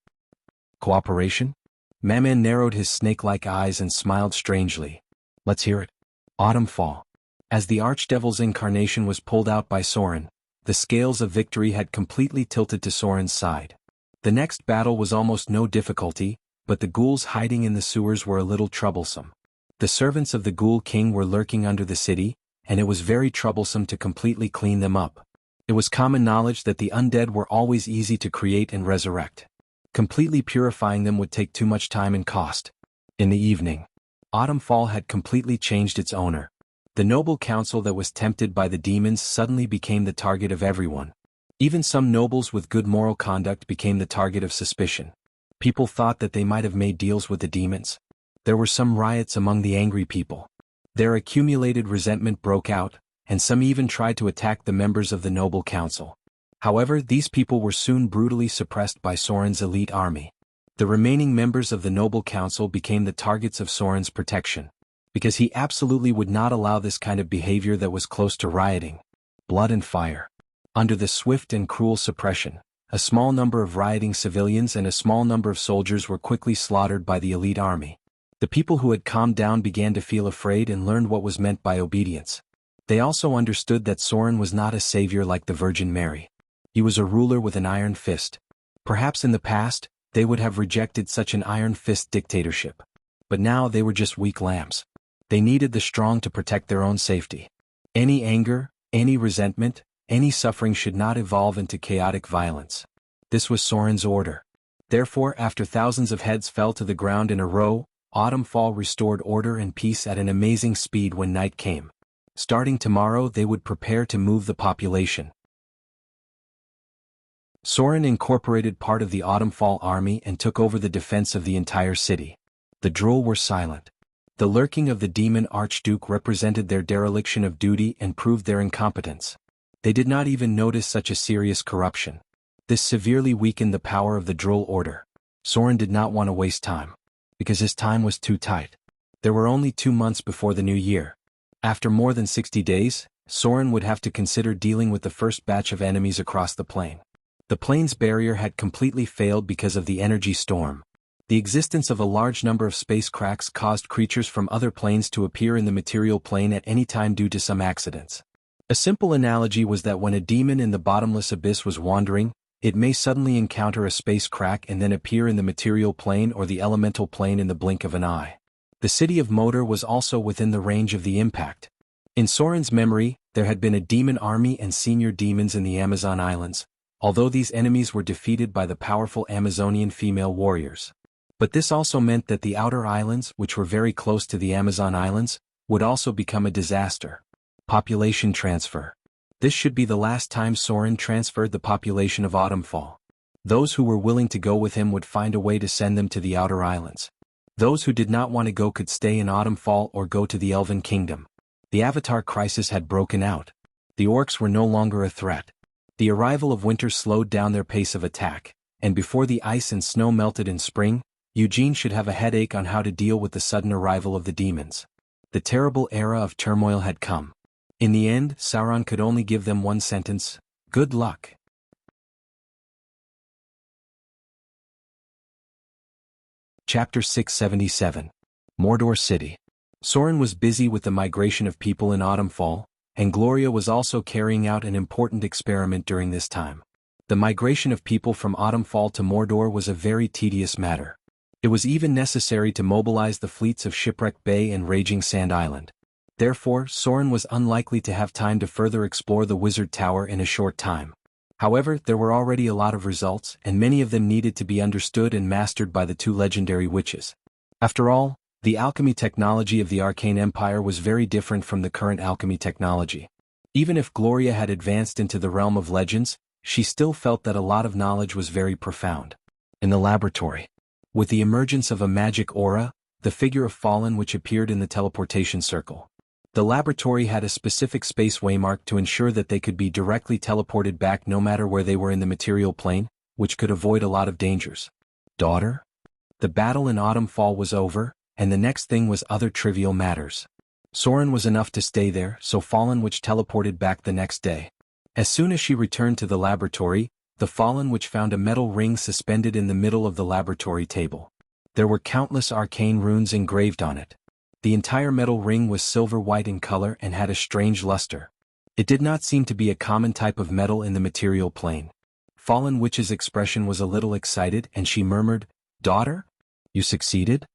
Cooperation? Maman narrowed his snake-like eyes and smiled strangely. Let's hear it. Autumn Fall. As the archdevil's incarnation was pulled out by Soren, the scales of victory had completely tilted to Soren's side. The next battle was almost no difficulty, but the ghouls hiding in the sewers were a little troublesome. The servants of the Ghoul King were lurking under the city, and it was very troublesome to completely clean them up. It was common knowledge that the undead were always easy to create and resurrect. Completely purifying them would take too much time and cost. In the evening, Autumn Fall had completely changed its owner. The noble council that was tempted by the demons suddenly became the target of everyone. Even some nobles with good moral conduct became the target of suspicion. People thought that they might have made deals with the demons. There were some riots among the angry people. Their accumulated resentment broke out, and some even tried to attack the members of the noble council. However, these people were soon brutally suppressed by Soren's elite army. The remaining members of the noble council became the targets of Soren's protection, because he absolutely would not allow this kind of behavior that was close to rioting. Blood and fire. Under the swift and cruel suppression, a small number of rioting civilians and a small number of soldiers were quickly slaughtered by the elite army. The people who had calmed down began to feel afraid and learned what was meant by obedience. They also understood that Soren was not a savior like the Virgin Mary. He was a ruler with an iron fist. Perhaps in the past, they would have rejected such an iron fist dictatorship. But now they were just weak lambs. They needed the strong to protect their own safety. Any anger, any resentment, any suffering should not evolve into chaotic violence. This was Soren's order. Therefore, after thousands of heads fell to the ground in a row, Autumn Fall restored order and peace at an amazing speed when night came. Starting tomorrow, they would prepare to move the population. Soren incorporated part of the Autumn Fall army and took over the defense of the entire city. The Droll were silent. The lurking of the demon Archduke represented their dereliction of duty and proved their incompetence. They did not even notice such a serious corruption. This severely weakened the power of the Droll order. Soren did not want to waste time, because his time was too tight. There were only 2 months before the new year. After more than 60 days, Soren would have to consider dealing with the first batch of enemies across the plain. The plane's barrier had completely failed because of the energy storm. The existence of a large number of space cracks caused creatures from other planes to appear in the material plane at any time due to some accidents. A simple analogy was that when a demon in the bottomless abyss was wandering, it may suddenly encounter a space crack and then appear in the material plane or the elemental plane in the blink of an eye. The city of Moder was also within the range of the impact. In Soren's memory, there had been a demon army and senior demons in the Amazon Islands, although these enemies were defeated by the powerful Amazonian female warriors. But this also meant that the outer islands, which were very close to the Amazon Islands, would also become a disaster. Population transfer. This should be the last time Soren transferred the population of Autumn Fall. Those who were willing to go with him would find a way to send them to the outer islands. Those who did not want to go could stay in Autumn Fall or go to the Elven Kingdom. The Avatar crisis had broken out. The orcs were no longer a threat. The arrival of winter slowed down their pace of attack, and before the ice and snow melted in spring, Eugene should have a headache on how to deal with the sudden arrival of the demons. The terrible era of turmoil had come. In the end, Sauron could only give them one sentence: good luck. Chapter 677. Mordor City. Soren was busy with the migration of people in Autumn Fall, and Gloria was also carrying out an important experiment during this time. The migration of people from Autumn Fall to Mordor was a very tedious matter. It was even necessary to mobilize the fleets of Shipwreck Bay and Raging Sand Island. Therefore, Soren was unlikely to have time to further explore the Wizard Tower in a short time. However, there were already a lot of results, and many of them needed to be understood and mastered by the 2 legendary witches. After all, the alchemy technology of the Arcane Empire was very different from the current alchemy technology. Even if Gloria had advanced into the realm of legends, she still felt that a lot of knowledge was very profound. In the laboratory, with the emergence of a magic aura, the figure of Fallen which appeared in the teleportation circle. The laboratory had a specific space waymark to ensure that they could be directly teleported back no matter where they were in the material plane, which could avoid a lot of dangers. Daughter? The battle in Autumn Fall was over, and the next thing was other trivial matters. Soren was enough to stay there, so Fallen Witch teleported back the next day. As soon as she returned to the laboratory, the Fallen Witch found a metal ring suspended in the middle of the laboratory table. There were countless arcane runes engraved on it. The entire metal ring was silver-white in color and had a strange luster. It did not seem to be a common type of metal in the material plane. Fallen Witch's expression was a little excited and she murmured, "Daughter? You succeeded?"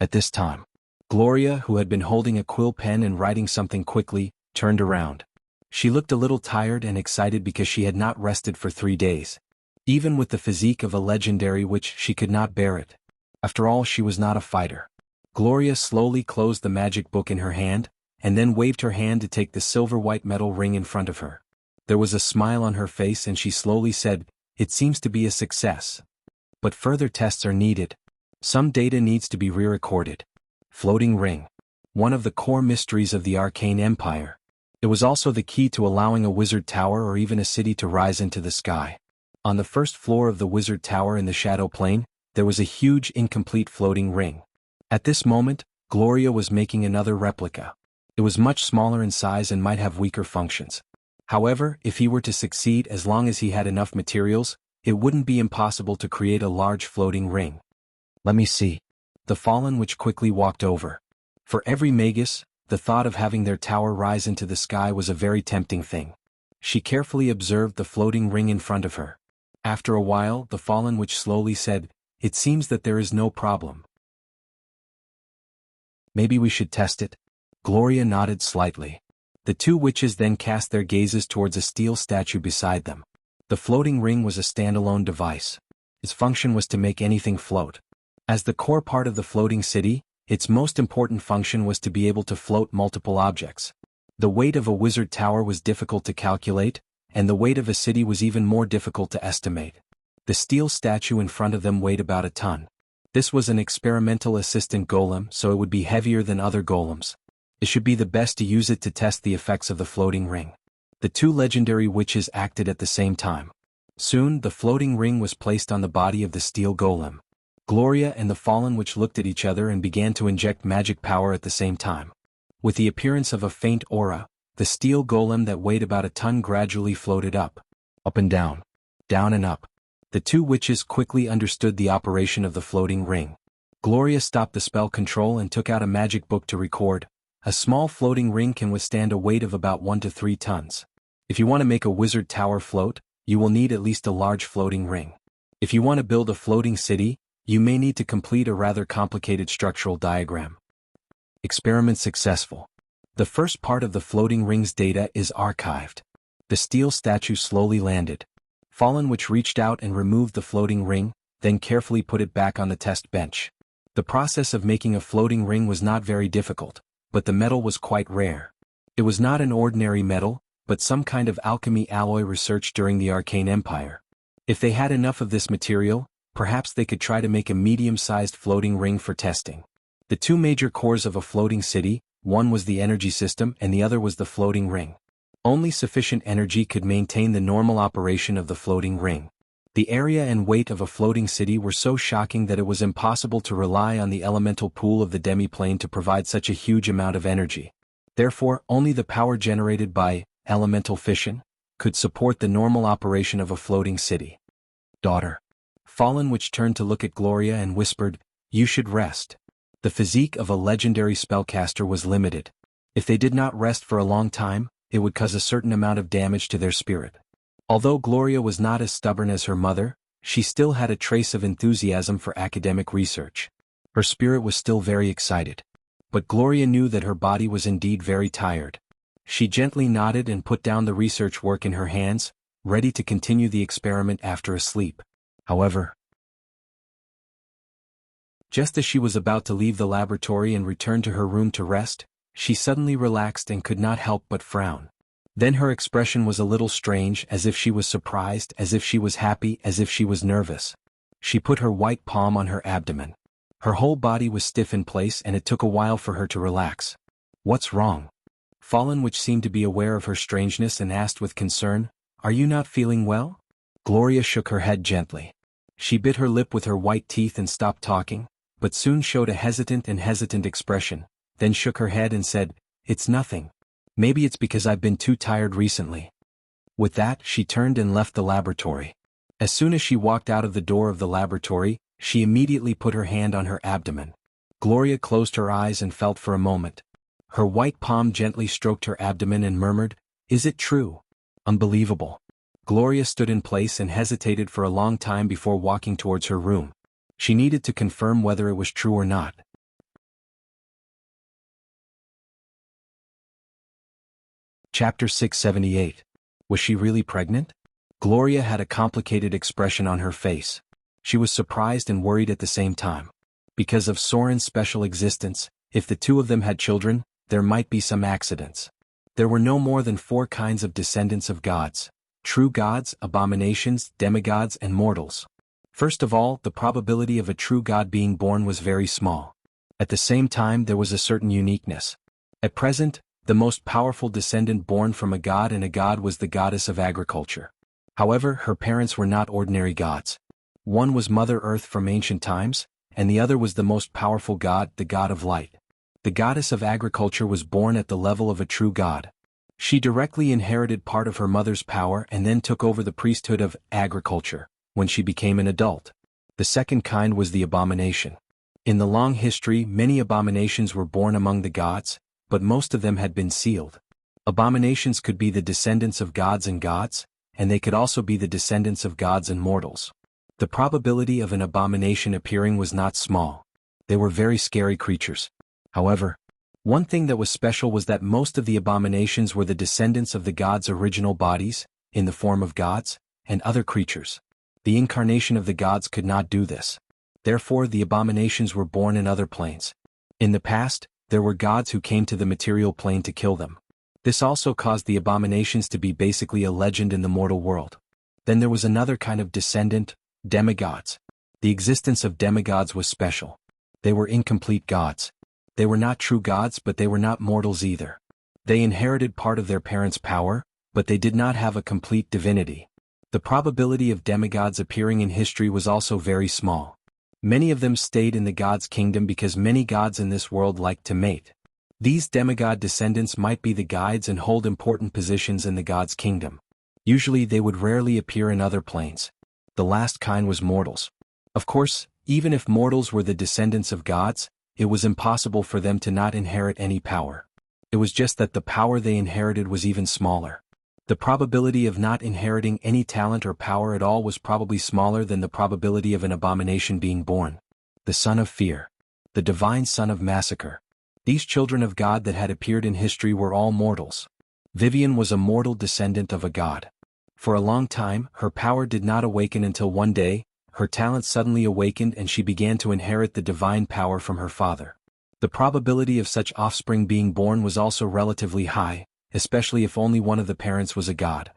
At this time, Gloria, who had been holding a quill pen and writing something quickly, turned around. She looked a little tired and excited because she had not rested for 3 days. Even with the physique of a legendary witch, she could not bear it. After all, she was not a fighter. Gloria slowly closed the magic book in her hand, and then waved her hand to take the silver-white metal ring in front of her. There was a smile on her face and she slowly said, "It seems to be a success. But further tests are needed. Some data needs to be re-recorded." Floating ring. One of the core mysteries of the Arcane Empire. It was also the key to allowing a wizard tower or even a city to rise into the sky. On the first floor of the wizard tower in the shadow plane, there was a huge incomplete floating ring. At this moment, Gloria was making another replica. It was much smaller in size and might have weaker functions. However, if he were to succeed as long as he had enough materials, it wouldn't be impossible to create a large floating ring. "Let me see." The Fallen Witch quickly walked over. For every magus, the thought of having their tower rise into the sky was a very tempting thing. She carefully observed the floating ring in front of her. After a while, the Fallen Witch slowly said, "It seems that there is no problem. Maybe we should test it?" Gloria nodded slightly. The two witches then cast their gazes towards a steel statue beside them. The floating ring was a standalone device. Its function was to make anything float. As the core part of the floating city, its most important function was to be able to float multiple objects. The weight of a wizard tower was difficult to calculate, and the weight of a city was even more difficult to estimate. The steel statue in front of them weighed about a ton. This was an experimental assistant golem, so it would be heavier than other golems. It should be the best to use it to test the effects of the floating ring. The two legendary witches acted at the same time. Soon, the floating ring was placed on the body of the steel golem. Gloria and the Fallen Witch looked at each other and began to inject magic power at the same time. With the appearance of a faint aura, the steel golem that weighed about a ton gradually floated up and down and up. The two witches quickly understood the operation of the floating ring. Gloria stopped the spell control and took out a magic book to record. A small floating ring can withstand a weight of about 1 to 3 tons. If you want to make a wizard tower float, you will need at least a large floating ring. If you want to build a floating city, you may need to complete a rather complicated structural diagram. Experiment successful. The first part of the floating ring's data is archived. The steel statue slowly landed. Fallen Witch reached out and removed the floating ring, then carefully put it back on the test bench. The process of making a floating ring was not very difficult, but the metal was quite rare. It was not an ordinary metal, but some kind of alchemy alloy researched during the Arcane Empire. If they had enough of this material, perhaps they could try to make a medium-sized floating ring for testing. The two major cores of a floating city, one was the energy system and the other was the floating ring. Only sufficient energy could maintain the normal operation of the floating ring. The area and weight of a floating city were so shocking that it was impossible to rely on the elemental pool of the demiplane to provide such a huge amount of energy. Therefore, only the power generated by elemental fission could support the normal operation of a floating city. "Daughter." Fallen Witch turned to look at Gloria and whispered, "You should rest." The physique of a legendary spellcaster was limited. If they did not rest for a long time, it would cause a certain amount of damage to their spirit. Although Gloria was not as stubborn as her mother, she still had a trace of enthusiasm for academic research. Her spirit was still very excited. But Gloria knew that her body was indeed very tired. She gently nodded and put down the research work in her hands, ready to continue the experiment after a sleep. However, just as she was about to leave the laboratory and return to her room to rest, she suddenly relaxed and could not help but frown. Then her expression was a little strange, as if she was surprised, as if she was happy, as if she was nervous. She put her white palm on her abdomen. Her whole body was stiff in place and it took a while for her to relax. "What's wrong?" Fallen, which seemed to be aware of her strangeness and asked with concern, "Are you not feeling well?" Gloria shook her head gently. She bit her lip with her white teeth and stopped talking, but soon showed a hesitant expression, then shook her head and said, "It's nothing. Maybe it's because I've been too tired recently." With that, she turned and left the laboratory. As soon as she walked out of the door of the laboratory, she immediately put her hand on her abdomen. Gloria closed her eyes and felt for a moment. Her white palm gently stroked her abdomen and murmured, "Is it true? Unbelievable." Gloria stood in place and hesitated for a long time before walking towards her room. She needed to confirm whether it was true or not. Chapter 678. Was she really pregnant? Gloria had a complicated expression on her face. She was surprised and worried at the same time. Because of Soren's special existence, if the two of them had children, there might be some accidents. There were no more than 4 kinds of descendants of gods: true gods, abominations, demigods, and mortals. First of all, the probability of a true god being born was very small. At the same time, there was a certain uniqueness. At present, the most powerful descendant born from a god was the goddess of agriculture. However, her parents were not ordinary gods. One was Mother Earth from ancient times, and the other was the most powerful god, the god of light. The goddess of agriculture was born at the level of a true god. She directly inherited part of her mother's power and then took over the priesthood of agriculture when she became an adult. The second kind was the abomination. In the long history, many abominations were born among the gods, but most of them had been sealed. Abominations could be the descendants of gods, and they could also be the descendants of gods and mortals. The probability of an abomination appearing was not small. They were very scary creatures. However, one thing that was special was that most of the abominations were the descendants of the gods' original bodies, in the form of gods, and other creatures. The incarnation of the gods could not do this. Therefore, the abominations were born in other planes. In the past, there were gods who came to the material plane to kill them. This also caused the abominations to be basically a legend in the mortal world. Then there was another kind of descendant, demigods. The existence of demigods was special. They were incomplete gods. They were not true gods, but they were not mortals either. They inherited part of their parents' power, but they did not have a complete divinity. The probability of demigods appearing in history was also very small. Many of them stayed in the gods' kingdom because many gods in this world liked to mate. These demigod descendants might be the guides and hold important positions in the gods' kingdom. Usually they would rarely appear in other planes. The last kind was mortals. Of course, even if mortals were the descendants of gods, it was impossible for them to not inherit any power. It was just that the power they inherited was even smaller. The probability of not inheriting any talent or power at all was probably smaller than the probability of an abomination being born. The son of fear. The divine son of massacre. These children of God that had appeared in history were all mortals. Vivian was a mortal descendant of a god. For a long time, her power did not awaken until one day, her talent suddenly awakened and she began to inherit the divine power from her father. The probability of such offspring being born was also relatively high, especially if only one of the parents was a god.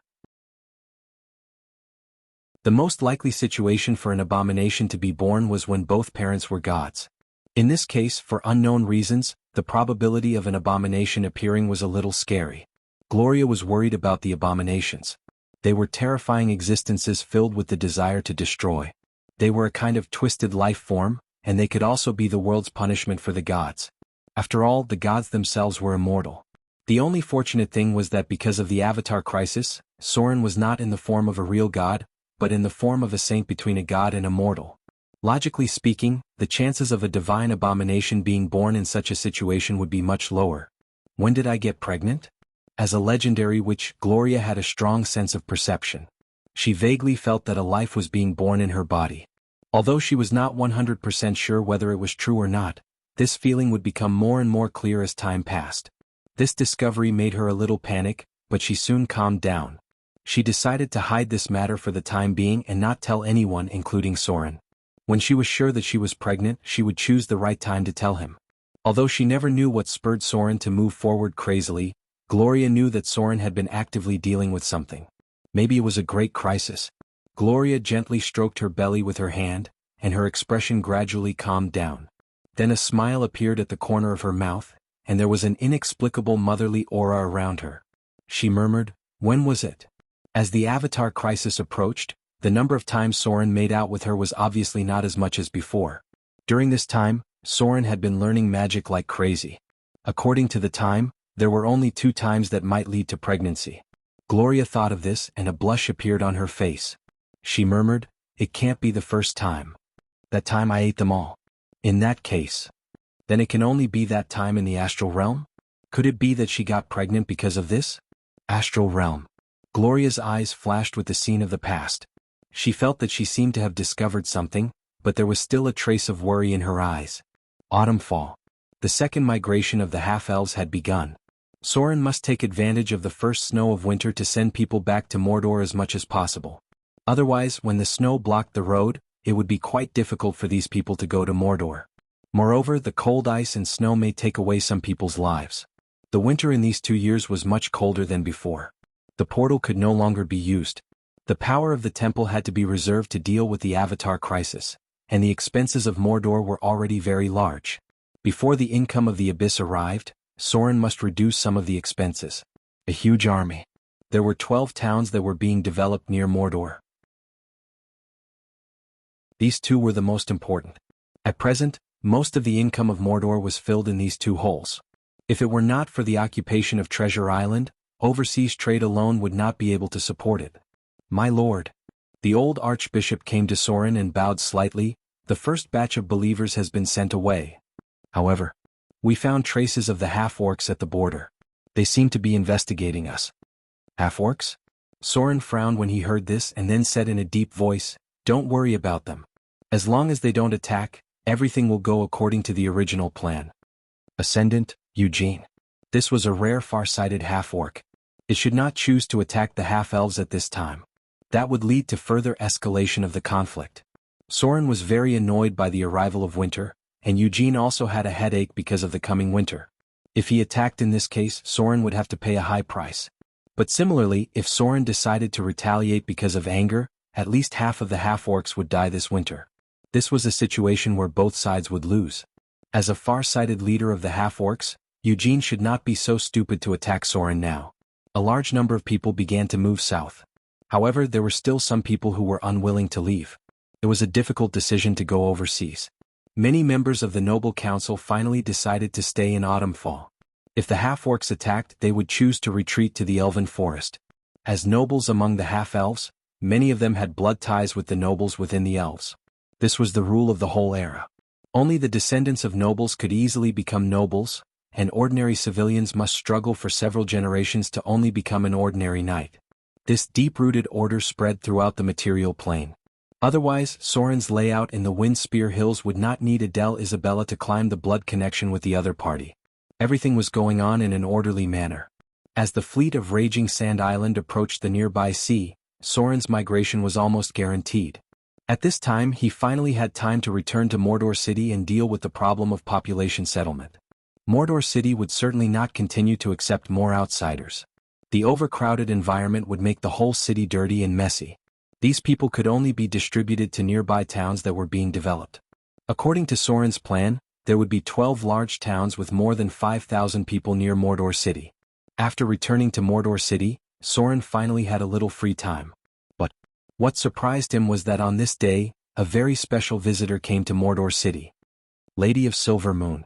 The most likely situation for an abomination to be born was when both parents were gods. In this case, for unknown reasons, the probability of an abomination appearing was a little scary. Gloria was worried about the abominations. They were terrifying existences filled with the desire to destroy. They were a kind of twisted life form, and they could also be the world's punishment for the gods. After all, the gods themselves were immortal. The only fortunate thing was that because of the Avatar crisis, Soren was not in the form of a real god, but in the form of a saint between a god and a mortal. Logically speaking, the chances of a divine abomination being born in such a situation would be much lower. When did I get pregnant? As a legendary witch, Gloria had a strong sense of perception. She vaguely felt that a life was being born in her body. Although she was not 100% sure whether it was true or not, this feeling would become more and more clear as time passed. This discovery made her a little panic, but she soon calmed down. She decided to hide this matter for the time being and not tell anyone, including Soren. When she was sure that she was pregnant, she would choose the right time to tell him. Although she never knew what spurred Soren to move forward crazily, Gloria knew that Soren had been actively dealing with something. Maybe it was a great crisis. Gloria gently stroked her belly with her hand, and her expression gradually calmed down. Then a smile appeared at the corner of her mouth, and there was an inexplicable motherly aura around her. She murmured, "When was it?" As the Avatar crisis approached, the number of times Soren made out with her was obviously not as much as before. During this time, Soren had been learning magic like crazy. According to the time, there were only 2 times that might lead to pregnancy. Gloria thought of this and a blush appeared on her face. She murmured, "It can't be the first time. That time I ate them all. In that case, then it can only be that time in the astral realm? Could it be that she got pregnant because of this? Astral realm." Gloria's eyes flashed with the scene of the past. She felt that she seemed to have discovered something, but there was still a trace of worry in her eyes. Autumn-fall. The second migration of the half-elves had begun. Soren must take advantage of the first snow of winter to send people back to Mordor as much as possible. Otherwise, when the snow blocked the road, it would be quite difficult for these people to go to Mordor. Moreover, the cold ice and snow may take away some people's lives. The winter in these 2 years was much colder than before. The portal could no longer be used. The power of the temple had to be reserved to deal with the Avatar crisis, and the expenses of Mordor were already very large. Before the income of the Abyss arrived, Soren must reduce some of the expenses. A huge army. There were 12 towns that were being developed near Mordor. These 2 were the most important. At present, most of the income of Mordor was filled in these 2 holes. If it were not for the occupation of Treasure Island, overseas trade alone would not be able to support it. "My lord." The old archbishop came to Soren and bowed slightly. "The first batch of believers has been sent away. However, we found traces of the half-orcs at the border. They seem to be investigating us." "Half-orcs?" Soren frowned when he heard this and then said in a deep voice, "Don't worry about them. As long as they don't attack, everything will go according to the original plan." Ascendant, Eugene. This was a rare far-sighted half-orc. It should not choose to attack the half-elves at this time. That would lead to further escalation of the conflict. Soren was very annoyed by the arrival of winter, and Eugene also had a headache because of the coming winter. If he attacked in this case, Soren would have to pay a high price. But similarly, if Soren decided to retaliate because of anger, at least half of the half-orcs would die this winter. This was a situation where both sides would lose. As a far-sighted leader of the half-orcs, Eugene should not be so stupid to attack Soren now. A large number of people began to move south. However, there were still some people who were unwilling to leave. It was a difficult decision to go overseas. Many members of the Noble Council finally decided to stay in autumn-fall. If the half-orcs attacked, they would choose to retreat to the elven forest. As nobles among the half-elves, many of them had blood ties with the nobles within the elves. This was the rule of the whole era. Only the descendants of nobles could easily become nobles, and ordinary civilians must struggle for several generations to only become an ordinary knight. This deep-rooted order spread throughout the material plane. Otherwise, Soren's layout in the Windspear Hills would not need Adele Isabella to climb the blood connection with the other party. Everything was going on in an orderly manner. As the fleet of Raging Sand Island approached the nearby sea, Soren's migration was almost guaranteed. At this time, he finally had time to return to Mordor City and deal with the problem of population settlement. Mordor City would certainly not continue to accept more outsiders. The overcrowded environment would make the whole city dirty and messy. These people could only be distributed to nearby towns that were being developed. According to Soren's plan, there would be 12 large towns with more than 5,000 people near Mordor City. After returning to Mordor City, Soren finally had a little free time. But what surprised him was that on this day, a very special visitor came to Mordor City. Lady of Silver Moon.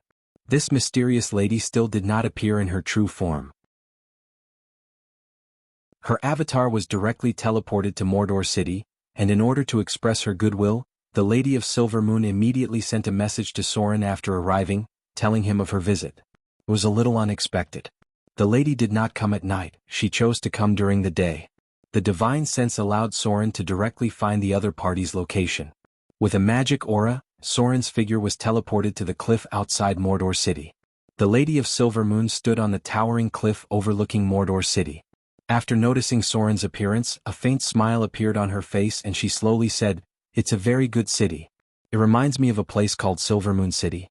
This mysterious lady still did not appear in her true form. Her avatar was directly teleported to Mordor City, and in order to express her goodwill, the Lady of Silver Moon immediately sent a message to Soren after arriving, telling him of her visit. It was a little unexpected. The lady did not come at night, she chose to come during the day. The divine sense allowed Soren to directly find the other party's location. With a magic aura, Soren's figure was teleported to the cliff outside Mordor City. The Lady of Silver Moon stood on the towering cliff overlooking Mordor City. After noticing Soren's appearance, a faint smile appeared on her face and she slowly said, "It's a very good city. It reminds me of a place called Silver Moon City."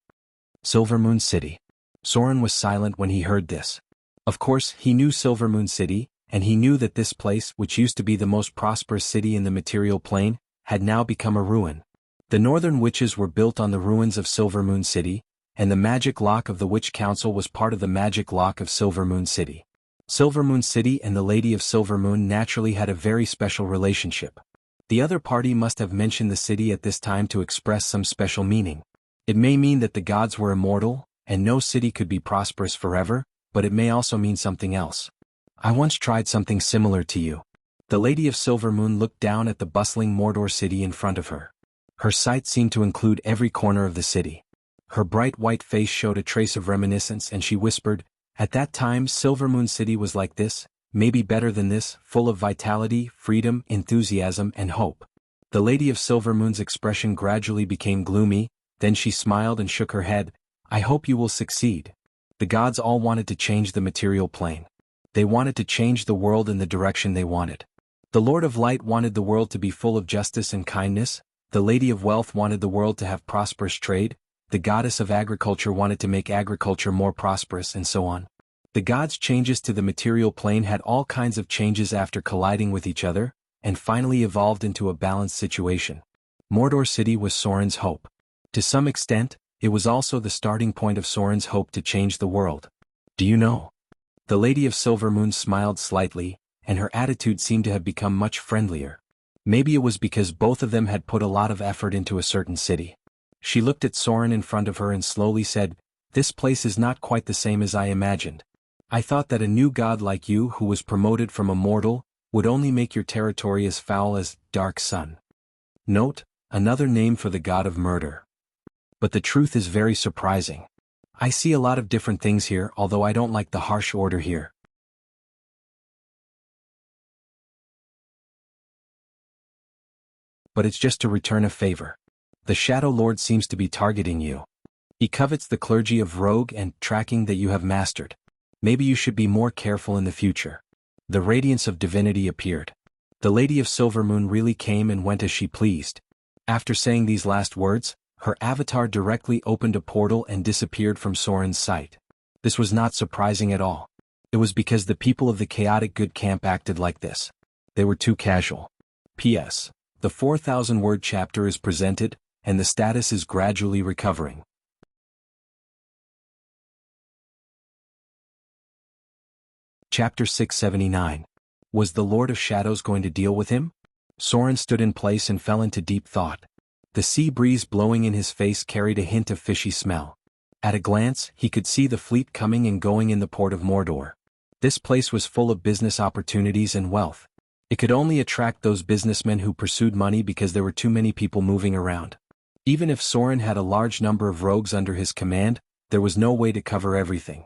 Silver Moon City. Soren was silent when he heard this. Of course, he knew Silver Moon City, and he knew that this place, which used to be the most prosperous city in the material plane, had now become a ruin. The northern witches were built on the ruins of Silver Moon City, and the magic lock of the Witch Council was part of the magic lock of Silvermoon City. Silvermoon City and the Lady of Silvermoon naturally had a very special relationship. The other party must have mentioned the city at this time to express some special meaning. It may mean that the gods were immortal, and no city could be prosperous forever, but it may also mean something else. I once tried something similar to you. The Lady of Silvermoon looked down at the bustling Mordor city in front of her. Her sight seemed to include every corner of the city. Her bright white face showed a trace of reminiscence, and she whispered, "At that time Silvermoon City was like this, maybe better than this, full of vitality, freedom, enthusiasm, and hope." The Lady of Silvermoon's expression gradually became gloomy, then she smiled and shook her head. "I hope you will succeed." The gods all wanted to change the material plane. They wanted to change the world in the direction they wanted. The Lord of Light wanted the world to be full of justice and kindness, the Lady of Wealth wanted the world to have prosperous trade, the Goddess of Agriculture wanted to make agriculture more prosperous, and so on. The gods' changes to the material plane had all kinds of changes after colliding with each other, and finally evolved into a balanced situation. Mordor City was Sauron's hope. To some extent, it was also the starting point of Sauron's hope to change the world. Do you know? The Lady of Silvermoon smiled slightly, and her attitude seemed to have become much friendlier. Maybe it was because both of them had put a lot of effort into a certain city. She looked at Sauron in front of her and slowly said, "This place is not quite the same as I imagined. I thought that a new god like you who was promoted from a mortal would only make your territory as foul as Dark Sun." Note, another name for the god of murder. But the truth is very surprising. I see a lot of different things here, although I don't like the harsh order here. But it's just to return a favor. The Shadow Lord seems to be targeting you. He covets the clergy of rogue and tracking that you have mastered. Maybe you should be more careful in the future. The radiance of divinity appeared. The Lady of Silvermoon really came and went as she pleased. After saying these last words, her avatar directly opened a portal and disappeared from Sauron's sight. This was not surprising at all. It was because the people of the chaotic good camp acted like this. They were too casual. P.S. The 4,000-word chapter is presented, and the status is gradually recovering. Chapter 679. Was the Lord of Shadows going to deal with him? Sauron stood in place and fell into deep thought. The sea breeze blowing in his face carried a hint of fishy smell. At a glance, he could see the fleet coming and going in the port of Mordor. This place was full of business opportunities and wealth. It could only attract those businessmen who pursued money because there were too many people moving around. Even if Sauron had a large number of rogues under his command, there was no way to cover everything.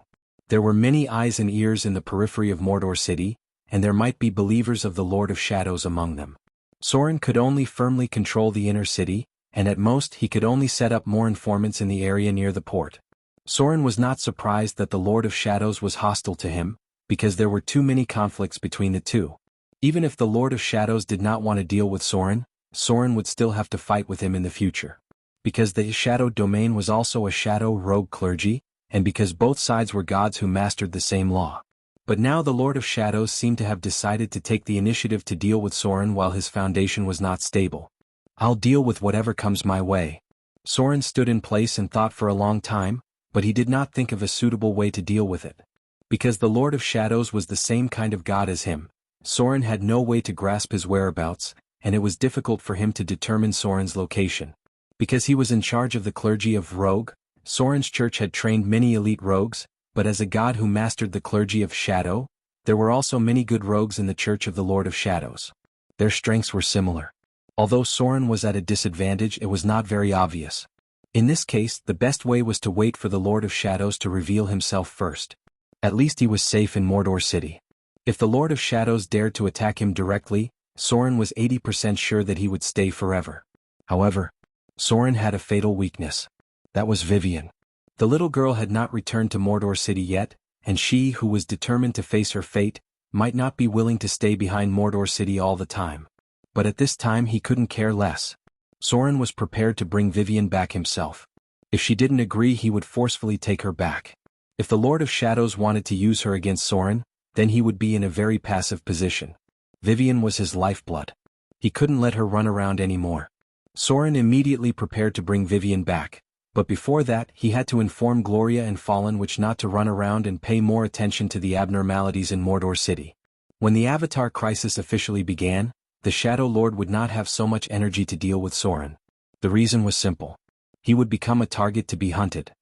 There were many eyes and ears in the periphery of Mordor City, and there might be believers of the Lord of Shadows among them. Sauron could only firmly control the inner city, and at most he could only set up more informants in the area near the port. Sauron was not surprised that the Lord of Shadows was hostile to him, because there were too many conflicts between the two. Even if the Lord of Shadows did not want to deal with Sauron, Sauron would still have to fight with him in the future. Because the Shadow Domain was also a Shadow rogue clergy, and because both sides were gods who mastered the same law. But now the Lord of Shadows seemed to have decided to take the initiative to deal with Sauron while his foundation was not stable. "I'll deal with whatever comes my way." Sauron stood in place and thought for a long time, but he did not think of a suitable way to deal with it. Because the Lord of Shadows was the same kind of god as him, Sauron had no way to grasp his whereabouts, and it was difficult for him to determine Sauron's location. Because he was in charge of the clergy of rogue, Sauron's church had trained many elite rogues, but as a god who mastered the clergy of Shadow, there were also many good rogues in the church of the Lord of Shadows. Their strengths were similar. Although Sauron was at a disadvantage, it was not very obvious. In this case, the best way was to wait for the Lord of Shadows to reveal himself first. At least he was safe in Mordor City. If the Lord of Shadows dared to attack him directly, Sauron was 80% sure that he would stay forever. However, Sauron had a fatal weakness. That was Vivian. The little girl had not returned to Mordor City yet, and she, who was determined to face her fate, might not be willing to stay behind Mordor City all the time. But at this time he couldn't care less. Sauron was prepared to bring Vivian back himself. If she didn't agree, he would forcefully take her back. If the Lord of Shadows wanted to use her against Sauron, then he would be in a very passive position. Vivian was his lifeblood. He couldn't let her run around anymore. Sauron immediately prepared to bring Vivian back, But before that, he had to inform Gloria and Fallen Witch not to run around and pay more attention to the abnormalities in Mordor City. When the Avatar crisis officially began, the Shadow Lord would not have so much energy to deal with Soren. The reason was simple. He would become a target to be hunted.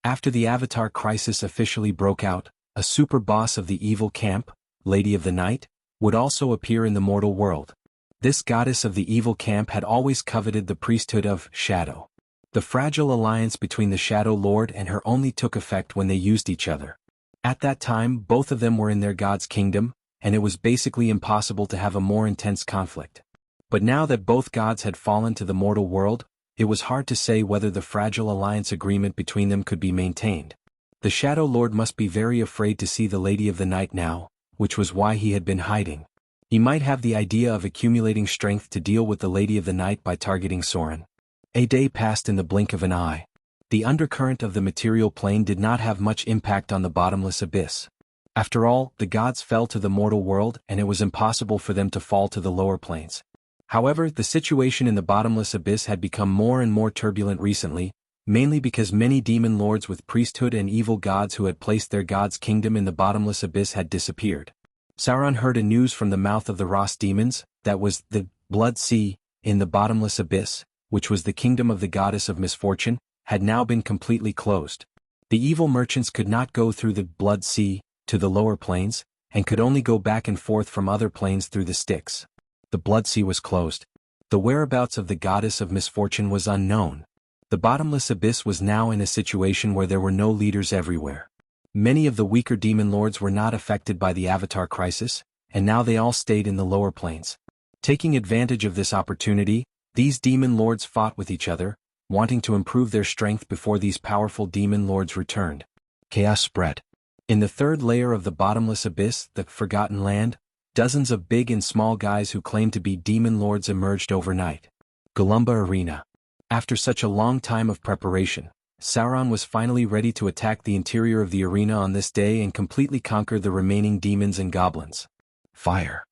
After the Avatar crisis officially broke out, a super boss of the evil camp, Lady of the Night, would also appear in the mortal world. This goddess of the evil camp had always coveted the priesthood of Shadow. The fragile alliance between the Shadow Lord and her only took effect when they used each other. At that time, both of them were in their god's kingdom, and it was basically impossible to have a more intense conflict. But now that both gods had fallen to the mortal world, it was hard to say whether the fragile alliance agreement between them could be maintained. The Shadow Lord must be very afraid to see the Lady of the Night now, which was why he had been hiding. He might have the idea of accumulating strength to deal with the Lady of the Night by targeting Soren. A day passed in the blink of an eye. The undercurrent of the material plane did not have much impact on the bottomless abyss. After all, the gods fell to the mortal world and it was impossible for them to fall to the lower planes. However, the situation in the bottomless abyss had become more and more turbulent recently, mainly because many demon lords with priesthood and evil gods who had placed their god's kingdom in the bottomless abyss had disappeared. Sauron heard a news from the mouth of the Ross demons, that was, the Blood Sea, in the bottomless abyss, which was the kingdom of the goddess of misfortune, had now been completely closed. The evil merchants could not go through the Blood Sea, to the lower planes, and could only go back and forth from other planes through the Styx. The Blood Sea was closed. The whereabouts of the goddess of misfortune was unknown. The bottomless abyss was now in a situation where there were no leaders everywhere. Many of the weaker demon lords were not affected by the Avatar crisis, and now they all stayed in the lower planes. Taking advantage of this opportunity, these demon lords fought with each other, wanting to improve their strength before these powerful demon lords returned. Chaos spread. In the third layer of the bottomless abyss, the Forgotten Land, dozens of big and small guys who claimed to be demon lords emerged overnight. Golumba Arena. After such a long time of preparation, Sauron was finally ready to attack the interior of the arena on this day and completely conquer the remaining demons and goblins. Fire.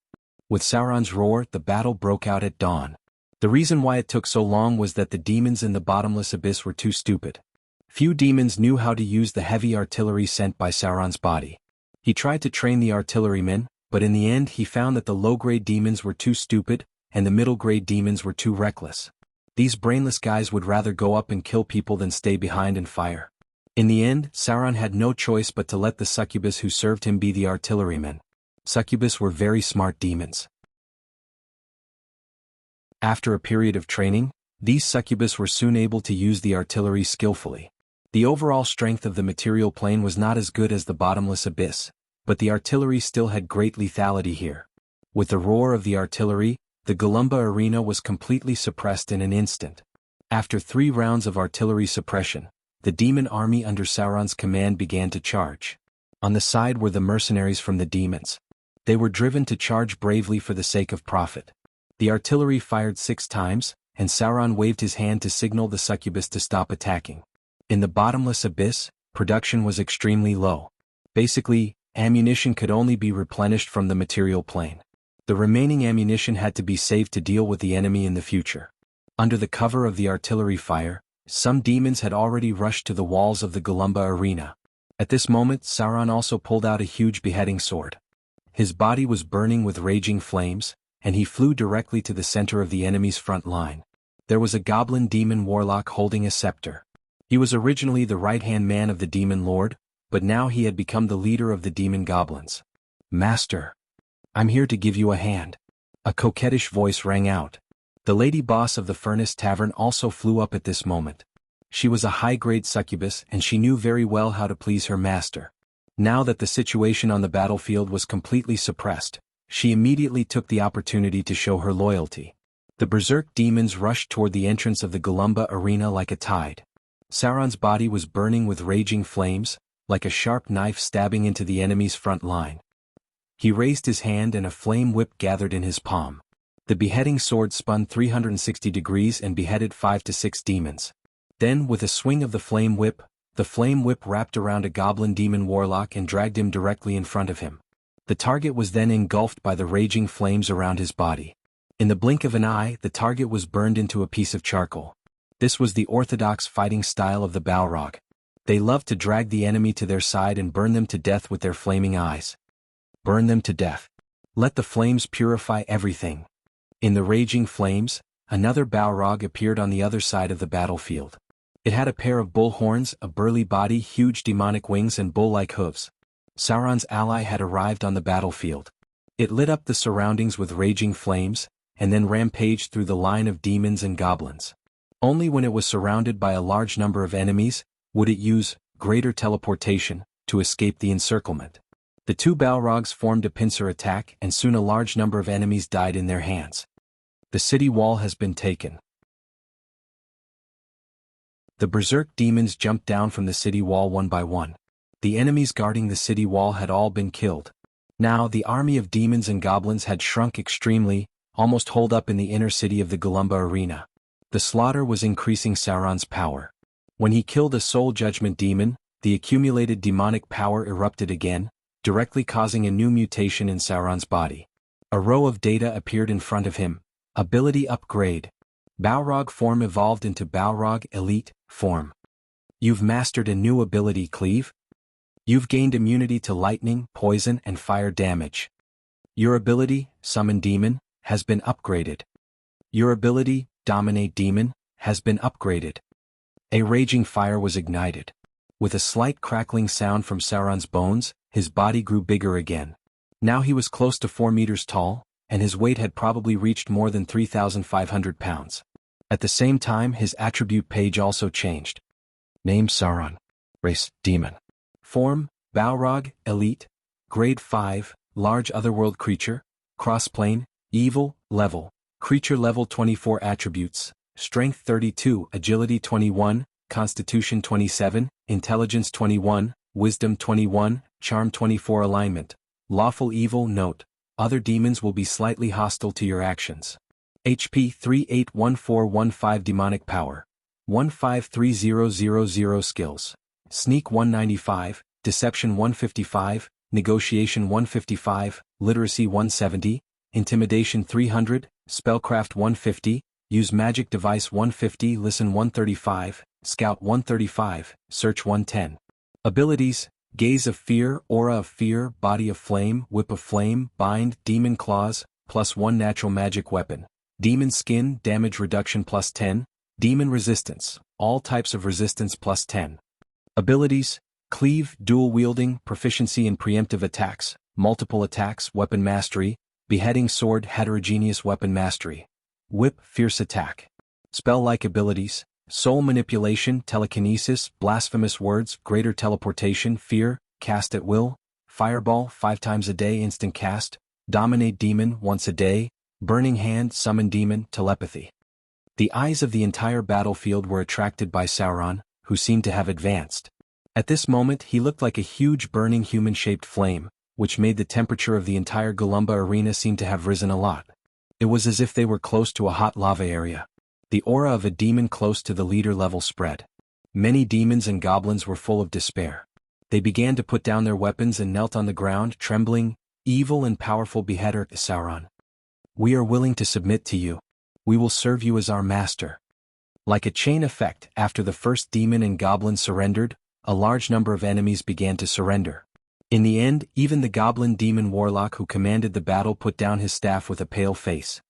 With Sauron's roar, the battle broke out at dawn. The reason why it took so long was that the demons in the bottomless abyss were too stupid. Few demons knew how to use the heavy artillery sent by Sauron's body. He tried to train the artillerymen, but in the end he found that the low-grade demons were too stupid, and the middle-grade demons were too reckless. These brainless guys would rather go up and kill people than stay behind and fire. In the end, Sauron had no choice but to let the succubus who served him be the artillerymen. Succubus were very smart demons. After a period of training, these succubus were soon able to use the artillery skillfully. The overall strength of the material plane was not as good as the bottomless abyss, but the artillery still had great lethality here. With the roar of the artillery, the Golumba arena was completely suppressed in an instant. After 3 rounds of artillery suppression, the demon army under Sauron's command began to charge. On the side were the mercenaries from the demons. They were driven to charge bravely for the sake of profit. The artillery fired 6 times, and Sauron waved his hand to signal the succubus to stop attacking. In the bottomless abyss, production was extremely low. Basically, ammunition could only be replenished from the material plane. The remaining ammunition had to be saved to deal with the enemy in the future. Under the cover of the artillery fire, some demons had already rushed to the walls of the Golumba arena. At this moment, Sauron also pulled out a huge beheading sword. His body was burning with raging flames, and he flew directly to the center of the enemy's front line. There was a goblin demon warlock holding a scepter. He was originally the right-hand man of the demon lord, but now he had become the leader of the demon goblins. "Master, I'm here to give you a hand." A coquettish voice rang out. The lady boss of the Furnace Tavern also flew up at this moment. She was a high-grade succubus and she knew very well how to please her master. Now that the situation on the battlefield was completely suppressed, she immediately took the opportunity to show her loyalty. The berserk demons rushed toward the entrance of the Golumba arena like a tide. Sauron's body was burning with raging flames, like a sharp knife stabbing into the enemy's front line. He raised his hand and a flame whip gathered in his palm. The beheading sword spun 360 degrees and beheaded 5 to 6 demons. Then, with a swing of the flame whip wrapped around a goblin demon warlock and dragged him directly in front of him. The target was then engulfed by the raging flames around his body. In the blink of an eye, the target was burned into a piece of charcoal. This was the orthodox fighting style of the Balrog. They loved to drag the enemy to their side and burn them to death with their flaming eyes. Burn them to death. Let the flames purify everything. In the raging flames, another Balrog appeared on the other side of the battlefield. It had a pair of bull horns, a burly body, huge demonic wings and bull-like hooves. Sauron's ally had arrived on the battlefield. It lit up the surroundings with raging flames, and then rampaged through the line of demons and goblins. Only when it was surrounded by a large number of enemies would it use greater teleportation to escape the encirclement. The two Balrogs formed a pincer attack, and soon a large number of enemies died in their hands. The city wall has been taken. The berserk demons jumped down from the city wall one by one. The enemies guarding the city wall had all been killed. Now the army of demons and goblins had shrunk extremely, almost holed up in the inner city of the Golumba arena. The slaughter was increasing Sauron's power. When he killed a soul judgment demon, the accumulated demonic power erupted again, directly causing a new mutation in Sauron's body. A row of data appeared in front of him. Ability upgrade. Balrog form evolved into Balrog Elite form. You've mastered a new ability, Cleave. You've gained immunity to lightning, poison, and fire damage. Your ability, Summon Demon, has been upgraded. Your ability, Dominate Demon, has been upgraded. A raging fire was ignited. With a slight crackling sound from Sauron's bones, his body grew bigger again. Now he was close to 4 meters tall, and his weight had probably reached more than 3,500 pounds. At the same time, his attribute page also changed. Name Sauron. Race, Demon. Form, Balrog, Elite. Grade 5, Large Otherworld Creature. Crossplane, Evil, Level. Creature Level 24. Attributes, Strength 32, Agility 21, Constitution 27, Intelligence 21, Wisdom 21, Charm 24. Alignment, Lawful Evil. Note: other demons will be slightly hostile to your actions. HP 381415. Demonic Power 153000. Skills: Sneak 195, Deception 155, Negotiation 155, Literacy 170, Intimidation 300, Spellcraft 150, Use Magic Device 150, Listen 135, Scout 135, Search 110. Abilities: Gaze of Fear, Aura of Fear, Body of Flame, Whip of Flame, Bind, Demon Claws, +1 Natural Magic Weapon, Demon Skin, Damage Reduction +10, Demon Resistance, all types of resistance +10. Abilities: Cleave, Dual Wielding, Proficiency in Preemptive Attacks, Multiple Attacks, Weapon Mastery, Beheading Sword, Heterogeneous Weapon Mastery, Whip, Fierce Attack. Spell-like abilities: Soul Manipulation, Telekinesis, Blasphemous Words, Greater Teleportation, Fear, Cast at Will, Fireball 5 times a day, Instant Cast, Dominate Demon once a day, Burning Hand, Summon Demon, Telepathy. The eyes of the entire battlefield were attracted by Sauron, who seemed to have advanced. At this moment he looked like a huge burning human-shaped flame, which made the temperature of the entire Golumba arena seem to have risen a lot. It was as if they were close to a hot lava area. The aura of a demon close to the leader level spread. Many demons and goblins were full of despair. They began to put down their weapons and knelt on the ground, trembling. Evil and powerful beheader, Sauron. We are willing to submit to you. We will serve you as our master. Like a chain effect, after the first demon and goblin surrendered, a large number of enemies began to surrender. In the end, even the goblin demon warlock who commanded the battle put down his staff with a pale face.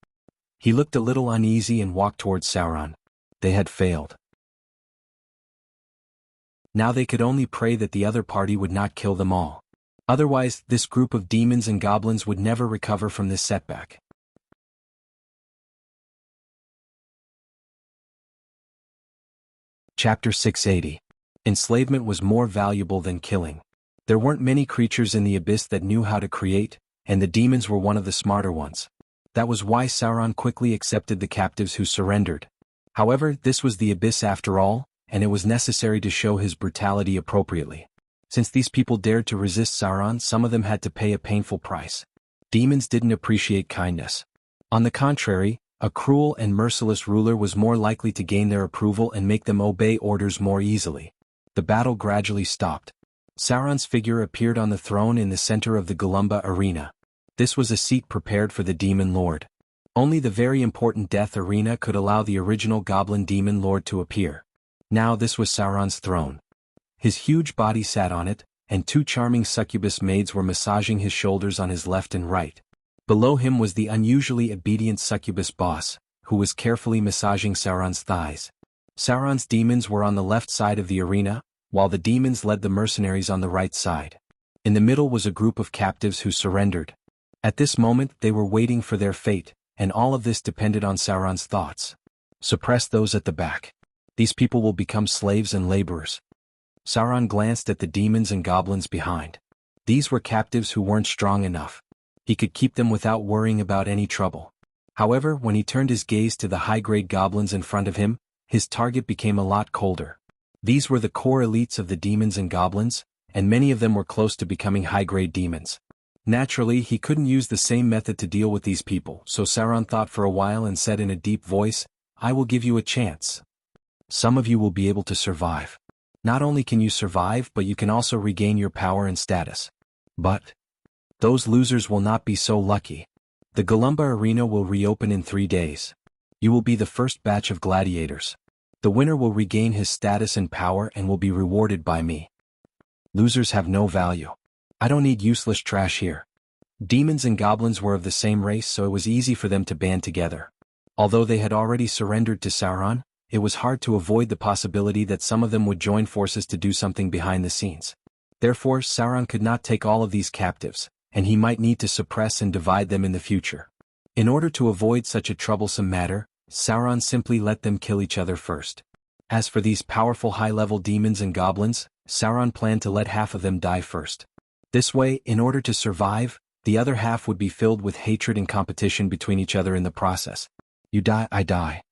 He looked a little uneasy and walked towards Sauron. They had failed. Now they could only pray that the other party would not kill them all. Otherwise, this group of demons and goblins would never recover from this setback. Chapter 680. Enslavement was more valuable than killing. There weren't many creatures in the abyss that knew how to create, and the demons were one of the smarter ones. That was why Sauron quickly accepted the captives who surrendered. However, this was the abyss after all, and it was necessary to show his brutality appropriately. Since these people dared to resist Sauron, some of them had to pay a painful price. Demons didn't appreciate kindness. On the contrary, a cruel and merciless ruler was more likely to gain their approval and make them obey orders more easily. The battle gradually stopped. Sauron's figure appeared on the throne in the center of the Golumba arena. This was a seat prepared for the demon lord. Only the very important death arena could allow the original goblin demon lord to appear. Now this was Sauron's throne. His huge body sat on it, and two charming succubus maids were massaging his shoulders on his left and right. Below him was the unusually obedient succubus boss, who was carefully massaging Sauron's thighs. Sauron's demons were on the left side of the arena, while the demons led the mercenaries on the right side. In the middle was a group of captives who surrendered. At this moment they were waiting for their fate, and all of this depended on Sauron's thoughts. Suppress those at the back. These people will become slaves and laborers. Sauron glanced at the demons and goblins behind. These were captives who weren't strong enough. He could keep them without worrying about any trouble. However, when he turned his gaze to the high-grade goblins in front of him, his target became a lot colder. These were the core elites of the demons and goblins, and many of them were close to becoming high-grade demons. Naturally, he couldn't use the same method to deal with these people, so Sauron thought for a while and said in a deep voice, "I will give you a chance. Some of you will be able to survive. Not only can you survive, but you can also regain your power and status. But those losers will not be so lucky. The Galumba Arena will reopen in 3 days. You will be the first batch of gladiators. The winner will regain his status and power and will be rewarded by me. Losers have no value. I don't need useless trash here." Demons and goblins were of the same race, so it was easy for them to band together. Although they had already surrendered to Sauron, it was hard to avoid the possibility that some of them would join forces to do something behind the scenes. Therefore, Sauron could not take all of these captives, and he might need to suppress and divide them in the future. In order to avoid such a troublesome matter, Sauron simply let them kill each other first. As for these powerful high-level demons and goblins, Sauron planned to let half of them die first. This way, in order to survive, the other half would be filled with hatred and competition between each other in the process. You die, I die.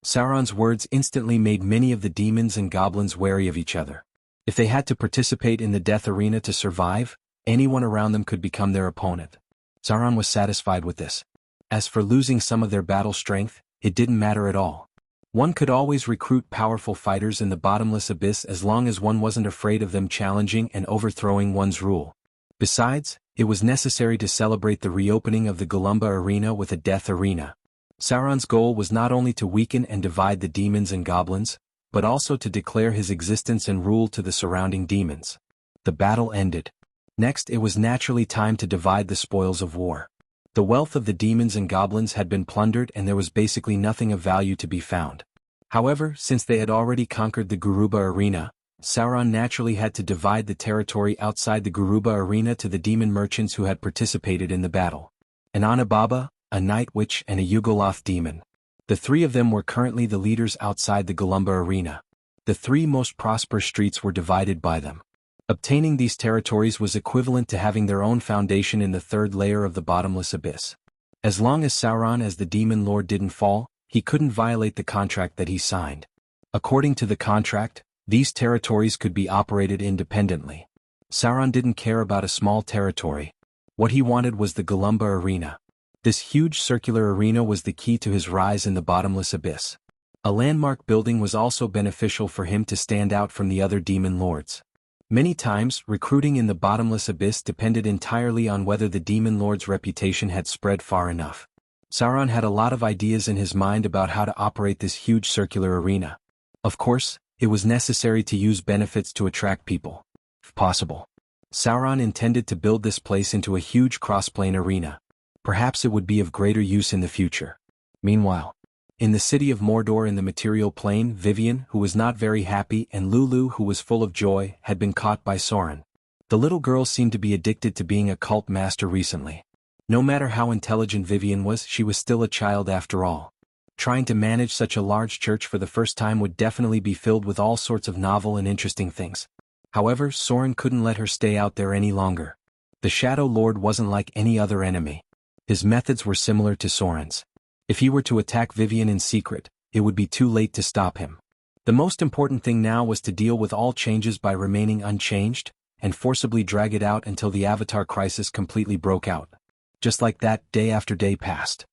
Sauron's words instantly made many of the demons and goblins wary of each other. If they had to participate in the death arena to survive, anyone around them could become their opponent. Sauron was satisfied with this. As for losing some of their battle strength, it didn't matter at all. One could always recruit powerful fighters in the bottomless abyss as long as one wasn't afraid of them challenging and overthrowing one's rule. Besides, it was necessary to celebrate the reopening of the Galumba Arena with a death arena. Sauron's goal was not only to weaken and divide the demons and goblins, but also to declare his existence and rule to the surrounding demons. The battle ended. Next, it was naturally time to divide the spoils of war. The wealth of the demons and goblins had been plundered and there was basically nothing of value to be found. However, since they had already conquered the Garuba Arena, Sauron naturally had to divide the territory outside the Garuba Arena to the demon merchants who had participated in the battle. An Anababa, a Night Witch and a Yugoloth demon. The three of them were currently the leaders outside the Galumba Arena. The three most prosperous streets were divided by them. Obtaining these territories was equivalent to having their own foundation in the third layer of the bottomless abyss. As long as Sauron as the demon lord didn't fall, he couldn't violate the contract that he signed. According to the contract, these territories could be operated independently. Sauron didn't care about a small territory. What he wanted was the Galumba Arena. This huge circular arena was the key to his rise in the bottomless abyss. A landmark building was also beneficial for him to stand out from the other demon lords. Many times, recruiting in the bottomless abyss depended entirely on whether the demon lord's reputation had spread far enough. Sauron had a lot of ideas in his mind about how to operate this huge circular arena. Of course, it was necessary to use benefits to attract people. If possible. Sauron intended to build this place into a huge crossplane arena. Perhaps it would be of greater use in the future. Meanwhile, in the city of Mordor in the material plane, Vivian, who was not very happy, and Lulu, who was full of joy, had been caught by Sauron. The little girl seemed to be addicted to being a cult master recently. No matter how intelligent Vivian was, she was still a child after all. Trying to manage such a large church for the first time would definitely be filled with all sorts of novel and interesting things. However, Sauron couldn't let her stay out there any longer. The Shadow Lord wasn't like any other enemy. His methods were similar to Sauron's. If he were to attack Vivian in secret, it would be too late to stop him. The most important thing now was to deal with all changes by remaining unchanged, and forcibly drag it out until the Avatar crisis completely broke out. Just like that, day after day passed.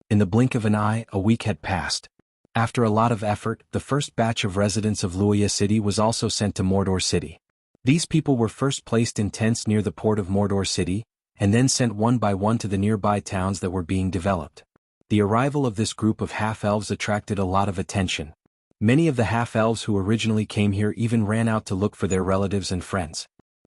In the blink of an eye, a week had passed. After a lot of effort, the first batch of residents of Luya City was also sent to Mordor City. These people were first placed in tents near the port of Mordor City, and then sent one by one to the nearby towns that were being developed. The arrival of this group of half-elves attracted a lot of attention. Many of the half-elves who originally came here even ran out to look for their relatives and friends.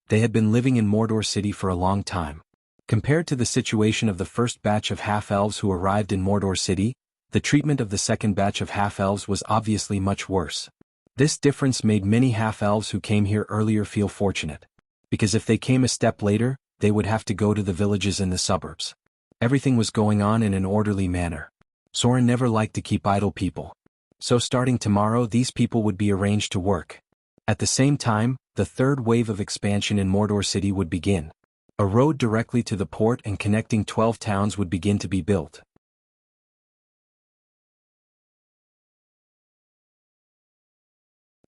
They had been living in Mordor City for a long time. Compared to the situation of the first batch of half-elves who arrived in Mordor City, the treatment of the second batch of half-elves was obviously much worse. This difference made many half-elves who came here earlier feel fortunate. Because if they came a step later, they would have to go to the villages in the suburbs. Everything was going on in an orderly manner. Soren never liked to keep idle people. So starting tomorrow these people would be arranged to work. At the same time, the third wave of expansion in Mordor City would begin. A road directly to the port and connecting 12 towns would begin to be built.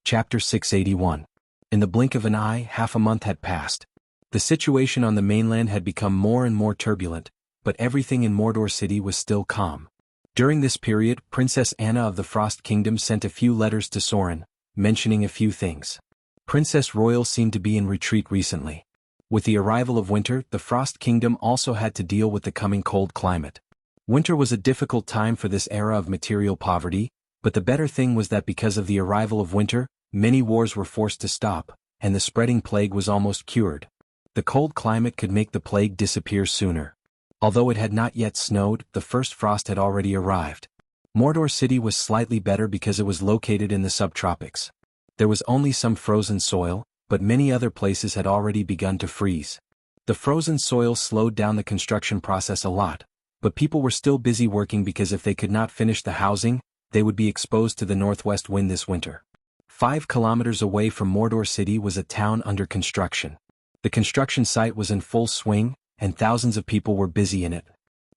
Chapter 681. In the blink of an eye, half a month had passed. The situation on the mainland had become more and more turbulent, but everything in Mordor City was still calm. During this period, Princess Anna of the Frost Kingdom sent a few letters to Soren, mentioning a few things. Princess Royal seemed to be in retreat recently. With the arrival of winter, the Frost Kingdom also had to deal with the coming cold climate. Winter was a difficult time for this era of material poverty, but the better thing was that because of the arrival of winter, many wars were forced to stop, and the spreading plague was almost cured. The cold climate could make the plague disappear sooner. Although it had not yet snowed, the first frost had already arrived. Mordor City was slightly better because it was located in the subtropics. There was only some frozen soil, but many other places had already begun to freeze. The frozen soil slowed down the construction process a lot, but people were still busy working because if they could not finish the housing, they would be exposed to the northwest wind this winter. 5 kilometers away from Mordor City was a town under construction. The construction site was in full swing, and thousands of people were busy in it,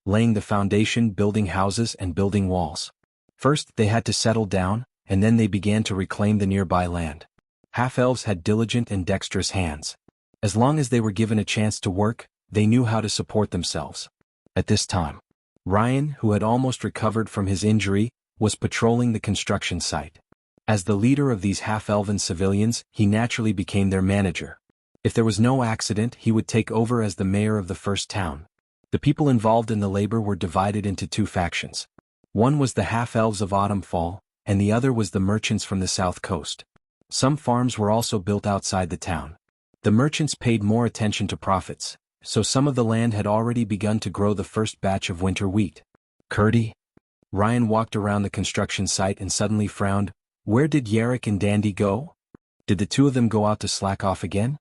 laying the foundation, building houses and building walls. First they had to settle down, and then they began to reclaim the nearby land. Half-elves had diligent and dexterous hands. As long as they were given a chance to work, they knew how to support themselves. At this time, Ryan, who had almost recovered from his injury, was patrolling the construction site. As the leader of these half-elven civilians, he naturally became their manager. If there was no accident, he would take over as the mayor of the first town. The people involved in the labor were divided into 2 factions. One was the half-elves of Autumnfall, and the other was the merchants from the south coast. Some farms were also built outside the town. The merchants paid more attention to profits, so some of the land had already begun to grow the first batch of winter wheat. Curdy? Ryan walked around the construction site and suddenly frowned. Where did Yarrick and Dandy go? Did the 2 of them go out to slack off again?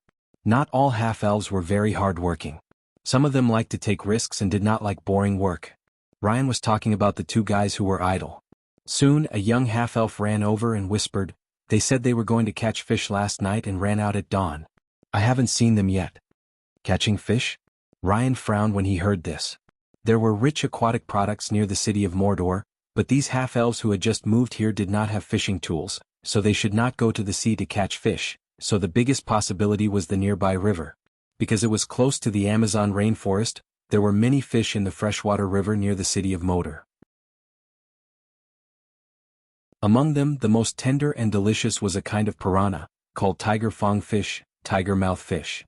Not all half-elves were very hard-working. Some of them liked to take risks and did not like boring work. Ryan was talking about the 2 guys who were idle. Soon, a young half-elf ran over and whispered, "They said they were going to catch fish last night and ran out at dawn. I haven't seen them yet." Catching fish? Ryan frowned when he heard this. There were rich aquatic products near the city of Mordor, but these half-elves who had just moved here did not have fishing tools, so they should not go to the sea to catch fish, so the biggest possibility was the nearby river. Because it was close to the Amazon rainforest, there were many fish in the freshwater river near the city of Mordor. Among them, the most tender and delicious was a kind of piranha, called tiger fang fish, tiger mouth fish.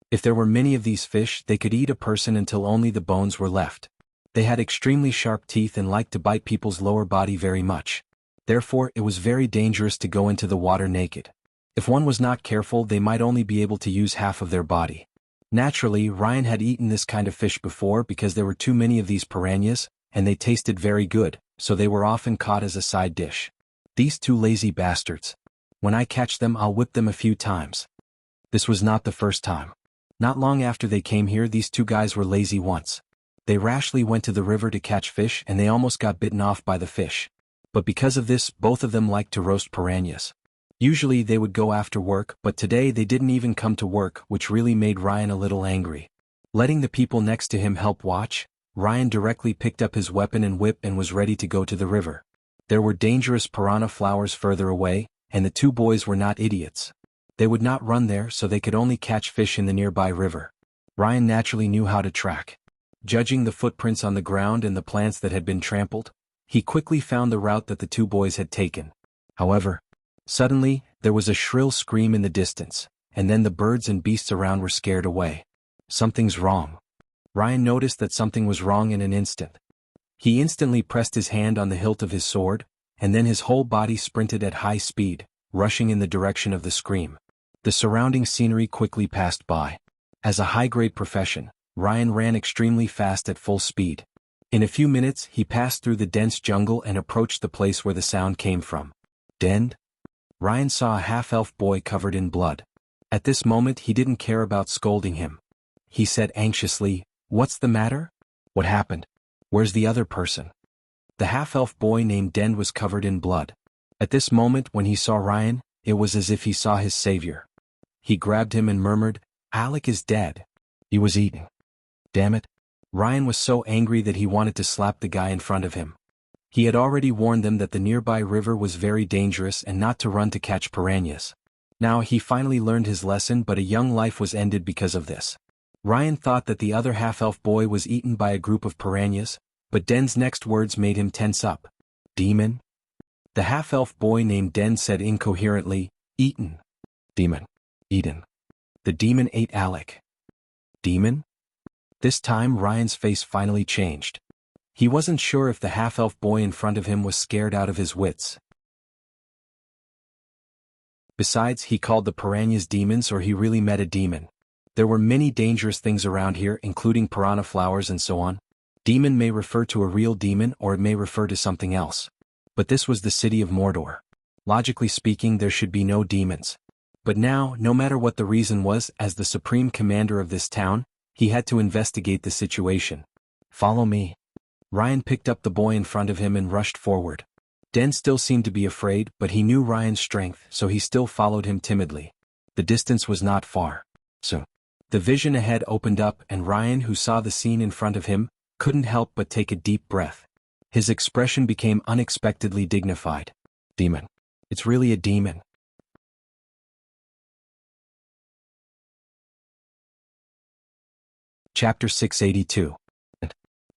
If there were many of these fish, they could eat a person until only the bones were left. They had extremely sharp teeth and liked to bite people's lower body very much. Therefore, it was very dangerous to go into the water naked. If one was not careful, they might only be able to use half of their body. Naturally, Ryan had eaten this kind of fish before because there were too many of these piranhas, and they tasted very good, so they were often caught as a side dish. These 2 lazy bastards. When I catch them, I'll whip them a few times. This was not the first time. Not long after they came here, these 2 guys were lazy once. They rashly went to the river to catch fish and they almost got bitten off by the fish. But because of this, both of them liked to roast piranhas. Usually they would go after work, but today they didn't even come to work, which really made Ryan a little angry. Letting the people next to him help watch, Ryan directly picked up his weapon and whip and was ready to go to the river. There were dangerous piranha flowers further away, and the 2 boys were not idiots. They would not run there, so they could only catch fish in the nearby river. Ryan naturally knew how to track. Judging the footprints on the ground and the plants that had been trampled, he quickly found the route that the 2 boys had taken. However, suddenly, there was a shrill scream in the distance, and then the birds and beasts around were scared away. Something's wrong. Ryan noticed that something was wrong in an instant. He instantly pressed his hand on the hilt of his sword, and then his whole body sprinted at high speed, rushing in the direction of the scream. The surrounding scenery quickly passed by. As a high-grade profession, Ryan ran extremely fast at full speed. In a few minutes he passed through the dense jungle and approached the place where the sound came from. Dend? Ryan saw a half-elf boy covered in blood. At this moment he didn't care about scolding him. He said anxiously, "What's the matter? What happened? Where's the other person?" The half-elf boy named Dend was covered in blood. At this moment when he saw Ryan, it was as if he saw his savior. He grabbed him and murmured, "Alec is dead. He was eaten. Damn it." Ryan was so angry that he wanted to slap the guy in front of him. He had already warned them that the nearby river was very dangerous and not to run to catch piranhas. Now he finally learned his lesson, but a young life was ended because of this. Ryan thought that the other half-elf boy was eaten by a group of piranhas, but Den's next words made him tense up. "Demon?" The half-elf boy named Den said incoherently, "Eaten. Demon. Eaten. The demon ate Alec." Demon? This time Ryan's face finally changed. He wasn't sure if the half-elf boy in front of him was scared out of his wits. Besides, he called the piranhas demons, or he really met a demon. There were many dangerous things around here, including piranha flowers and so on. Demon may refer to a real demon, or it may refer to something else. But this was the city of Mordor. Logically speaking, there should be no demons. But now, no matter what the reason was, as the supreme commander of this town, he had to investigate the situation. "Follow me." Ryan picked up the boy in front of him and rushed forward. Den still seemed to be afraid, but he knew Ryan's strength, so he still followed him timidly. The distance was not far. So, the vision ahead opened up, and Ryan, who saw the scene in front of him, couldn't help but take a deep breath. His expression became unexpectedly dignified. "Demon. It's really a demon." Chapter 682.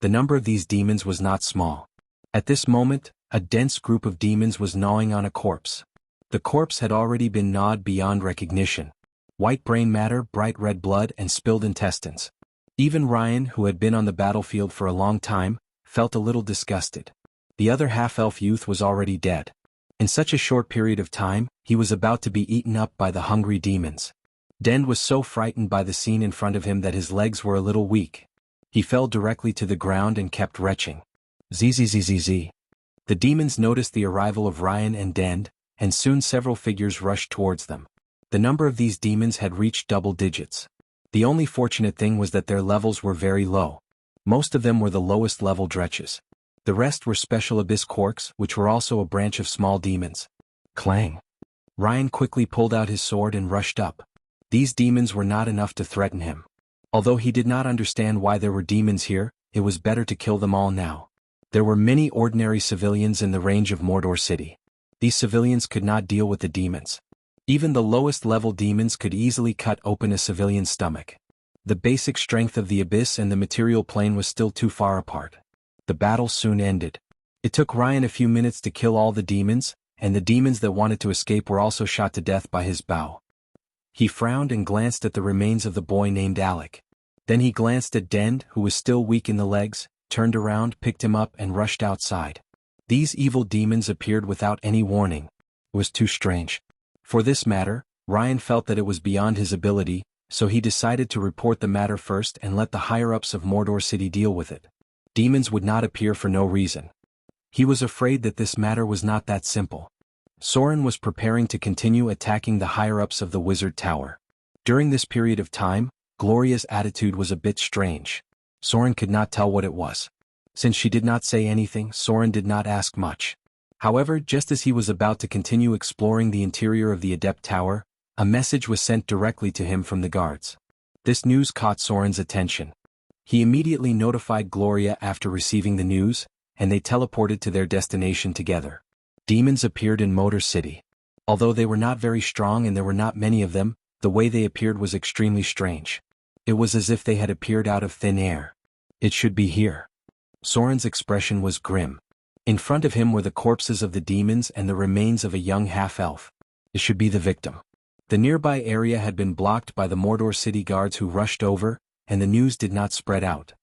The number of these demons was not small. At this moment, a dense group of demons was gnawing on a corpse. The corpse had already been gnawed beyond recognition. White brain matter, bright red blood, and spilled intestines. Even Ryan, who had been on the battlefield for a long time, felt a little disgusted. The other half-elf youth was already dead. In such a short period of time, he was about to be eaten up by the hungry demons. Den was so frightened by the scene in front of him that his legs were a little weak. He fell directly to the ground and kept retching. Zzzzz. The demons noticed the arrival of Ryan and Den, and soon several figures rushed towards them. The number of these demons had reached double digits. The only fortunate thing was that their levels were very low. Most of them were the lowest level dretches. The rest were special abyss quarks, which were also a branch of small demons. Clang. Ryan quickly pulled out his sword and rushed up. These demons were not enough to threaten him. Although he did not understand why there were demons here, it was better to kill them all now. There were many ordinary civilians in the range of Mordor City. These civilians could not deal with the demons. Even the lowest level demons could easily cut open a civilian's stomach. The basic strength of the abyss and the material plane was still too far apart. The battle soon ended. It took Ryan a few minutes to kill all the demons, and the demons that wanted to escape were also shot to death by his bow. He frowned and glanced at the remains of the boy named Alec. Then he glanced at Dend, who was still weak in the legs, turned around, picked him up, and rushed outside. These evil demons appeared without any warning. It was too strange. For this matter, Ryan felt that it was beyond his ability, so he decided to report the matter first and let the higher-ups of Mordor City deal with it. Demons would not appear for no reason. He was afraid that this matter was not that simple. Soren was preparing to continue attacking the higher-ups of the Wizard Tower. During this period of time, Gloria's attitude was a bit strange. Soren could not tell what it was. Since she did not say anything, Soren did not ask much. However, just as he was about to continue exploring the interior of the Adept Tower, a message was sent directly to him from the guards. This news caught Soren's attention. He immediately notified Gloria after receiving the news, and they teleported to their destination together. Demons appeared in Mordor City. Although they were not very strong and there were not many of them, the way they appeared was extremely strange. It was as if they had appeared out of thin air. It should be here. Soren's expression was grim. In front of him were the corpses of the demons and the remains of a young half-elf. It should be the victim. The nearby area had been blocked by the Mordor City guards who rushed over, and the news did not spread out.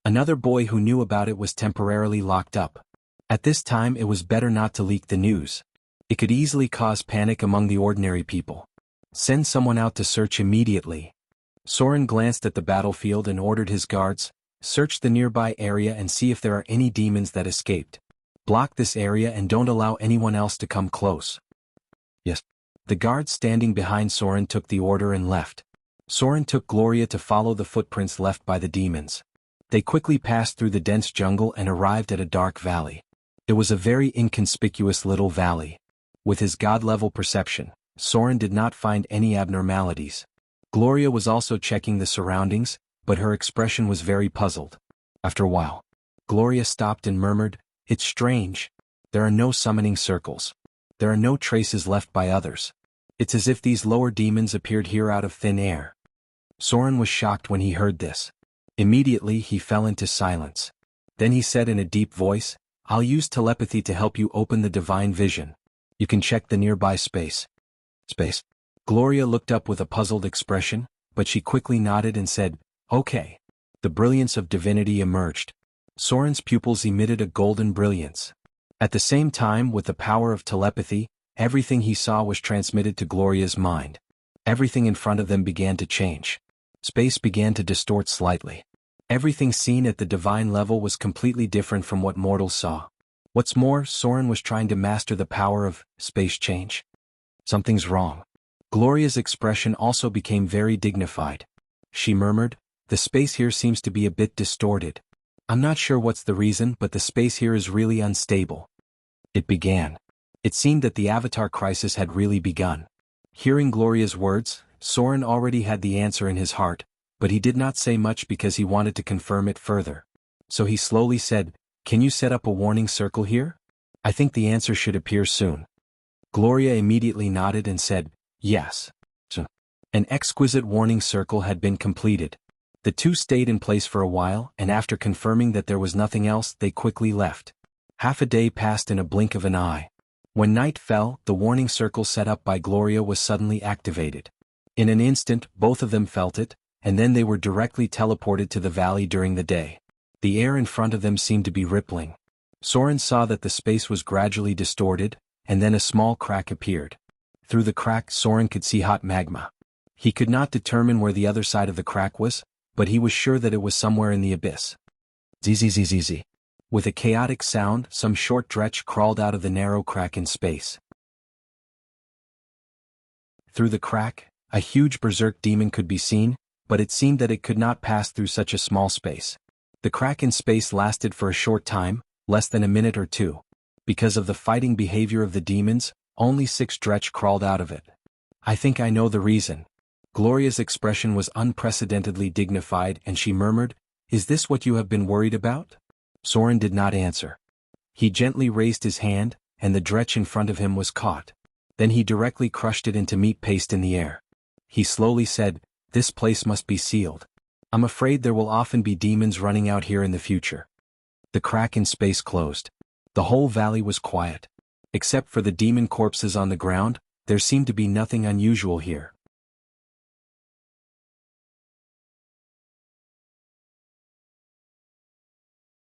Another boy who knew about it was temporarily locked up. At this time it was better not to leak the news. It could easily cause panic among the ordinary people. Send someone out to search immediately. Soren glanced at the battlefield and ordered his guards, search the nearby area and see if there are any demons that escaped. Block this area and don't allow anyone else to come close. Yes. The guards standing behind Soren took the order and left. Soren took Gloria to follow the footprints left by the demons. They quickly passed through the dense jungle and arrived at a dark valley. It was a very inconspicuous little valley. With his god-level perception, Soren did not find any abnormalities. Gloria was also checking the surroundings, but her expression was very puzzled. After a while, Gloria stopped and murmured, "It's strange. There are no summoning circles. There are no traces left by others. It's as if these lower demons appeared here out of thin air." Soren was shocked when he heard this. Immediately he fell into silence. Then he said in a deep voice, "I'll use telepathy to help you open the divine vision. You can check the nearby space." Gloria looked up with a puzzled expression, but she quickly nodded and said, "Okay." The brilliance of divinity emerged. Soren's pupils emitted a golden brilliance. At the same time, with the power of telepathy, everything he saw was transmitted to Gloria's mind. Everything in front of them began to change. Space began to distort slightly. Everything seen at the divine level was completely different from what mortals saw. What's more, Soren was trying to master the power of space change. Something's wrong. Gloria's expression also became very dignified. She murmured, "The space here seems to be a bit distorted. I'm not sure what's the reason, but the space here is really unstable." It began. It seemed that the Avatar crisis had really begun. Hearing Gloria's words, Soren already had the answer in his heart, but he did not say much because he wanted to confirm it further. So he slowly said, "Can you set up a warning circle here? I think the answer should appear soon." Gloria immediately nodded and said, "Yes." An exquisite warning circle had been completed. The two stayed in place for a while, and after confirming that there was nothing else, they quickly left. Half a day passed in a blink of an eye. When night fell, the warning circle set up by Gloria was suddenly activated. In an instant, both of them felt it, and then they were directly teleported to the valley during the day. The air in front of them seemed to be rippling. Soren saw that the space was gradually distorted, and then a small crack appeared. Through the crack, Soren could see hot magma. He could not determine where the other side of the crack was, but he was sure that it was somewhere in the abyss. Zzz. With a chaotic sound, some short dretch crawled out of the narrow crack in space. Through the crack, a huge berserk demon could be seen, but it seemed that it could not pass through such a small space. The crack in space lasted for a short time, less than a minute or two. Because of the fighting behavior of the demons, only 6 dretch crawled out of it. "I think I know the reason." Gloria's expression was unprecedentedly dignified and she murmured, "Is this what you have been worried about?" Soren did not answer. He gently raised his hand, and the dretch in front of him was caught. Then he directly crushed it into meat paste in the air. He slowly said, "This place must be sealed. I'm afraid there will often be demons running out here in the future." The crack in space closed. The whole valley was quiet. Except for the demon corpses on the ground, there seemed to be nothing unusual here.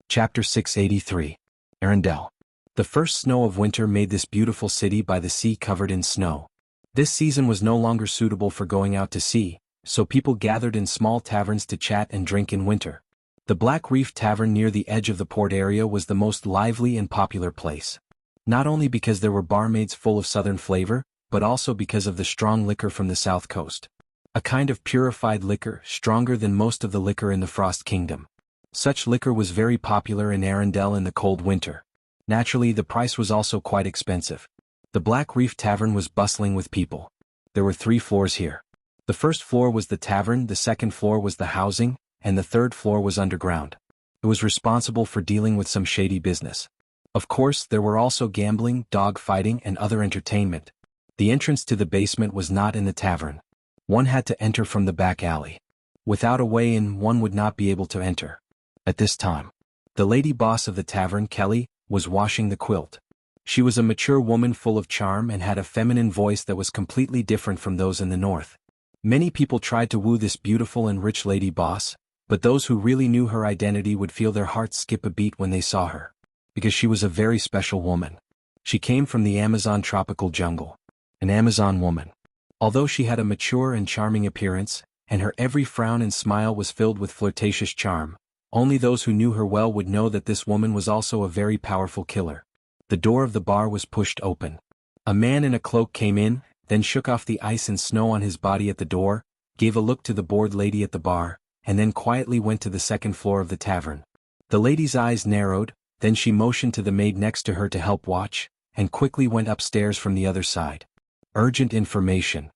Chapter 683. Arendelle. The first snow of winter made this beautiful city by the sea covered in snow. This season was no longer suitable for going out to sea, so people gathered in small taverns to chat and drink in winter. The Black Reef Tavern near the edge of the port area was the most lively and popular place. Not only because there were barmaids full of southern flavor, but also because of the strong liquor from the south coast. A kind of purified liquor, stronger than most of the liquor in the Frost Kingdom. Such liquor was very popular in Arendelle in the cold winter. Naturally, the price was also quite expensive. The Black Reef Tavern was bustling with people. There were 3 floors here. The first floor was the tavern, the second floor was the housing, and the third floor was underground. It was responsible for dealing with some shady business. Of course, there were also gambling, dog fighting, and other entertainment. The entrance to the basement was not in the tavern. One had to enter from the back alley. Without a way in, one would not be able to enter. At this time, the lady boss of the tavern, Kelly, was washing the quilt. She was a mature woman full of charm and had a feminine voice that was completely different from those in the north. Many people tried to woo this beautiful and rich lady boss, but those who really knew her identity would feel their hearts skip a beat when they saw her. Because she was a very special woman. She came from the Amazon tropical jungle. An Amazon woman. Although she had a mature and charming appearance, and her every frown and smile was filled with flirtatious charm, only those who knew her well would know that this woman was also a very powerful killer. The door of the bar was pushed open. A man in a cloak came in, then shook off the ice and snow on his body at the door, gave a look to the bored lady at the bar, and then quietly went to the second floor of the tavern. The lady's eyes narrowed, then she motioned to the maid next to her to help watch, and quickly went upstairs from the other side. Urgent information.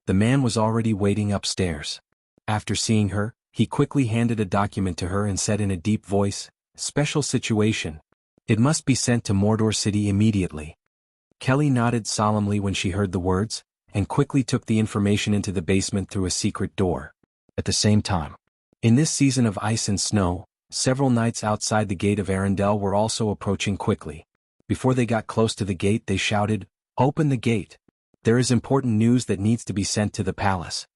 The man was already waiting upstairs. After seeing her, he quickly handed a document to her and said in a deep voice, "Special situation. It must be sent to Mordor City immediately." Kelly nodded solemnly when she heard the words, and quickly took the information into the basement through a secret door. At the same time, in this season of ice and snow, several knights outside the gate of Arendelle were also approaching quickly. Before they got close to the gate they shouted, "Open the gate! There is important news that needs to be sent to the palace."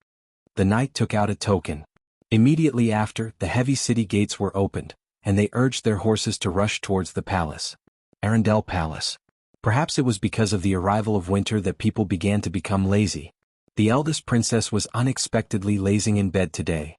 The knight took out a token. Immediately after, the heavy city gates were opened, and they urged their horses to rush towards the palace. Arendelle Palace. Perhaps it was because of the arrival of winter that people began to become lazy. The eldest princess was unexpectedly lazing in bed today.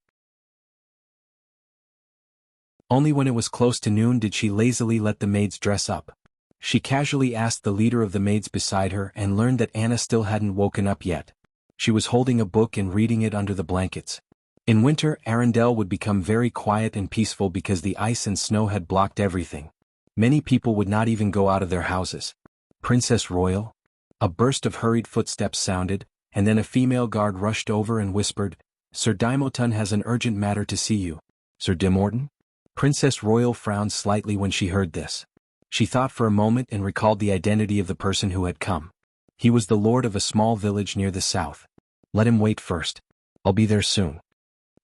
Only when it was close to noon did she lazily let the maids dress up. She casually asked the leader of the maids beside her and learned that Anna still hadn't woken up yet. She was holding a book and reading it under the blankets. In winter, Arendelle would become very quiet and peaceful because the ice and snow had blocked everything. Many people would not even go out of their houses. "Princess Royal?" A burst of hurried footsteps sounded, and then a female guard rushed over and whispered, "Sir Dimotun has an urgent matter to see you." "Sir Dimorton?" Princess Royal frowned slightly when she heard this. She thought for a moment and recalled the identity of the person who had come. He was the lord of a small village near the south. "Let him wait first. I'll be there soon."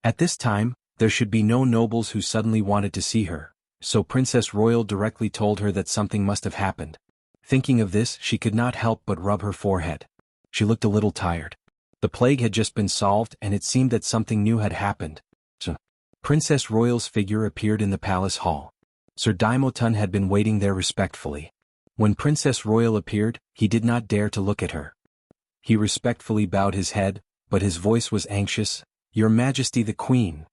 At this time, there should be no nobles who suddenly wanted to see her, so Princess Royal directly told her that something must have happened. Thinking of this, she could not help but rub her forehead. She looked a little tired. The plague had just been solved and it seemed that something new had happened. So, Princess Royal's figure appeared in the palace hall. Sir Dimotun had been waiting there respectfully. When Princess Royal appeared, he did not dare to look at her. He respectfully bowed his head, but his voice was anxious. "Your Majesty the Queen.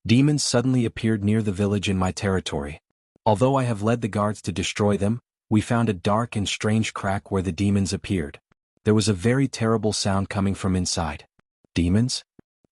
Demons suddenly appeared near the village in my territory. Although I have led the guards to destroy them, we found a dark and strange crack where the demons appeared. There was a very terrible sound coming from inside." "Demons?"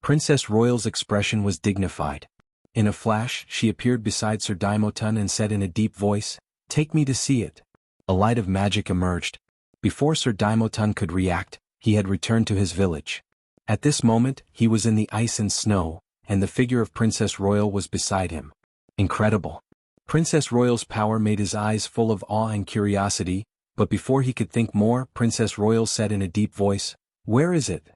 Princess Royal's expression was dignified. In a flash, she appeared beside Sir Dimotun and said in a deep voice, "Take me to see it." A light of magic emerged. Before Sir Dimotun could react, he had returned to his village. At this moment, he was in the ice and snow, and the figure of Princess Royal was beside him. Incredible. Princess Royal's power made his eyes full of awe and curiosity, but before he could think more, Princess Royal said in a deep voice, "Where is it?"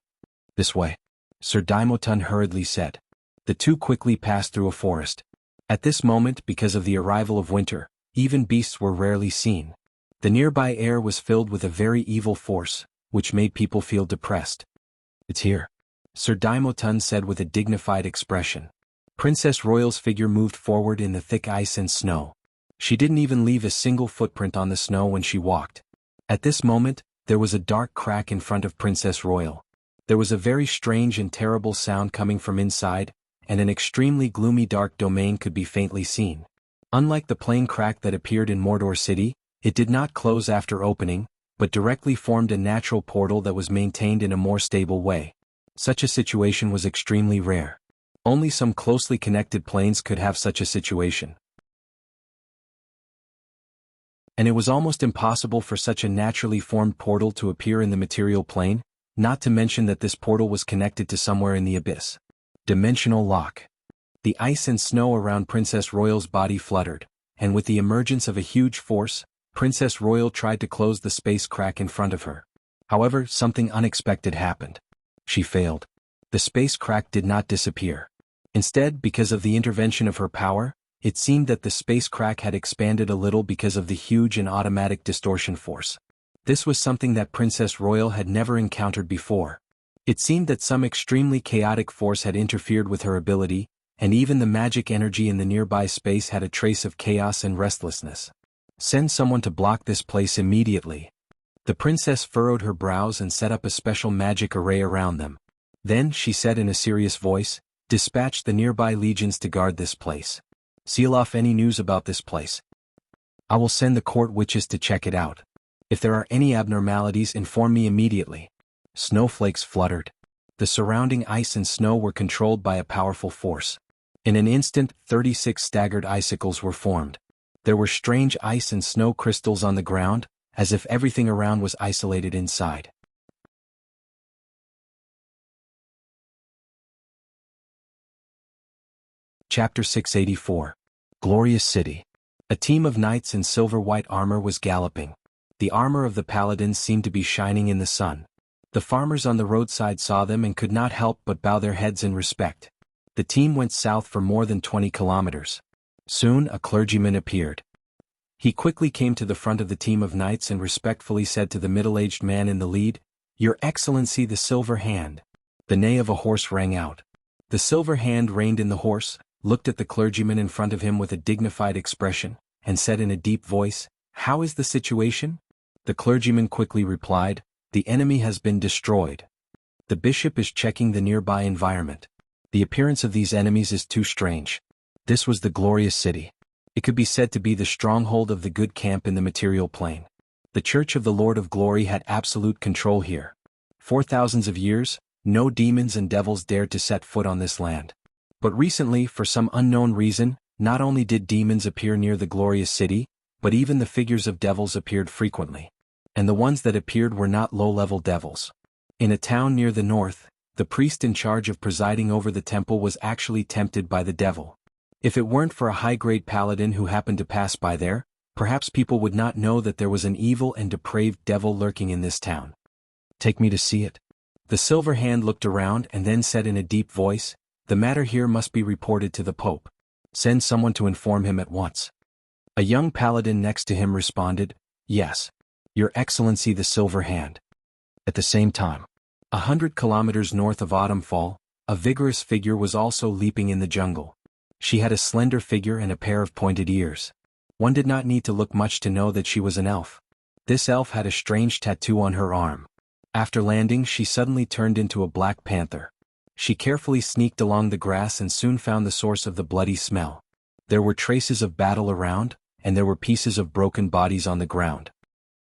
"This way," Sir Dimotun hurriedly said. The two quickly passed through a forest. At this moment, because of the arrival of winter, even beasts were rarely seen. The nearby air was filled with a very evil force, which made people feel depressed. "It's here," Sir Dimotun said with a dignified expression. Princess Royal's figure moved forward in the thick ice and snow. She didn't even leave a single footprint on the snow when she walked. At this moment, there was a dark crack in front of Princess Royal. There was a very strange and terrible sound coming from inside, and an extremely gloomy dark domain could be faintly seen. Unlike the plain crack that appeared in Mordor City, it did not close after opening, but directly formed a natural portal that was maintained in a more stable way. Such a situation was extremely rare. Only some closely connected planes could have such a situation. And it was almost impossible for such a naturally formed portal to appear in the material plane, not to mention that this portal was connected to somewhere in the abyss. Dimensional lock. The ice and snow around Princess Royal's body fluttered, and with the emergence of a huge force, Princess Royal tried to close the space crack in front of her. However, something unexpected happened. She failed. The space crack did not disappear. Instead, because of the intervention of her power, it seemed that the space crack had expanded a little because of the huge and automatic distortion force. This was something that Princess Royal had never encountered before. It seemed that some extremely chaotic force had interfered with her ability, and even the magic energy in the nearby space had a trace of chaos and restlessness. Send someone to block this place immediately. The princess furrowed her brows and set up a special magic array around them. Then, she said in a serious voice, dispatch the nearby legions to guard this place. Seal off any news about this place. I will send the court witches to check it out. If there are any abnormalities, inform me immediately. Snowflakes fluttered. The surrounding ice and snow were controlled by a powerful force. In an instant, 36 staggered icicles were formed. There were strange ice and snow crystals on the ground, as if everything around was isolated inside. Chapter 684. Glorious City. A team of knights in silver-white armor was galloping. The armor of the paladins seemed to be shining in the sun. The farmers on the roadside saw them and could not help but bow their heads in respect. The team went south for more than 20 kilometers. Soon, a clergyman appeared. He quickly came to the front of the team of knights and respectfully said to the middle-aged man in the lead, "Your Excellency, the Silver Hand." The neigh of a horse rang out. The Silver Hand reined in the horse, looked at the clergyman in front of him with a dignified expression, and said in a deep voice, "How is the situation?" The clergyman quickly replied, "The enemy has been destroyed. The bishop is checking the nearby environment. The appearance of these enemies is too strange." This was the glorious city. It could be said to be the stronghold of the good camp in the material plane. The Church of the Lord of Glory had absolute control here. For thousands of years, no demons and devils dared to set foot on this land. But recently, for some unknown reason, not only did demons appear near the glorious city, but even the figures of devils appeared frequently. And the ones that appeared were not low-level devils. In a town near the north, the priest in charge of presiding over the temple was actually tempted by the devil. If it weren't for a high-grade paladin who happened to pass by there, perhaps people would not know that there was an evil and depraved devil lurking in this town. Take me to see it. The Silver Hand looked around and then said in a deep voice, "The matter here must be reported to the Pope. Send someone to inform him at once." A young paladin next to him responded, "Yes, Your Excellency the Silver Hand." At the same time, 100 kilometers north of Autumnfall, a vigorous figure was also leaping in the jungle. She had a slender figure and a pair of pointed ears. One did not need to look much to know that she was an elf. This elf had a strange tattoo on her arm. After landing, she suddenly turned into a black panther. She carefully sneaked along the grass and soon found the source of the bloody smell. There were traces of battle around, and there were pieces of broken bodies on the ground.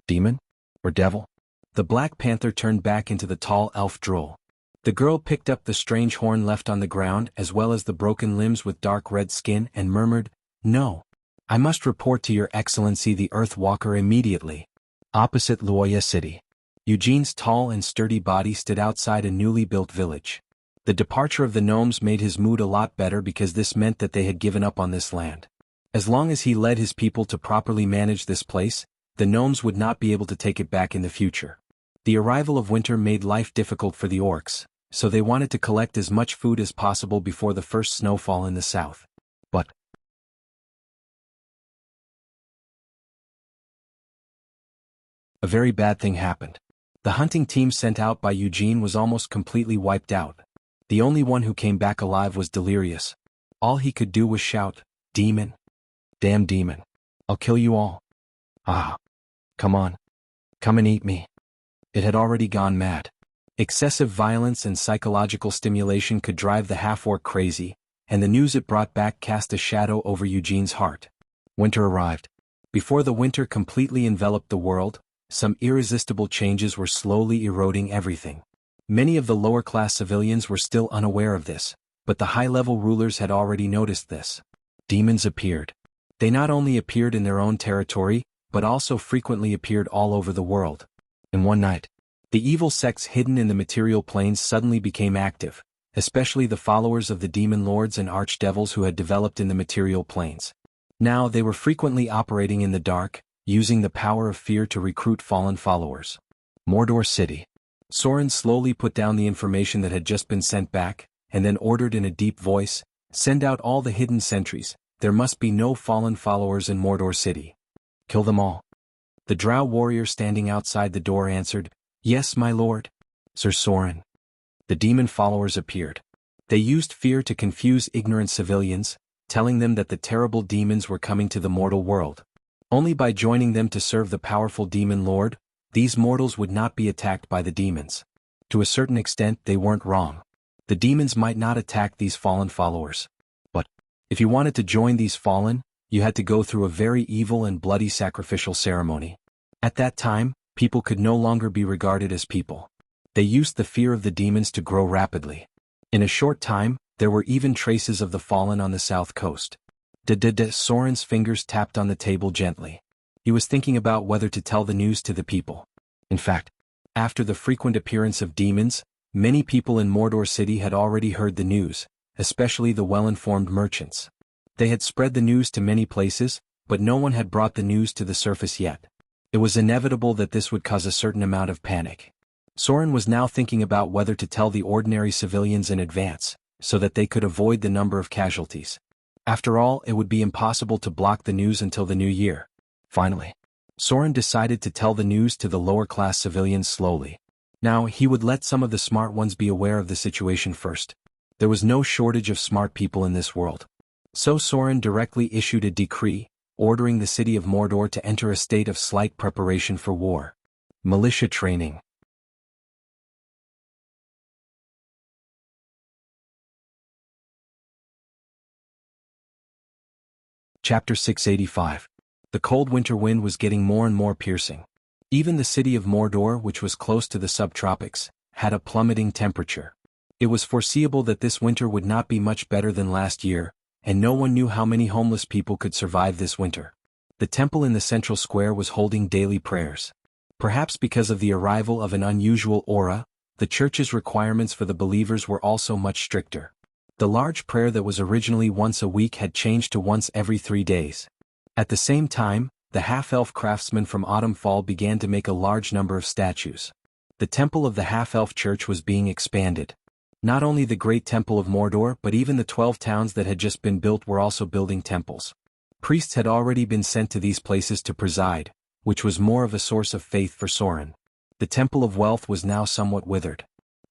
Demon? Or devil? The Black Panther turned back into the tall elf drool. The girl picked up the strange horn left on the ground as well as the broken limbs with dark red skin and murmured, "No. I must report to Your Excellency the Earth Walker immediately." Opposite Luoya City, Eugene's tall and sturdy body stood outside a newly built village. The departure of the gnomes made his mood a lot better because this meant that they had given up on this land. As long as he led his people to properly manage this place, the gnomes would not be able to take it back in the future. The arrival of winter made life difficult for the orcs, so they wanted to collect as much food as possible before the first snowfall in the south. But a very bad thing happened. The hunting team sent out by Eugene was almost completely wiped out. The only one who came back alive was Delirious. All he could do was shout, "Demon! Damn demon! I'll kill you all! Ah! Come on! Come and eat me!" It had already gone mad. Excessive violence and psychological stimulation could drive the half-orc crazy, and the news it brought back cast a shadow over Eugene's heart. Winter arrived. Before the winter completely enveloped the world, some irresistible changes were slowly eroding everything. Many of the lower-class civilians were still unaware of this, but the high-level rulers had already noticed this. Demons appeared. They not only appeared in their own territory, but also frequently appeared all over the world. In one night, the evil sects hidden in the material planes suddenly became active, especially the followers of the demon lords and archdevils who had developed in the material planes. Now they were frequently operating in the dark, using the power of fear to recruit fallen followers. Mordor City. Soren slowly put down the information that had just been sent back, and then ordered in a deep voice, "Send out all the hidden sentries. There must be no fallen followers in Mordor City. Kill them all." The drow warrior standing outside the door answered, "Yes, my lord." "Sir Soren." The demon followers appeared. They used fear to confuse ignorant civilians, telling them that the terrible demons were coming to the mortal world. Only by joining them to serve the powerful demon lord, these mortals would not be attacked by the demons. To a certain extent, they weren't wrong. The demons might not attack these fallen followers. But if you wanted to join these fallen, you had to go through a very evil and bloody sacrificial ceremony. At that time, people could no longer be regarded as people. They used the fear of the demons to grow rapidly. In a short time, there were even traces of the fallen on the south coast. Soren's fingers tapped on the table gently. He was thinking about whether to tell the news to the people. In fact, after the frequent appearance of demons, many people in Mordor City had already heard the news, especially the well-informed merchants. They had spread the news to many places, but no one had brought the news to the surface yet. It was inevitable that this would cause a certain amount of panic. Soren was now thinking about whether to tell the ordinary civilians in advance, so that they could avoid the number of casualties. After all, it would be impossible to block the news until the new year. Finally, Soren decided to tell the news to the lower-class civilians slowly. Now, he would let some of the smart ones be aware of the situation first. There was no shortage of smart people in this world. So Soren directly issued a decree, ordering the city of Mordor to enter a state of slight preparation for war. Militia training. Chapter 685. The cold winter wind was getting more and more piercing. Even the city of Mordor, which was close to the subtropics, had a plummeting temperature. It was foreseeable that this winter would not be much better than last year, and no one knew how many homeless people could survive this winter. The temple in the central square was holding daily prayers. Perhaps because of the arrival of an unusual aura, the church's requirements for the believers were also much stricter. The large prayer that was originally once a week had changed to once every 3 days. At the same time, the half-elf craftsmen from Autumnfall began to make a large number of statues. The temple of the half-elf church was being expanded. Not only the great temple of Mordor but even the 12 towns that had just been built were also building temples. Priests had already been sent to these places to preside, which was more of a source of faith for Soren. The Temple of Wealth was now somewhat withered.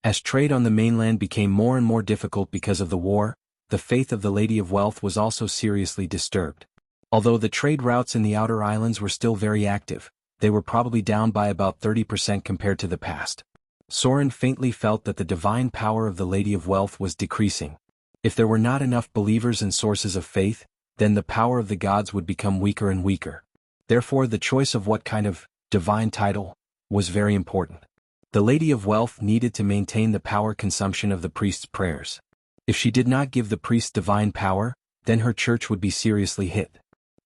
As trade on the mainland became more and more difficult because of the war, the faith of the Lady of Wealth was also seriously disturbed. Although the trade routes in the outer islands were still very active, they were probably down by about 30% compared to the past. Soren faintly felt that the divine power of the Lady of Wealth was decreasing. If there were not enough believers and sources of faith, then the power of the gods would become weaker and weaker. Therefore, the choice of what kind of divine title was very important. The Lady of Wealth needed to maintain the power consumption of the priest's prayers. If she did not give the priest divine power, then her church would be seriously hit.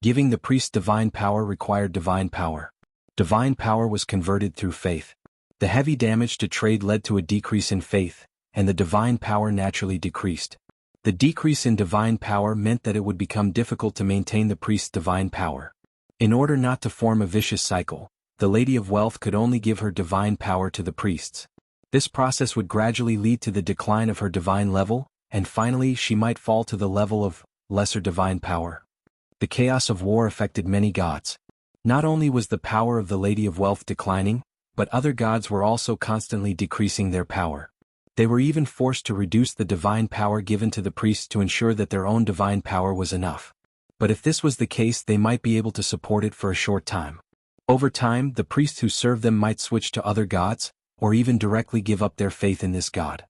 Giving the priest divine power required divine power. Divine power was converted through faith. The heavy damage to trade led to a decrease in faith, and the divine power naturally decreased. The decrease in divine power meant that it would become difficult to maintain the priest's divine power. In order not to form a vicious cycle, the Lady of Wealth could only give her divine power to the priests. This process would gradually lead to the decline of her divine level, and finally she might fall to the level of lesser divine power. The chaos of war affected many gods. Not only was the power of the Lady of Wealth declining, but other gods were also constantly decreasing their power. They were even forced to reduce the divine power given to the priests to ensure that their own divine power was enough. But if this was the case, they might be able to support it for a short time. Over time, the priests who served them might switch to other gods, or even directly give up their faith in this god.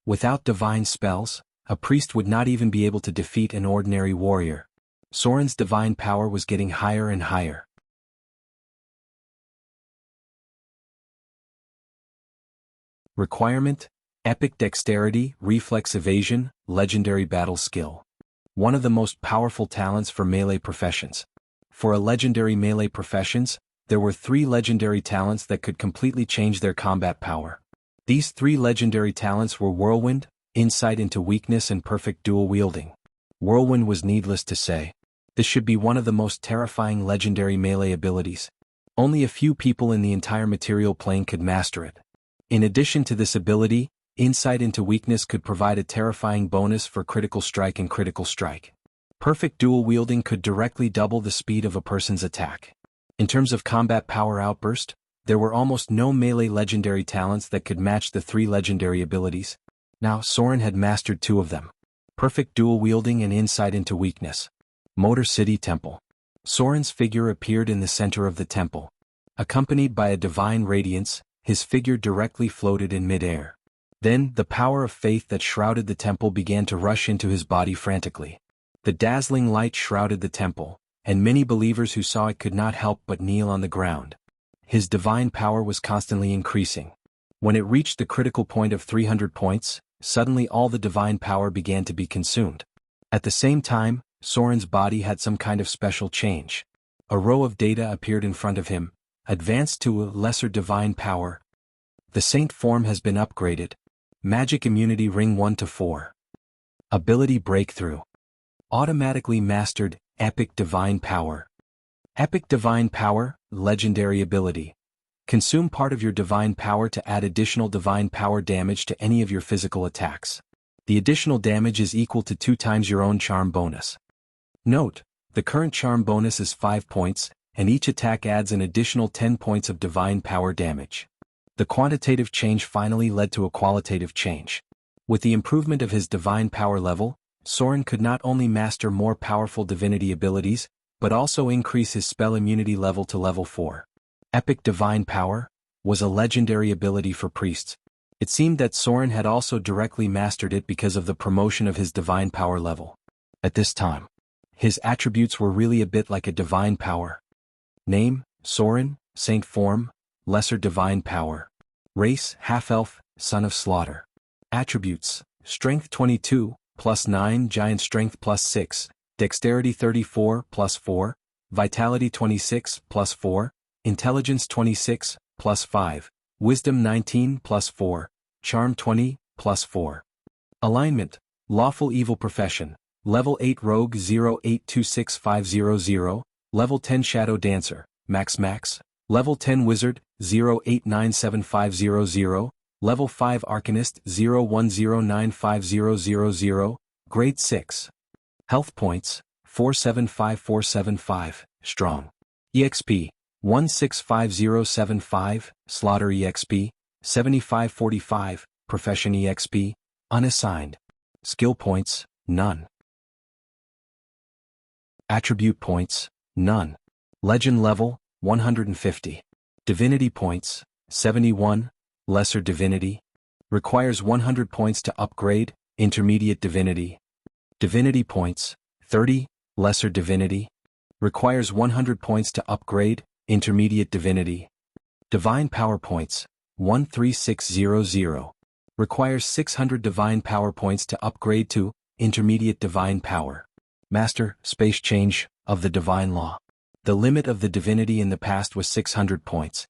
Without divine spells, a priest would not even be able to defeat an ordinary warrior. Soren's divine power was getting higher and higher. Requirement: epic dexterity, reflex evasion, legendary battle skill. One of the most powerful talents for melee professions. For a legendary melee professions, there were 3 legendary talents that could completely change their combat power. These 3 legendary talents were Whirlwind, Insight into Weakness and Perfect Dual Wielding. Whirlwind was needless to say. This should be one of the most terrifying legendary melee abilities. Only a few people in the entire material plane could master it. In addition to this ability, Insight into Weakness could provide a terrifying bonus for critical strike and critical strike. Perfect Dual Wielding could directly double the speed of a person's attack. In terms of combat power outburst, there were almost no melee legendary talents that could match the 3 legendary abilities. Now Soren had mastered 2 of them. Perfect dual wielding and insight into weakness. Motor City Temple. Soren's figure appeared in the center of the temple. Accompanied by a divine radiance, his figure directly floated in mid-air. Then, the power of faith that shrouded the temple began to rush into his body frantically. The dazzling light shrouded the temple, and many believers who saw it could not help but kneel on the ground. His divine power was constantly increasing. When it reached the critical point of 300 points, suddenly all the divine power began to be consumed. At the same time, Soren's body had some kind of special change. A row of data appeared in front of him, advanced to a lesser divine power. The saint form has been upgraded. Magic immunity ring 1 to 4. Ability breakthrough. Automatically mastered, epic divine power. Epic divine power, legendary ability. Consume part of your divine power to add additional divine power damage to any of your physical attacks. The additional damage is equal to 2 times your own charm bonus. Note, the current charm bonus is 5 points, and each attack adds an additional 10 points of divine power damage. The quantitative change finally led to a qualitative change. With the improvement of his divine power level, Soren could not only master more powerful divinity abilities, but also increase his spell immunity level to level 4. Epic divine power was a legendary ability for priests. It seemed that Soren had also directly mastered it because of the promotion of his divine power level. At this time, his attributes were really a bit like a divine power. Name, Soren, Saint Form, Lesser Divine Power. Race, Half-Elf, Son of Slaughter. Attributes, Strength 22, plus 9, Giant Strength plus 6, Dexterity 34, plus 4, Vitality 26, plus 4, Intelligence 26, plus 5, Wisdom 19, plus 4, Charm 20, plus 4. Alignment, Lawful Evil Profession. Level 8 Rogue 0826500, Level 10 Shadow Dancer, Max. Level 10 Wizard 0897500, Level 5 Arcanist 01095000, Grade 6. Health Points 475475, Strong. EXP 165075, Slaughter EXP 7545, Profession EXP, Unassigned. Skill Points, none. Attribute Points, none. Legend Level, 150. Divinity Points, 71. Lesser Divinity. Requires 100 points to upgrade, Intermediate Divinity. Divinity Points, 30. Lesser Divinity. Requires 100 points to upgrade, Intermediate Divinity. Divine Power Points, 13600. Requires 600 Divine Power Points to upgrade to Intermediate Divine Power. Master, Space Change, of the Divine Law. The limit of the divinity in the past was 600 points.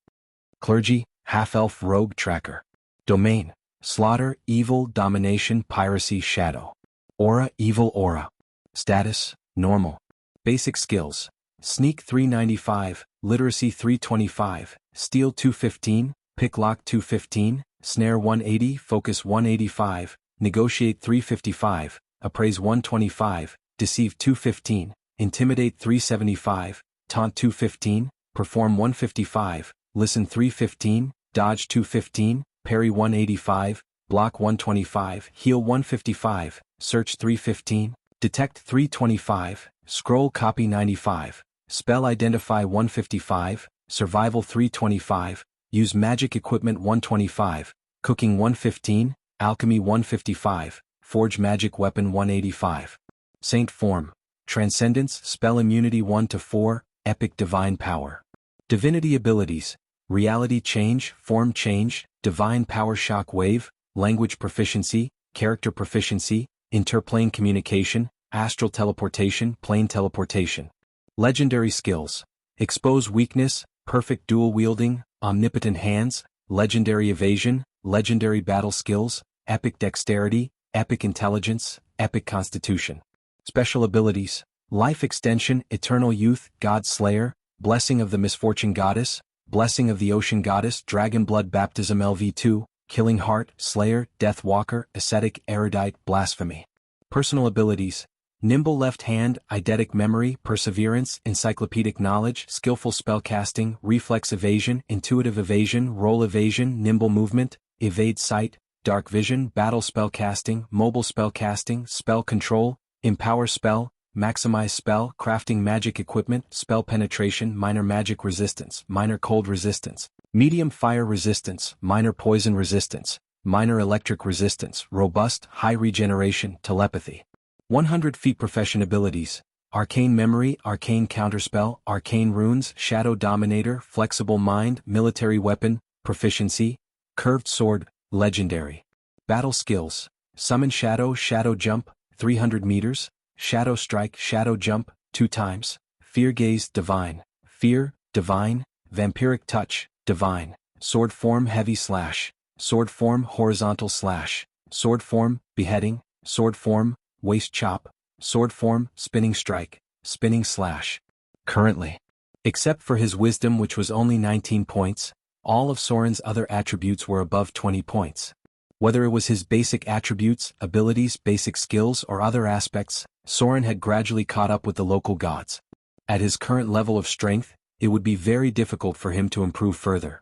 Clergy, Half-Elf Rogue Tracker. Domain, Slaughter, Evil, Domination, Piracy, Shadow. Aura, Evil Aura. Status, Normal. Basic Skills, Sneak 395, Literacy 325, Steal 215, Picklock 215, Snare 180, Focus 185, Negotiate 355, Appraise 125, Deceive 215, Intimidate 375, Taunt 215, Perform 155, Listen 315, Dodge 215, Parry 185, Block 125, Heal 155, Search 315, Detect 325, Scroll Copy 95, Spell Identify 155, Survival 325, Use Magic Equipment 125, Cooking 115, Alchemy 155, Forge Magic Weapon 185. Saint Form, Transcendence, Spell Immunity 1 to 4, Epic Divine Power. Divinity Abilities, Reality Change, Form Change, Divine Power Shock Wave, Language Proficiency, Character Proficiency, Interplane Communication, Astral Teleportation, Plane Teleportation. Legendary Skills, Expose Weakness, Perfect Dual Wielding, Omnipotent Hands, Legendary Evasion, Legendary Battle Skills, Epic Dexterity, Epic Intelligence, Epic Constitution. Special Abilities, Life Extension, Eternal Youth, God Slayer, Blessing of the Misfortune Goddess, Blessing of the Ocean Goddess, Dragon Blood Baptism LV2, Killing Heart, Slayer, Death Walker, Ascetic, Erudite, Blasphemy. Personal Abilities, Nimble Left Hand, Eidetic Memory, Perseverance, Encyclopedic Knowledge, Skillful Spellcasting, Reflex Evasion, Intuitive Evasion, Roll Evasion, Nimble Movement, Evade Sight, dark vision, battle spell casting, mobile spell casting, spell control, empower spell, maximize spell, crafting magic equipment, spell penetration, minor magic resistance, minor cold resistance, medium fire resistance, minor poison resistance, minor electric resistance, robust, high regeneration, telepathy. 100 feet profession abilities, arcane memory, arcane counterspell, arcane runes, shadow dominator, flexible mind, military weapon, proficiency, curved sword, legendary. Battle skills, summon shadow, shadow jump, 300 meters, shadow strike, shadow jump, 2 times, fear gaze, divine, fear, divine, vampiric touch, divine, sword form, heavy slash, sword form, horizontal slash, sword form, beheading, sword form, waist chop, sword form, spinning strike, spinning slash. Currently, except for his wisdom which was only 19 points, all of Soren's other attributes were above 20 points. Whether it was his basic attributes, abilities, basic skills or other aspects, Soren had gradually caught up with the local gods. At his current level of strength, it would be very difficult for him to improve further.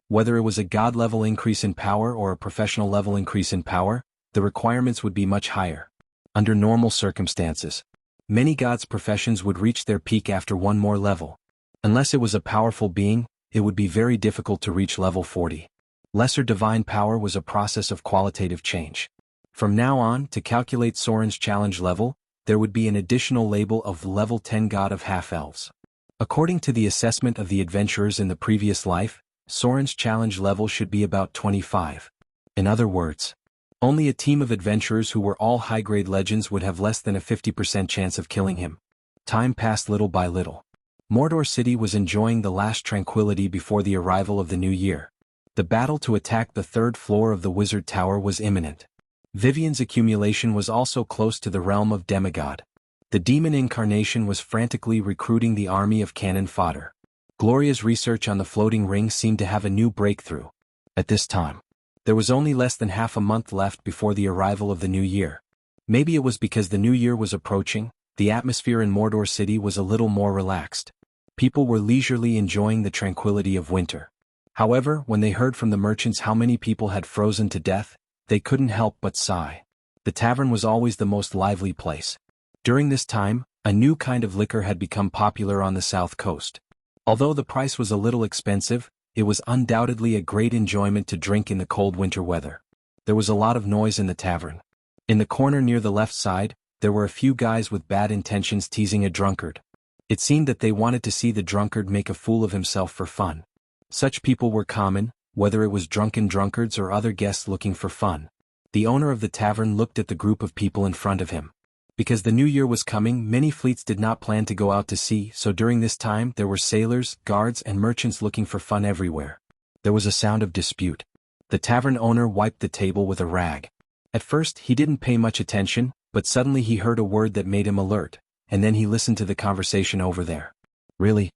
Whether it was a god level increase in power or a professional level increase in power, the requirements would be much higher. Under normal circumstances, many gods' professions would reach their peak after one more level. Unless it was a powerful being, it would be very difficult to reach level 40. Lesser divine power was a process of qualitative change. From now on, to calculate Soren's challenge level, there would be an additional label of level 10 god of half-elves. According to the assessment of the adventurers in the previous life, Soren's challenge level should be about 25. In other words, only a team of adventurers who were all high-grade legends would have less than a 50% chance of killing him. Time passed little by little. Mordor City was enjoying the last tranquility before the arrival of the new year. The battle to attack the 3rd floor of the Wizard Tower was imminent. Vivian's accumulation was also close to the realm of demigod. The demon incarnation was frantically recruiting the army of cannon fodder. Gloria's research on the floating ring seemed to have a new breakthrough. At this time, there was only less than half a month left before the arrival of the new year. Maybe it was because the new year was approaching, the atmosphere in Mordor City was a little more relaxed. People were leisurely enjoying the tranquility of winter. However, when they heard from the merchants how many people had frozen to death, they couldn't help but sigh. The tavern was always the most lively place. During this time, a new kind of liquor had become popular on the south coast. Although the price was a little expensive, it was undoubtedly a great enjoyment to drink in the cold winter weather. There was a lot of noise in the tavern. In the corner near the left side, there were a few guys with bad intentions teasing a drunkard. It seemed that they wanted to see the drunkard make a fool of himself for fun. Such people were common, whether it was drunken drunkards or other guests looking for fun. The owner of the tavern looked at the group of people in front of him. Because the new year was coming, many fleets did not plan to go out to sea, so during this time there were sailors, guards and merchants looking for fun everywhere. There was a sound of dispute. The tavern owner wiped the table with a rag. At first he didn't pay much attention, but suddenly he heard a word that made him alert, and then he listened to the conversation over there. Really?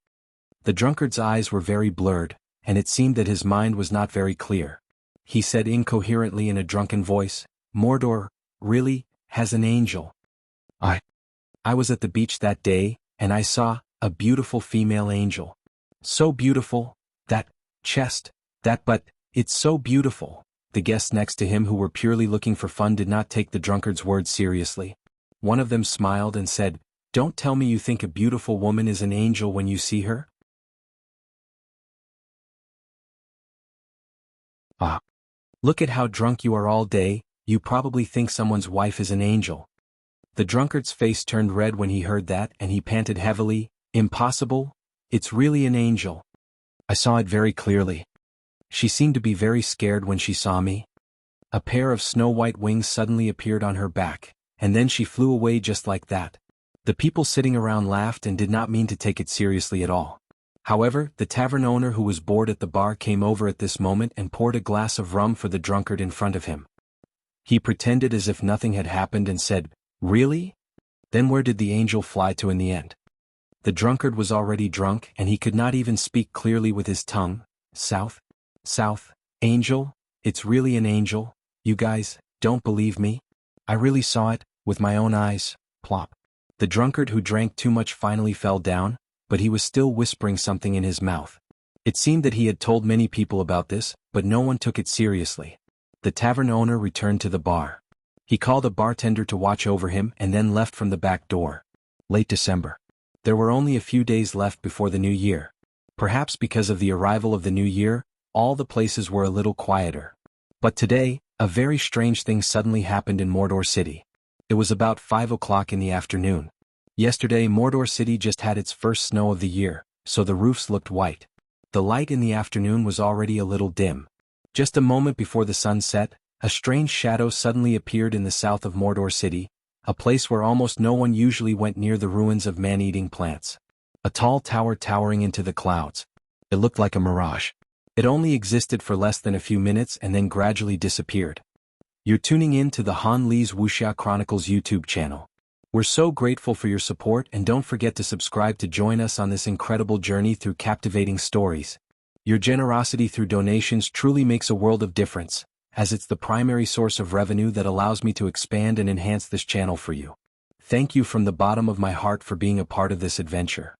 The drunkard's eyes were very blurred, and it seemed that his mind was not very clear. He said incoherently in a drunken voice, "Mordor, really, has an angel. I was at the beach that day, and I saw a beautiful female angel. So beautiful, that chest, but it's so beautiful." The guests next to him who were purely looking for fun did not take the drunkard's words seriously. One of them smiled and said, "Don't tell me you think a beautiful woman is an angel when you see her?" Look at how drunk you are all day, you probably think someone's wife is an angel." The drunkard's face turned red when he heard that, and he panted heavily, "Impossible, it's really an angel. I saw it very clearly. She seemed to be very scared when she saw me. A pair of snow-white wings suddenly appeared on her back, and then she flew away just like that." The people sitting around laughed and did not mean to take it seriously at all. However, the tavern owner who was bored at the bar came over at this moment and poured a glass of rum for the drunkard in front of him. He pretended as if nothing had happened and said, "Really? Then where did the angel fly to in the end?" The drunkard was already drunk and he could not even speak clearly with his tongue. South? Angel? It's really an angel? You guys don't believe me? I really saw it, with my own eyes." Plop. The drunkard who drank too much finally fell down, but he was still whispering something in his mouth. It seemed that he had told many people about this, but no one took it seriously. The tavern owner returned to the bar. He called a bartender to watch over him and then left from the back door. Late December. There were only a few days left before the new year. Perhaps because of the arrival of the new year, all the places were a little quieter. But today, a very strange thing suddenly happened in Mordor City. It was about 5 o'clock in the afternoon. Yesterday Mordor City just had its first snow of the year, so the roofs looked white. The light in the afternoon was already a little dim. Just a moment before the sun set, a strange shadow suddenly appeared in the south of Mordor City, a place where almost no one usually went near the ruins of man-eating plants. A tall tower towering into the clouds. It looked like a mirage. It only existed for less than a few minutes and then gradually disappeared. You're tuning in to the Han Lee's Wuxia Chronicles YouTube channel. We're so grateful for your support, and don't forget to subscribe to join us on this incredible journey through captivating stories. Your generosity through donations truly makes a world of difference, as it's the primary source of revenue that allows me to expand and enhance this channel for you. Thank you from the bottom of my heart for being a part of this adventure.